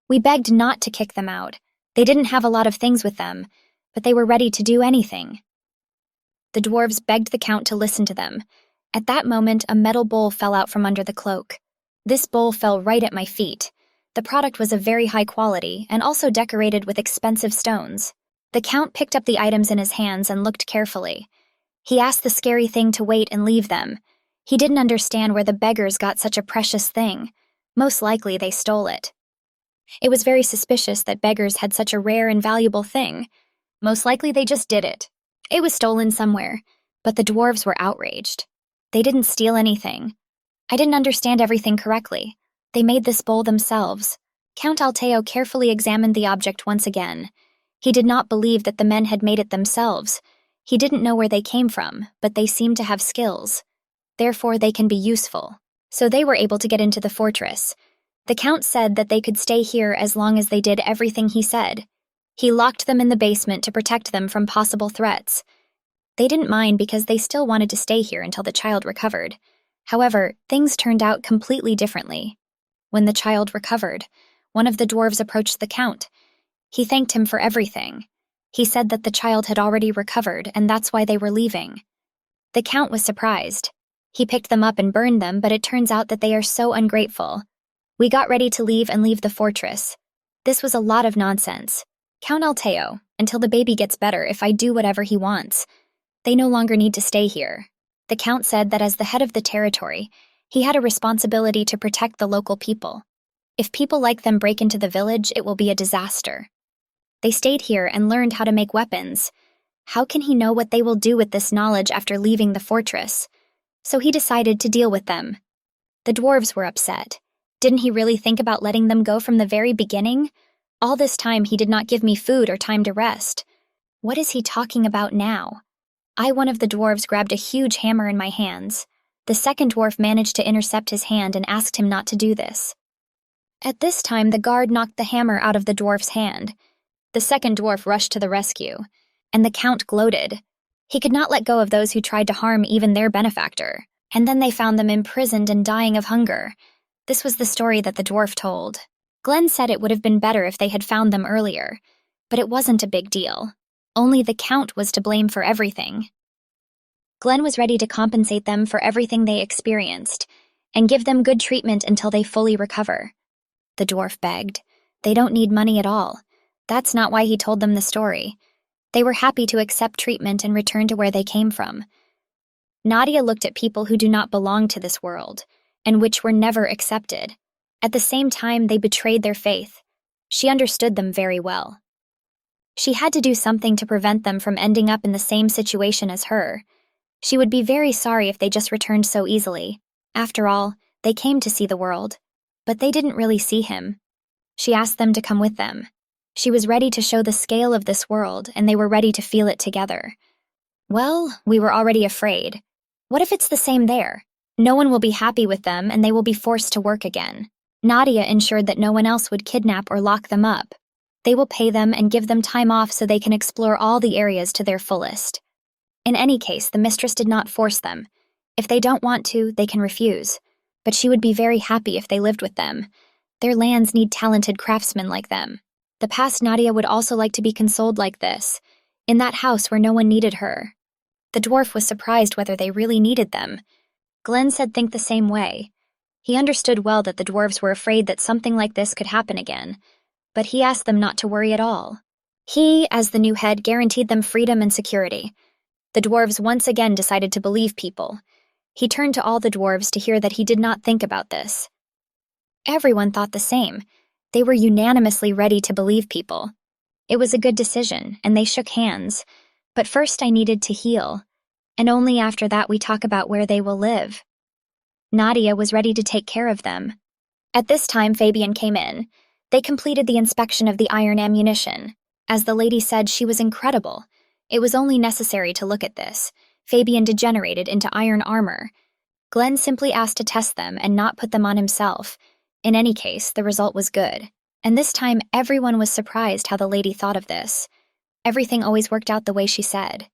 We begged not to kick them out. They didn't have a lot of things with them, but they were ready to do anything. The dwarves begged the count to listen to them. At that moment, a metal bowl fell out from under the cloak. This bowl fell right at my feet. The product was of very high quality and also decorated with expensive stones. The count picked up the items in his hands and looked carefully. He asked the scary thing to wait and leave them. He didn't understand where the beggars got such a precious thing. Most likely they stole it. It was very suspicious that beggars had such a rare and valuable thing. Most likely they just did it. It was stolen somewhere, but the dwarves were outraged. They didn't steal anything. I didn't understand everything correctly. They made this bowl themselves. Count Alteo carefully examined the object once again. He did not believe that the men had made it themselves. He didn't know where they came from, but they seemed to have skills. Therefore, they can be useful. So they were able to get into the fortress. The count said that they could stay here as long as they did everything he said. He locked them in the basement to protect them from possible threats. They didn't mind because they still wanted to stay here until the child recovered. However, things turned out completely differently. When the child recovered, one of the dwarves approached the count. He thanked him for everything. He said that the child had already recovered and that's why they were leaving. The Count was surprised. He picked them up and burned them, but it turns out that they are so ungrateful. We got ready to leave the fortress. This was a lot of nonsense. Count Alteo, until the baby gets better if I do whatever he wants. They no longer need to stay here. The Count said that as the head of the territory, he had a responsibility to protect the local people. If people like them break into the village, it will be a disaster. They stayed here and learned how to make weapons. How can he know what they will do with this knowledge after leaving the fortress? So he decided to deal with them. The dwarves were upset. Didn't he really think about letting them go from the very beginning? All this time he did not give me food or time to rest. What is he talking about now? One of the dwarves grabbed a huge hammer in my hands. The second dwarf managed to intercept his hand and asked him not to do this. At this time, the guard knocked the hammer out of the dwarf's hand. The second dwarf rushed to the rescue, and the Count gloated. He could not let go of those who tried to harm even their benefactor, and then they found them imprisoned and dying of hunger. This was the story that the dwarf told. Glenn said it would have been better if they had found them earlier, but it wasn't a big deal. Only the Count was to blame for everything. Glenn was ready to compensate them for everything they experienced, and give them good treatment until they fully recover. The dwarf begged. They don't need money at all. That's not why he told them the story. They were happy to accept treatment and return to where they came from. Nadia looked at people who do not belong to this world, and which were never accepted. At the same time, they betrayed their faith. She understood them very well. She had to do something to prevent them from ending up in the same situation as her. She would be very sorry if they just returned so easily. After all, they came to see the world. But they didn't really see him. She asked them to come with them. She was ready to show the scale of this world, and they were ready to feel it together. Well, we were already afraid. What if it's the same there? No one will be happy with them, and they will be forced to work again. Nadia ensured that no one else would kidnap or lock them up. They will pay them and give them time off so they can explore all the areas to their fullest. In any case, the mistress did not force them. If they don't want to, they can refuse. But she would be very happy if they lived with them. Their lands need talented craftsmen like them. The past Nadia would also like to be consoled like this, in that house where no one needed her. The dwarf was surprised whether they really needed them. Glenn said think the same way. He understood well that the dwarves were afraid that something like this could happen again, but he asked them not to worry at all. He, as the new head, guaranteed them freedom and security. The dwarves once again decided to believe people. He turned to all the dwarves to hear that he did not think about this. Everyone thought the same. They were unanimously ready to believe people. It was a good decision, and they shook hands. But first I needed to heal, and only after that we talk about where they will live. Nadia was ready to take care of them. At this time, Fabian came in. They completed the inspection of the iron ammunition. As the lady said, she was incredible. It was only necessary to look at this. Fabian degenerated into iron armor. Glenn simply asked to test them and not put them on himself. In any case, the result was good. And this time, everyone was surprised how the lady thought of this. Everything always worked out the way she said.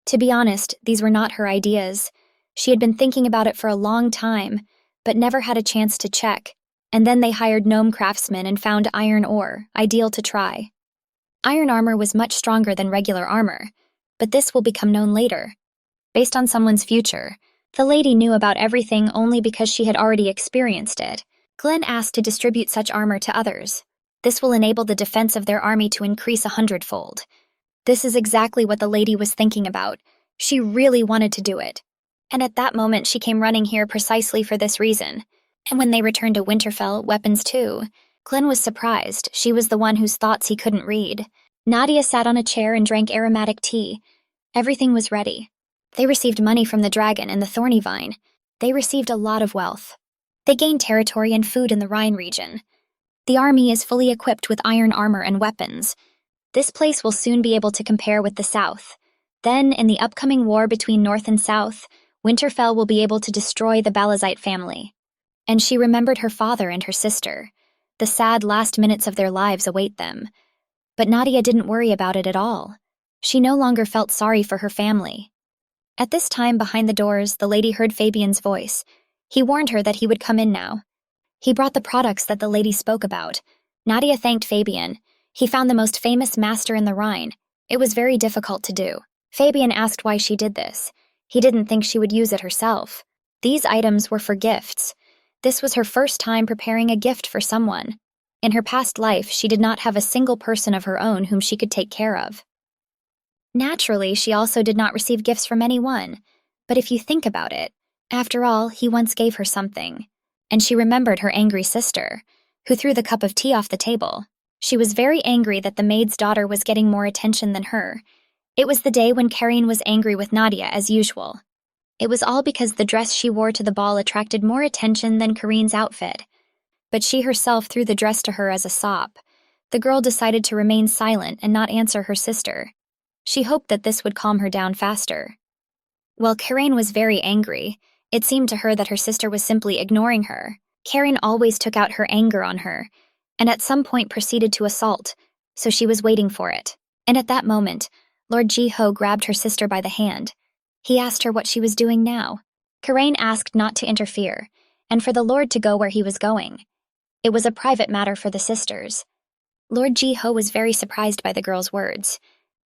To be honest, these were not her ideas. She had been thinking about it for a long time, but never had a chance to check. And then they hired gnome craftsmen and found iron ore, ideal to try. Iron armor was much stronger than regular armor, but this will become known later. Based on someone's future, the lady knew about everything only because she had already experienced it. Glenn asked to distribute such armor to others. This will enable the defense of their army to increase 100-fold. This is exactly what the lady was thinking about. She really wanted to do it. And at that moment, she came running here precisely for this reason. And when they returned to Winterfell, weapons too. Glenn was surprised. She was the one whose thoughts he couldn't read. Nadia sat on a chair and drank aromatic tea. Everything was ready. They received money from the dragon and the thorny vine. They received a lot of wealth. They gained territory and food in the Rhine region. The army is fully equipped with iron armor and weapons. This place will soon be able to compare with the south. Then, in the upcoming war between north and south, Winterfell will be able to destroy the Balazite family. And she remembered her father and her sister. The sad last minutes of their lives await them. But Nadia didn't worry about it at all. She no longer felt sorry for her family. At this time, behind the doors, the lady heard Fabian's voice. He warned her that he would come in now. He brought the products that the lady spoke about. Nadia thanked Fabian. He found the most famous master in the Rhine. It was very difficult to do. Fabian asked why she did this. He didn't think she would use it herself. These items were for gifts. This was her first time preparing a gift for someone. In her past life, she did not have a single person of her own whom she could take care of. Naturally, she also did not receive gifts from anyone. But if you think about it, after all, he once gave her something. And she remembered her angry sister, who threw the cup of tea off the table. She was very angry that the maid's daughter was getting more attention than her. It was the day when Karine was angry with Nadia as usual. It was all because the dress she wore to the ball attracted more attention than Karine's outfit. But she herself threw the dress to her as a sop. The girl decided to remain silent and not answer her sister. She hoped that this would calm her down faster. While Karine was very angry, it seemed to her that her sister was simply ignoring her. Karine always took out her anger on her, and at some point proceeded to assault, so she was waiting for it. And at that moment, Lord Ji-ho grabbed her sister by the hand. He asked her what she was doing now. Karine asked not to interfere, and for the Lord to go where he was going. It was a private matter for the sisters. Lord Ji-ho was very surprised by the girl's words.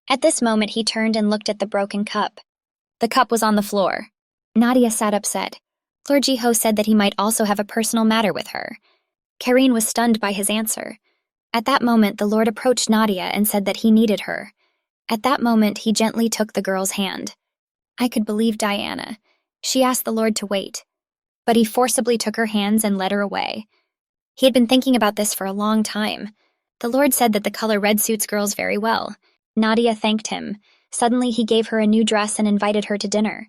At this moment, he turned and looked at the broken cup. The cup was on the floor. Nadia sat upset. Lord Ji-ho said that he might also have a personal matter with her. Karine was stunned by his answer. At that moment, the Lord approached Nadia and said that he needed her. At that moment, he gently took the girl's hand. I could believe Diana. She asked the Lord to wait. But he forcibly took her hands and led her away. He had been thinking about this for a long time. The Lord said that the color red suits girls very well. Nadia thanked him. Suddenly, he gave her a new dress and invited her to dinner.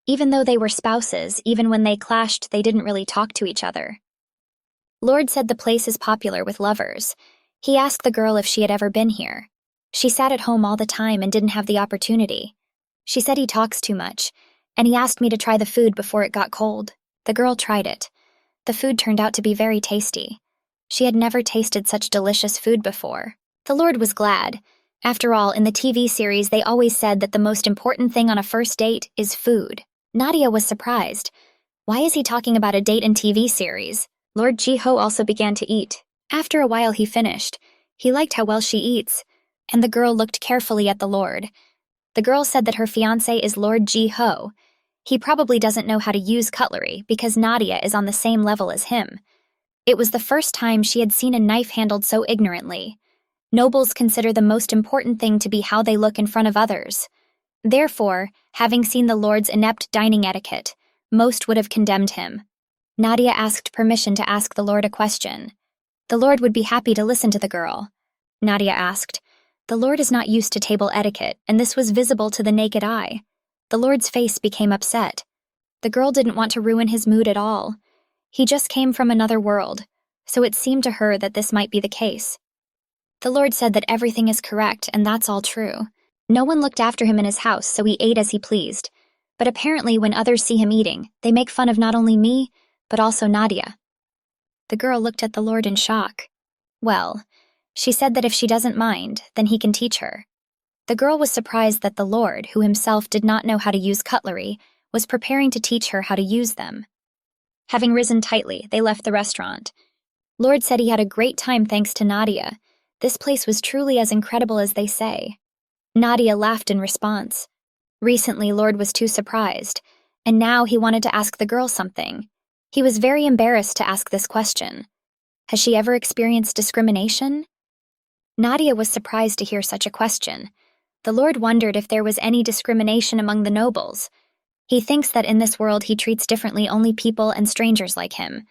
Even though they were spouses, even when they clashed, they didn't really talk to each other. Lord said the place is popular with lovers. He asked the girl if she had ever been here. She sat at home all the time and didn't have the opportunity. She said he talks too much, and he asked me to try the food before it got cold. The girl tried it. The food turned out to be very tasty. She had never tasted such delicious food before. The Lord was glad. After all, in the TV series, they always said that the most important thing on a first date is food. Nadia was surprised. Why is he talking about a date in TV series? Lord Ji-ho also began to eat. After a while, he finished. He liked how well she eats. And the girl looked carefully at the Lord. The girl said that her fiancé is Lord Ji-ho. He probably doesn't know how to use cutlery because Nadia is on the same level as him. It was the first time she had seen a knife handled so ignorantly. Nobles consider the most important thing to be how they look in front of others. Therefore, having seen the Lord's inept dining etiquette, most would have condemned him. Nadia asked permission to ask the Lord a question. The Lord would be happy to listen to the girl. Nadia asked. The Lord is not used to table etiquette, and this was visible to the naked eye. The Lord's face became upset. The girl didn't want to ruin his mood at all. He just came from another world, so it seemed to her that this might be the case. The Lord said that everything is correct, and that's all true. No one looked after him in his house, so he ate as he pleased. But apparently when others see him eating, they make fun of not only me, but also Nadia. The girl looked at the Lord in shock. Well, she said that if she doesn't mind, then he can teach her. The girl was surprised that the Lord, who himself did not know how to use cutlery, was preparing to teach her how to use them. Having risen tightly, they left the restaurant. Lord said he had a great time thanks to Nadia. This place was truly as incredible as they say. Nadia laughed in response. Recently, Lord was too surprised, and now he wanted to ask the girl something. He was very embarrassed to ask this question. Has she ever experienced discrimination? Nadia was surprised to hear such a question. The Lord wondered if there was any discrimination among the nobles. He thinks that in this world he treats differently only people and strangers like him.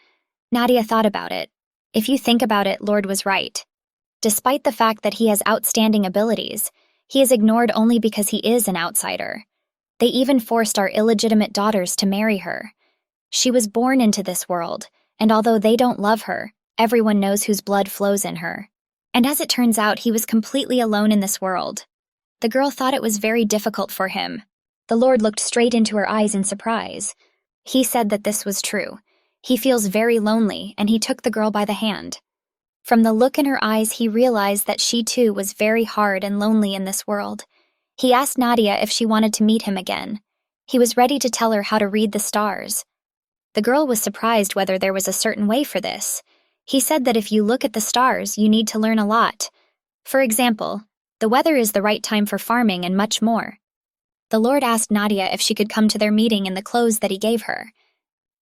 Nadia thought about it. If you think about it, Lord was right. Despite the fact that he has outstanding abilities, he is ignored only because he is an outsider. They even forced our illegitimate daughters to marry her. She was born into this world, and although they don't love her, everyone knows whose blood flows in her. And as it turns out, he was completely alone in this world. The girl thought it was very difficult for him. The Lord looked straight into her eyes in surprise. He said that this was true. He feels very lonely, and he took the girl by the hand. From the look in her eyes, he realized that she too was very hard and lonely in this world. He asked Nadia if she wanted to meet him again. He was ready to tell her how to read the stars. The girl was surprised whether there was a certain way for this. He said that if you look at the stars, you need to learn a lot. For example, the weather is the right time for farming and much more. The Lord asked Nadia if she could come to their meeting in the clothes that he gave her.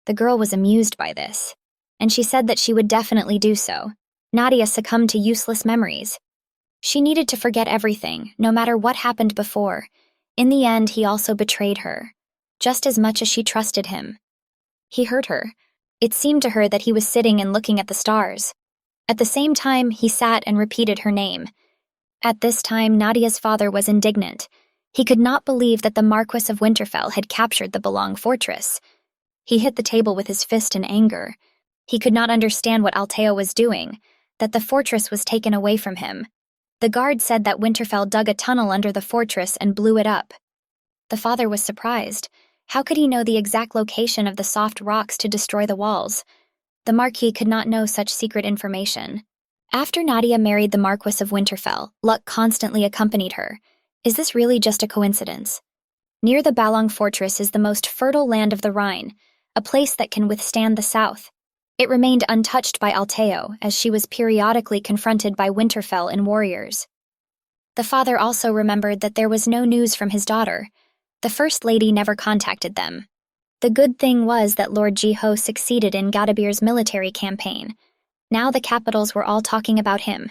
The girl was amused by this, and she said that she would definitely do so. Nadia succumbed to useless memories. She needed to forget everything, no matter what happened before. In the end, he also betrayed her, just as much as she trusted him. He hurt her. It seemed to her that he was sitting and looking at the stars. At the same time, he sat and repeated her name. At this time, Nadia's father was indignant. He could not believe that the Marquis of Winterfell had captured the Belong fortress. He hit the table with his fist in anger. He could not understand what Alteo was doing, that the fortress was taken away from him. The guard said that Winterfell dug a tunnel under the fortress and blew it up. The father was surprised. How could he know the exact location of the soft rocks to destroy the walls? The Marquis could not know such secret information. After Nadia married the Marquis of Winterfell, luck constantly accompanied her. Is this really just a coincidence? Near the Balong fortress is the most fertile land of the Rhine, a place that can withstand the south. It remained untouched by Alteo, as she was periodically confronted by Winterfell and warriors. The father also remembered that there was no news from his daughter. The First Lady never contacted them. The good thing was that Lord Jiho succeeded in Gadabir's military campaign. Now the capitals were all talking about him.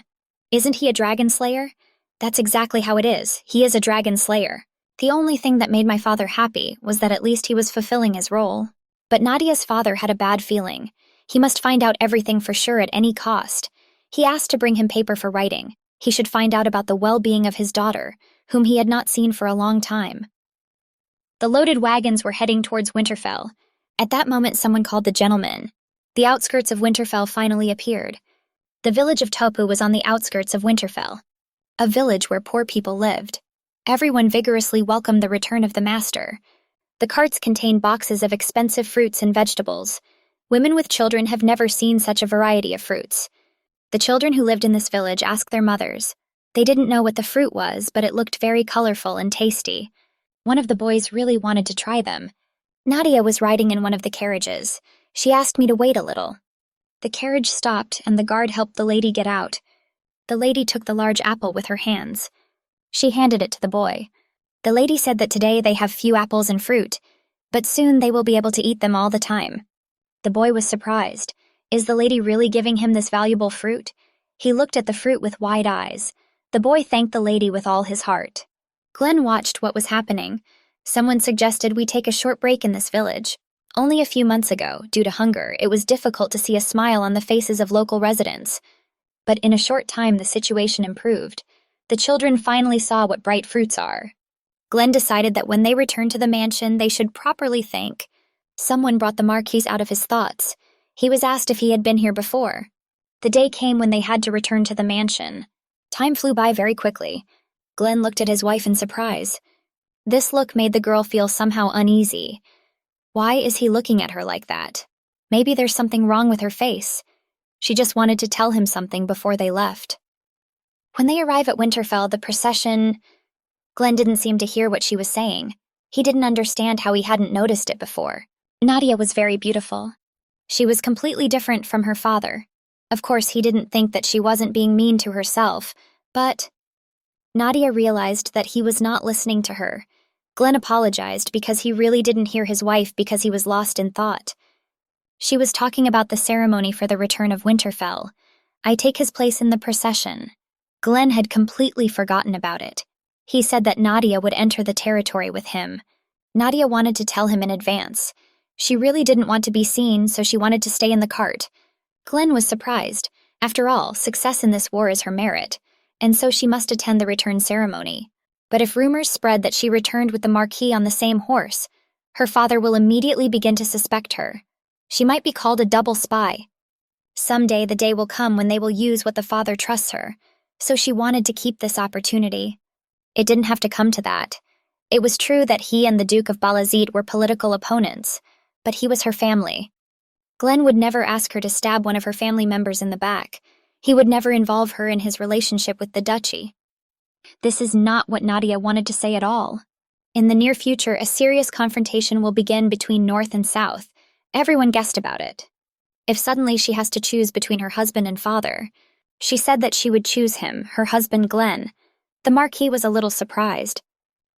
Isn't he a dragon slayer? That's exactly how it is. He is a dragon slayer. The only thing that made my father happy was that at least he was fulfilling his role. But Nadia's father had a bad feeling. He must find out everything for sure at any cost. He asked to bring him paper for writing. He should find out about the well-being of his daughter, whom he had not seen for a long time. The loaded wagons were heading towards Winterfell. At that moment, someone called the gentleman. The outskirts of Winterfell finally appeared. The village of Topu was on the outskirts of Winterfell, a village where poor people lived. Everyone vigorously welcomed the return of the master. The carts contained boxes of expensive fruits and vegetables. Women with children have never seen such a variety of fruits. The children who lived in this village asked their mothers. They didn't know what the fruit was, but it looked very colorful and tasty. One of the boys really wanted to try them. Nadia was riding in one of the carriages. She asked me to wait a little. The carriage stopped, and the guard helped the lady get out. The lady took the large apple with her hands. She handed it to the boy. The lady said that today they have few apples and fruit, but soon they will be able to eat them all the time. The boy was surprised. Is the lady really giving him this valuable fruit? He looked at the fruit with wide eyes. The boy thanked the lady with all his heart. Glenn watched what was happening. Someone suggested we take a short break in this village. Only a few months ago, due to hunger, it was difficult to see a smile on the faces of local residents. But in a short time, the situation improved. The children finally saw what bright fruits are. Glenn decided that when they returned to the mansion, they should properly thank. Someone brought the Marquis out of his thoughts. He was asked if he had been here before. The day came when they had to return to the mansion. Time flew by very quickly. Glenn looked at his wife in surprise. This look made the girl feel somehow uneasy. Why is he looking at her like that? Maybe there's something wrong with her face. She just wanted to tell him something before they left. When they arrived at Winterfell, the procession... Glenn didn't seem to hear what she was saying. He didn't understand how he hadn't noticed it before. Nadia was very beautiful. She was completely different from her father. Of course, he didn't think that she wasn't being mean to herself, but... Nadia realized that he was not listening to her. Glenn apologized because he really didn't hear his wife because he was lost in thought. She was talking about the ceremony for the return of Winterfell. I take his place in the procession. Glenn had completely forgotten about it. He said that Nadia would enter the territory with him. Nadia wanted to tell him in advance. She really didn't want to be seen, so she wanted to stay in the cart. Glenn was surprised. After all, success in this war is her merit, and so she must attend the return ceremony. But if rumors spread that she returned with the Marquis on the same horse, her father will immediately begin to suspect her. She might be called a double spy. Someday the day will come when they will use what the father trusts her, so she wanted to keep this opportunity. It didn't have to come to that. It was true that he and the Duke of Balazit were political opponents, but he was her family. Glenn would never ask her to stab one of her family members in the back. He would never involve her in his relationship with the duchy. This is not what Nadia wanted to say at all. In the near future, a serious confrontation will begin between North and South. Everyone guessed about it. If suddenly she has to choose between her husband and father, she said that she would choose him, her husband Glenn. The Marquis was a little surprised.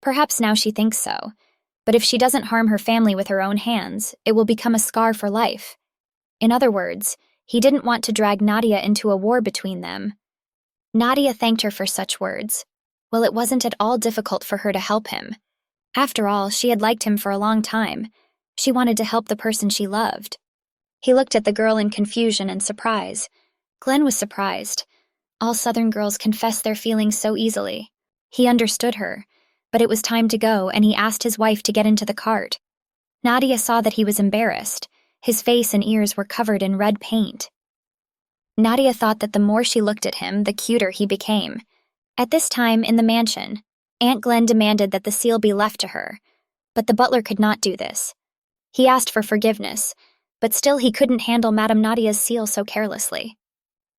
Perhaps now she thinks so. But if she doesn't harm her family with her own hands, it will become a scar for life. In other words, he didn't want to drag Nadia into a war between them. Nadia thanked her for such words. Well, it wasn't at all difficult for her to help him. After all, she had liked him for a long time. She wanted to help the person she loved. He looked at the girl in confusion and surprise. Glenn was surprised. All Southern girls confess their feelings so easily. He understood her, but it was time to go, and he asked his wife to get into the cart. Nadia saw that he was embarrassed. His face and ears were covered in red paint. Nadia thought that the more she looked at him, the cuter he became. At this time, in the mansion, Aunt Glenn demanded that the seal be left to her, but the butler could not do this. He asked for forgiveness, but still he couldn't handle Madame Nadia's seal so carelessly.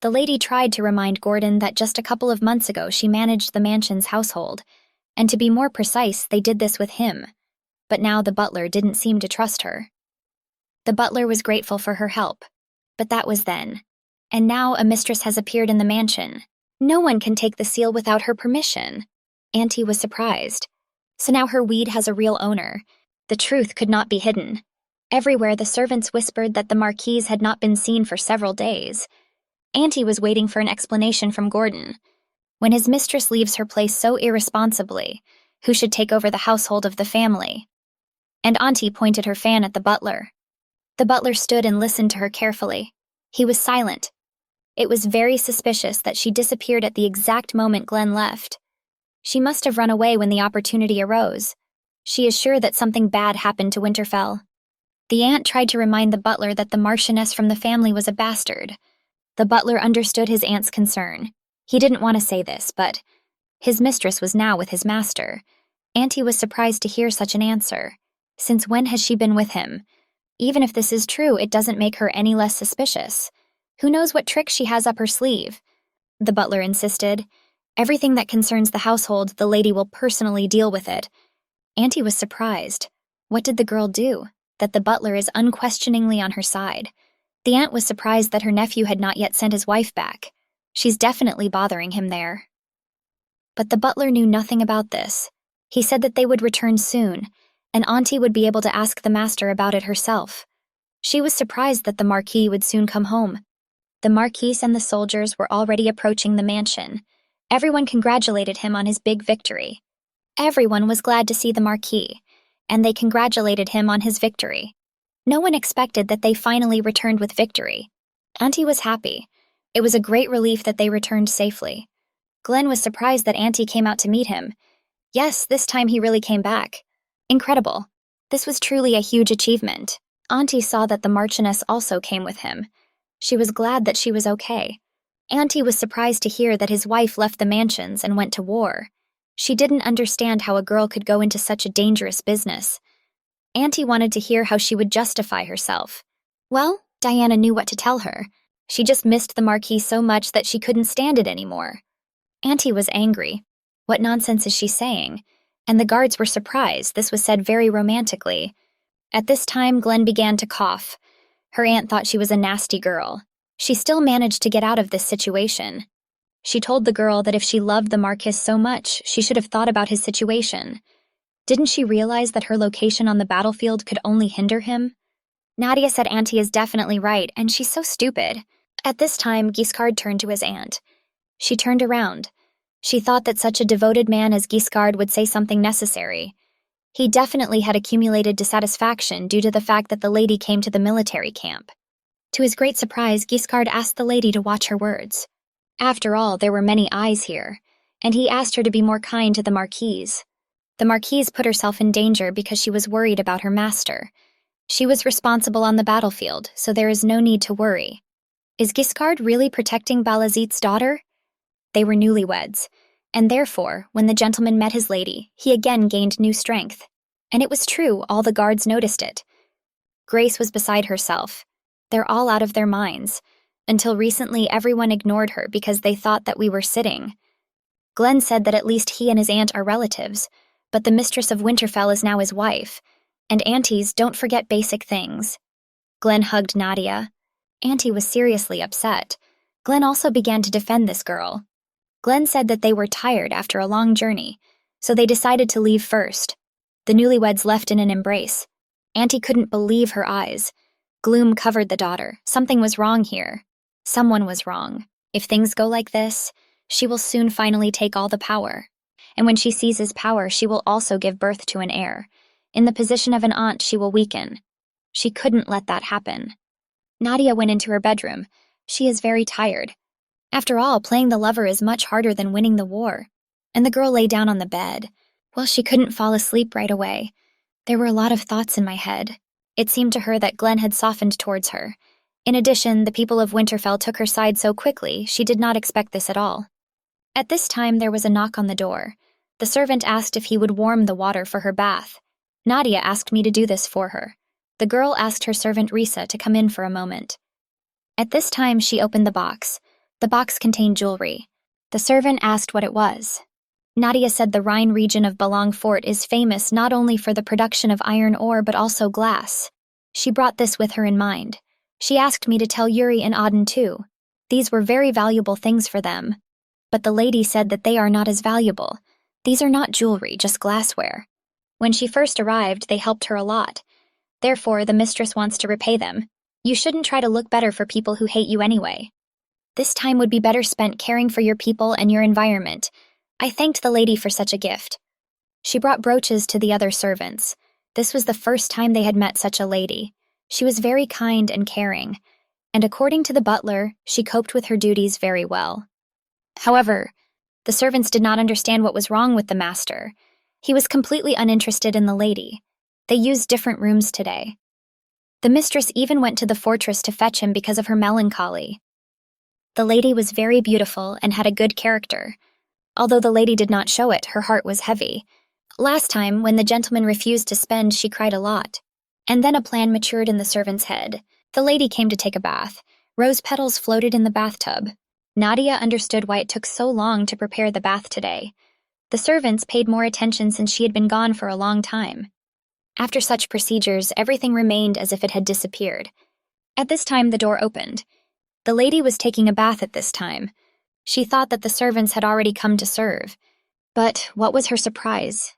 The lady tried to remind Gordon that just a couple of months ago she managed the mansion's household, and to be more precise, they did this with him. But now the butler didn't seem to trust her. The butler was grateful for her help, but that was then. And now a mistress has appeared in the mansion. No one can take the seal without her permission. Auntie was surprised. So now her weed has a real owner. The truth could not be hidden. Everywhere the servants whispered that the Marquise had not been seen for several days. Auntie was waiting for an explanation from Gordon. When his mistress leaves her place so irresponsibly, who should take over the household of the family? And Auntie pointed her fan at the butler. The butler stood and listened to her carefully. He was silent. It was very suspicious that she disappeared at the exact moment Glenn left. She must have run away when the opportunity arose. She is sure that something bad happened to Winterfell. The aunt tried to remind the butler that the Marchioness from the family was a bastard. The butler understood his aunt's concern. He didn't want to say this, but his mistress was now with his master. Auntie was surprised to hear such an answer. Since when has she been with him? Even if this is true, it doesn't make her any less suspicious. Who knows what trick she has up her sleeve? The butler insisted. Everything that concerns the household, the lady will personally deal with it. Auntie was surprised. What did the girl do? That the butler is unquestioningly on her side. The aunt was surprised that her nephew had not yet sent his wife back. She's definitely bothering him there. But the butler knew nothing about this. He said that they would return soon, and Auntie would be able to ask the master about it herself. She was surprised that the Marquis would soon come home. The Marquis and the soldiers were already approaching the mansion. Everyone congratulated him on his big victory. Everyone was glad to see the Marquis, and they congratulated him on his victory. No one expected that they finally returned with victory. Auntie was happy. It was a great relief that they returned safely. Glenn was surprised that Auntie came out to meet him. Yes, this time he really came back. Incredible. This was truly a huge achievement. Auntie saw that the Marchioness also came with him. She was glad that she was okay. Auntie was surprised to hear that his wife left the mansions and went to war. She didn't understand how a girl could go into such a dangerous business. Auntie wanted to hear how she would justify herself. Well, Diana knew what to tell her. She just missed the Marquis so much that she couldn't stand it anymore. Auntie was angry. What nonsense is she saying? And the guards were surprised. This was said very romantically. At this time, Glenn began to cough. Her aunt thought she was a nasty girl. She still managed to get out of this situation. She told the girl that if she loved the Marquis so much, she should have thought about his situation. Didn't she realize that her location on the battlefield could only hinder him? Nadia said Auntie is definitely right, and she's so stupid. At this time, Guiscard turned to his aunt. She turned around. She thought that such a devoted man as Guiscard would say something necessary. He definitely had accumulated dissatisfaction due to the fact that the lady came to the military camp. To his great surprise, Guiscard asked the lady to watch her words. After all, there were many eyes here, and he asked her to be more kind to the Marquise. The Marquise put herself in danger because she was worried about her master. She was responsible on the battlefield, so there is no need to worry. Is Guiscard really protecting Balazit's daughter? They were newlyweds, and therefore, when the gentleman met his lady, he again gained new strength. And it was true, all the guards noticed it. Grace was beside herself. They're all out of their minds. Until recently, everyone ignored her because they thought that we were sitting. Glenn said that at least he and his aunt are relatives, but the mistress of Winterfell is now his wife. And aunties don't forget basic things. Glenn hugged Nadia. Auntie was seriously upset. Glenn also began to defend this girl. Glenn said that they were tired after a long journey. so they decided to leave first. The newlyweds left in an embrace. Auntie couldn't believe her eyes. Gloom covered the daughter. Something was wrong here. Someone was wrong. If things go like this, she will soon finally take all the power. And when she seizes power, she will also give birth to an heir. In the position of an aunt, she will weaken. She couldn't let that happen. Nadia went into her bedroom. She is very tired. After all, playing the lover is much harder than winning the war. And the girl lay down on the bed. Well, she couldn't fall asleep right away. There were a lot of thoughts in my head. It seemed to her that Glenn had softened towards her. In addition, the people of Winterfell took her side so quickly, she did not expect this at all. At this time, there was a knock on the door. The servant asked if he would warm the water for her bath. Nadia asked me to do this for her. The girl asked her servant Risa to come in for a moment. At this time, she opened the box. The box contained jewelry. The servant asked what it was. Nadia said the Rhine region of Balong Fort is famous not only for the production of iron ore but also glass. She brought this with her in mind. She asked me to tell Yuri and Auden too. These were very valuable things for them. But the lady said that they are not as valuable. These are not jewelry, just glassware. When she first arrived, they helped her a lot. Therefore, the mistress wants to repay them. You shouldn't try to look better for people who hate you anyway. This time would be better spent caring for your people and your environment. I thanked the lady for such a gift. She brought brooches to the other servants. This was the first time they had met such a lady. She was very kind and caring, and according to the butler, she coped with her duties very well. However, the servants did not understand what was wrong with the master. He was completely uninterested in the lady. They used different rooms today. The mistress even went to the fortress to fetch him because of her melancholy. The lady was very beautiful and had a good character. Although the lady did not show it, her heart was heavy. Last time, when the gentleman refused to spend, she cried a lot. And then a plan matured in the servant's head. The lady came to take a bath. Rose petals floated in the bathtub. Nadia understood why it took so long to prepare the bath today. The servants paid more attention since she had been gone for a long time. After such procedures, everything remained as if it had disappeared. At this time, the door opened. The lady was taking a bath at this time. She thought that the servants had already come to serve. But what was her surprise?